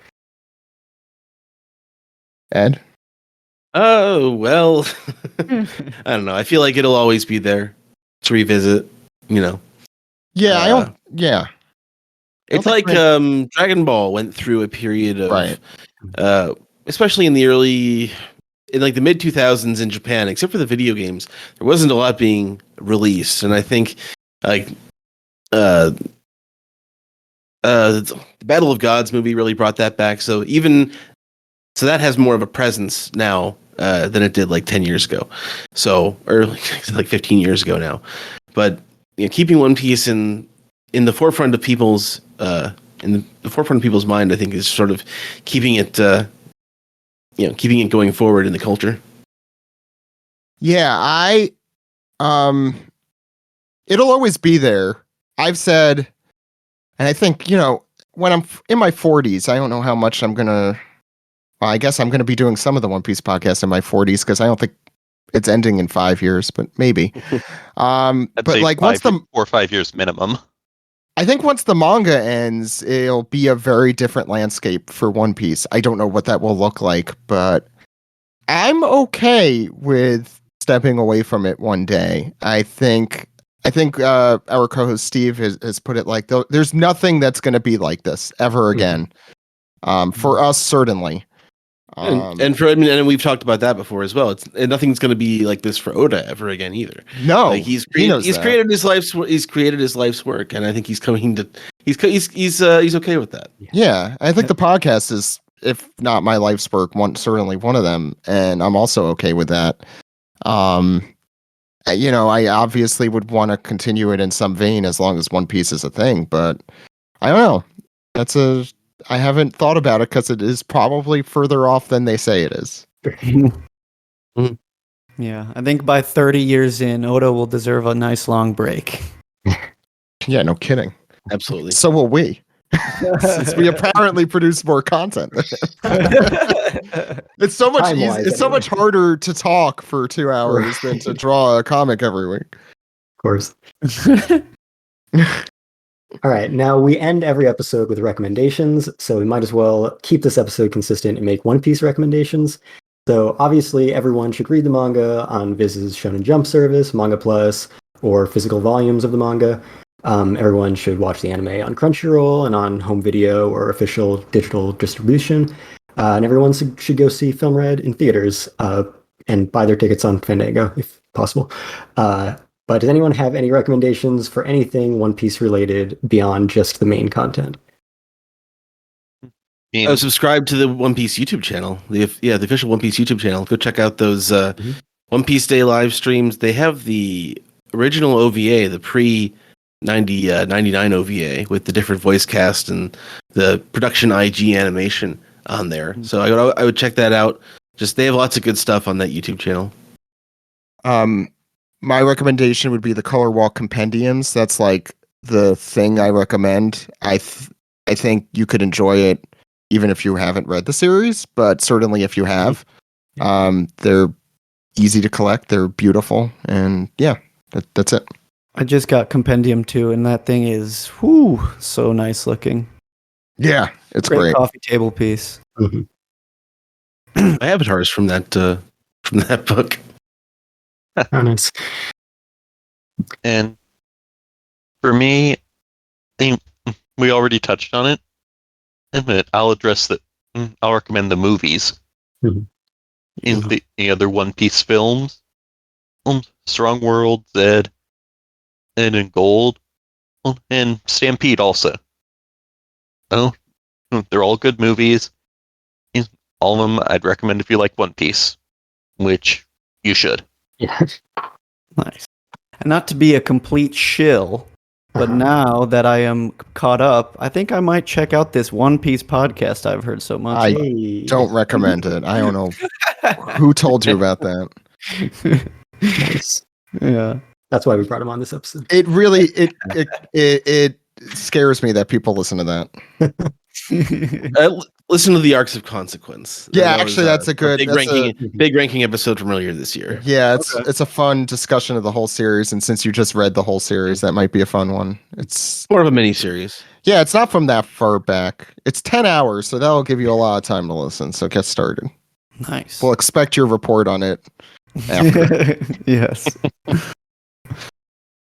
Ed? Oh, well, I don't know. I feel like it'll always be there to revisit, you know. Yeah, I don't. Yeah. It's think like Dragon Ball went through a period of, Right. Especially in like the mid 2000s in Japan, except for the video games, there wasn't a lot being released, and I think like the Battle of Gods movie really brought that back. So that has more of a presence now than it did like 10 years ago. So or like 15 years ago now, but keeping One Piece in the forefront of people's the forefront of people's mind, I think, is sort of keeping it keeping it going forward in the culture. Yeah, it'll always be there. I've said, and I think, when I'm in my 40s, I don't know how much I guess I'm gonna be doing some of the One Piece podcast in my 40s because I don't think it's ending in 5 years, but maybe. I'd But say like 4 or 5 years minimum. I think once the manga ends, it'll be a very different landscape for One Piece. I don't know what that will look like, but I'm okay with stepping away from it one day. I think our co-host Steve has put it like, there's nothing that's going to be like this ever again. For us, certainly. And we've talked about that before as well. Nothing's going to be like this for Oda ever again either. No, like he's created his life's work, and I think he's okay with that. Yeah, I think the podcast is, if not my life's work, certainly one of them, and I'm also okay with that. I obviously would want to continue it in some vein as long as One Piece is a thing, but I don't know. I haven't thought about it because it is probably further off than they say it is. Yeah, I think by 30 years in, Oda will deserve a nice long break. Yeah, no kidding. Absolutely. So will we. Since we apparently produce more content. It's so much Time-wise, It's so anyway. much harder to talk for 2 hours than to draw a comic every week. Of course. All right, now we end every episode with recommendations, so we might as well keep this episode consistent and make One Piece recommendations. So obviously, everyone should read the manga on Viz's Shonen Jump service, Manga Plus, or physical volumes of the manga. Everyone should watch the anime on Crunchyroll and on home video or official digital distribution. And everyone should go see Film Red in theaters and buy their tickets on Fandango, if possible. But does anyone have any recommendations for anything One Piece related beyond just the main content? Subscribe to the One Piece YouTube channel. The official One Piece YouTube channel. Go check out those One Piece Day live streams. They have the original OVA, the pre 99 OVA with the different voice cast and the production IG animation on there. So I would check that out. Just they have lots of good stuff on that YouTube channel. My recommendation would be the Color Walk Compendiums. That's like the thing I recommend. I think you could enjoy it even if you haven't read the series, but certainly if you have. They're easy to collect, they're beautiful, and yeah, that's it. I just got Compendium 2, and that thing is so nice looking. Yeah, it's great. Coffee table piece. Mm-hmm. My avatar is from that book. Oh, nice. And for me, we already touched on it. But I'll address that. I'll recommend the movies. Mhm. In the other One Piece films, Strong World, Zed, and in Gold, and Stampede also. Oh, they're all good movies. All of them I'd recommend if you like One Piece, which you should. Yeah. Nice. And not to be a complete shill, but now that I am caught up, I think I might check out this One Piece podcast I've heard so much I about. don't recommend it. I don't know who told you about that. Nice. Yeah. That's why we brought him on this episode. It really it scares me that people listen to that. Listen to the Arcs of Consequence. Yeah, That actually, was, that's a good big ranking episode from earlier this year. Yeah, it's a fun discussion of the whole series, and since you just read the whole series, that might be a fun one. It's More of a mini series. yeah, it's not from that far back. It's 10 hours, so that'll give you a lot of time to listen. So get started. Nice. We'll expect your report on it after. Yes.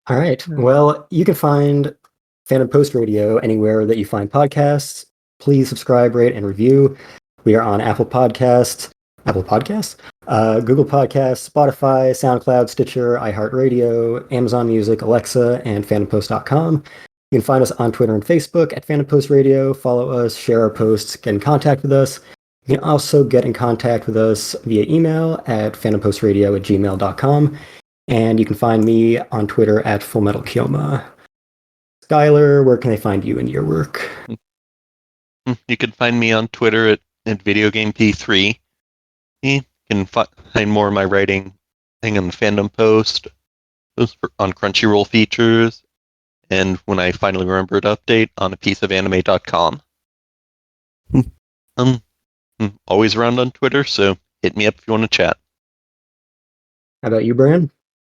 All right. Well, you can find Fandom Post Radio anywhere that you find podcasts. Please subscribe, rate, and review. We are on Apple Podcasts, Google Podcasts, Spotify, SoundCloud, Stitcher, iHeartRadio, Amazon Music, Alexa, and FandomPost.com. You can find us on Twitter and Facebook at Fandom Post Radio. Follow us, share our posts, get in contact with us. You can also get in contact with us via email at fandompostradio@gmail.com. And you can find me on Twitter at FullMetalKioma. Skyler, where can they find you and your work? You can find me on Twitter at VideoGameP3. You can find more of my writing on the Fandom Post, on Crunchyroll features, and when I finally remember to update, on a piece of anime.com. I'm always around on Twitter, so hit me up if you want to chat. How about you, Brian?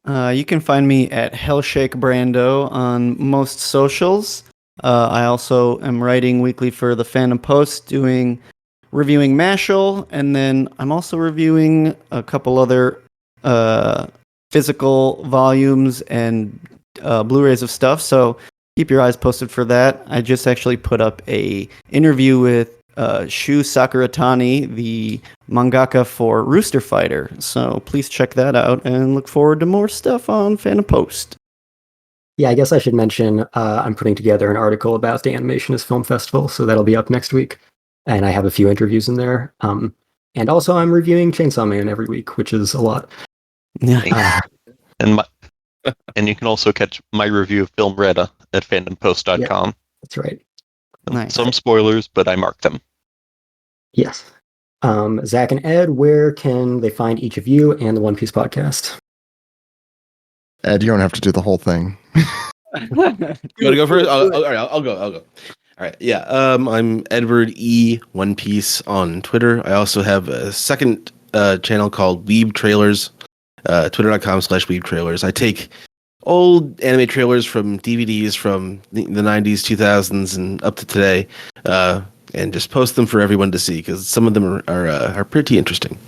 You can find me at Hellshake Brando on most socials. I also am writing weekly for the Fandom Post, reviewing Mashal, and then I'm also reviewing a couple other physical volumes and Blu-rays of stuff. So keep your eyes posted for that. I just actually put up a interview with Shu Sakuratani, the mangaka for Rooster Fighter. So please check that out and look forward to more stuff on Fandom Post. Yeah, I guess I should mention I'm putting together an article about the Animationist Film Festival, so that'll be up next week. And I have a few interviews in there. And also I'm reviewing Chainsaw Man every week, which is a lot. Yeah. And you can also catch my review of Film Red at fandompost.com. That's right. Nice. Some spoilers, but I mark them. Yes. Zach and Ed, where can they find each of you and the One Piece podcast? Ed, you don't have to do the whole thing. You want to go first? All right, I'll go. All right. Yeah. I'm Edward E. One Piece on Twitter. I also have a second channel called Weeb Trailers. Twitter.com/Weeb Trailers. I take old anime trailers from DVDs from the 90s, 2000s, and up to today, and just post them for everyone to see because some of them are pretty interesting.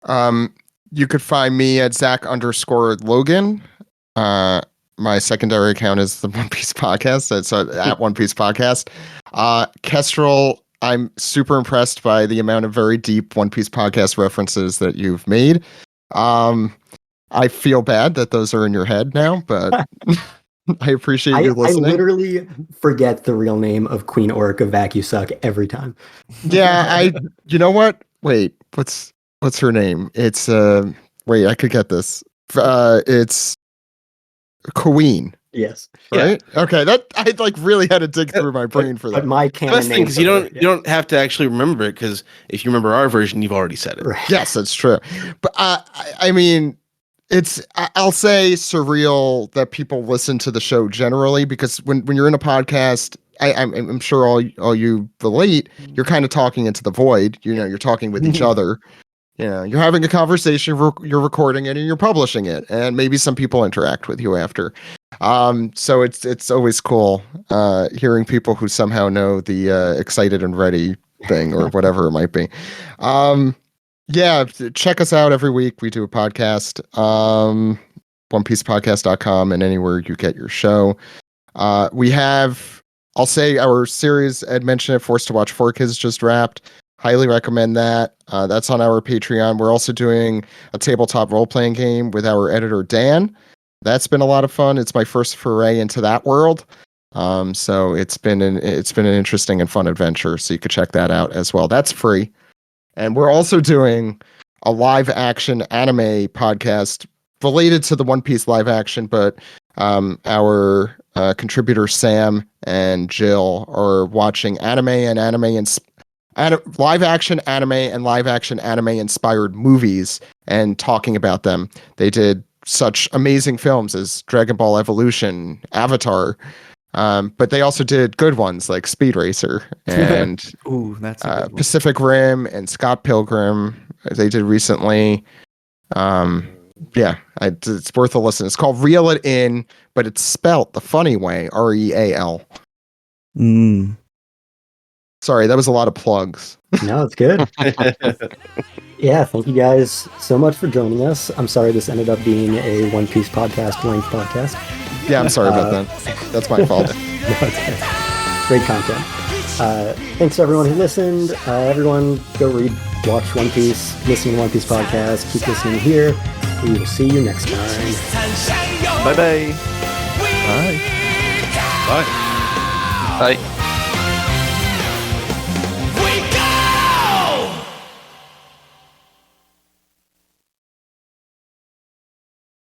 You could find me at Zach_Logan. My secondary account is the One Piece Podcast. That's at One Piece Podcast. Kestrel, I'm super impressed by the amount of very deep One Piece Podcast references that you've made. I feel bad that those are in your head now, but I appreciate you listening. I literally forget the real name of Queen Orc of Vacusuck every time. Yeah, you know what? Wait, what's her name? It's wait, I could get this. It's Queen. Yes. Right? Yeah. Okay, that I like really had to dig through my brain for that. But my canon best thing is you don't have to actually remember it because if you remember our version, you've already said it. Right. Yes, that's true. But I mean, I'll say surreal that people listen to the show generally because when you're in a podcast, I'm sure all you relate, you're kind of talking into the void. You know, you're talking with each other. You know, you're having a conversation, you're recording it, and you're publishing it, and maybe some people interact with you after. So it's always cool hearing people who somehow know the excited and ready thing or whatever it might be. Yeah, check us out every week. We do a podcast, onepiecepodcast.com and anywhere you get your show. We have, I'll say our series, Ed mentioned it, Forced to Watch 4Kids just wrapped. Highly recommend that. That's on our Patreon. We're also doing a tabletop role-playing game with our editor, Dan. That's been a lot of fun. It's my first foray into that world. So it's been an interesting and fun adventure. So you could check that out as well. That's free. And we're also doing a live action anime podcast related to the One Piece live action, but our contributor Sam and Jill are watching live action anime inspired movies and talking about them. They did such amazing films as Dragon Ball Evolution, Avatar, but they also did good ones like Speed Racer and Ooh, that's a good one. Pacific Rim and Scott Pilgrim. They did recently. Yeah, it's worth a listen. It's called Reel It In, but it's spelt the funny way, REAL. Sorry, that was a lot of plugs. No, it's good. Yeah, thank you guys so much for joining us. I'm sorry this ended up being a One Piece podcast length podcast. Yeah, I'm sorry about that. That's my fault. No, it's good. Great content. Thanks to everyone who listened. Everyone go watch One Piece, listen to One Piece podcast, keep listening here. We will see you next time. Bye-bye. Bye. Bye. Bye.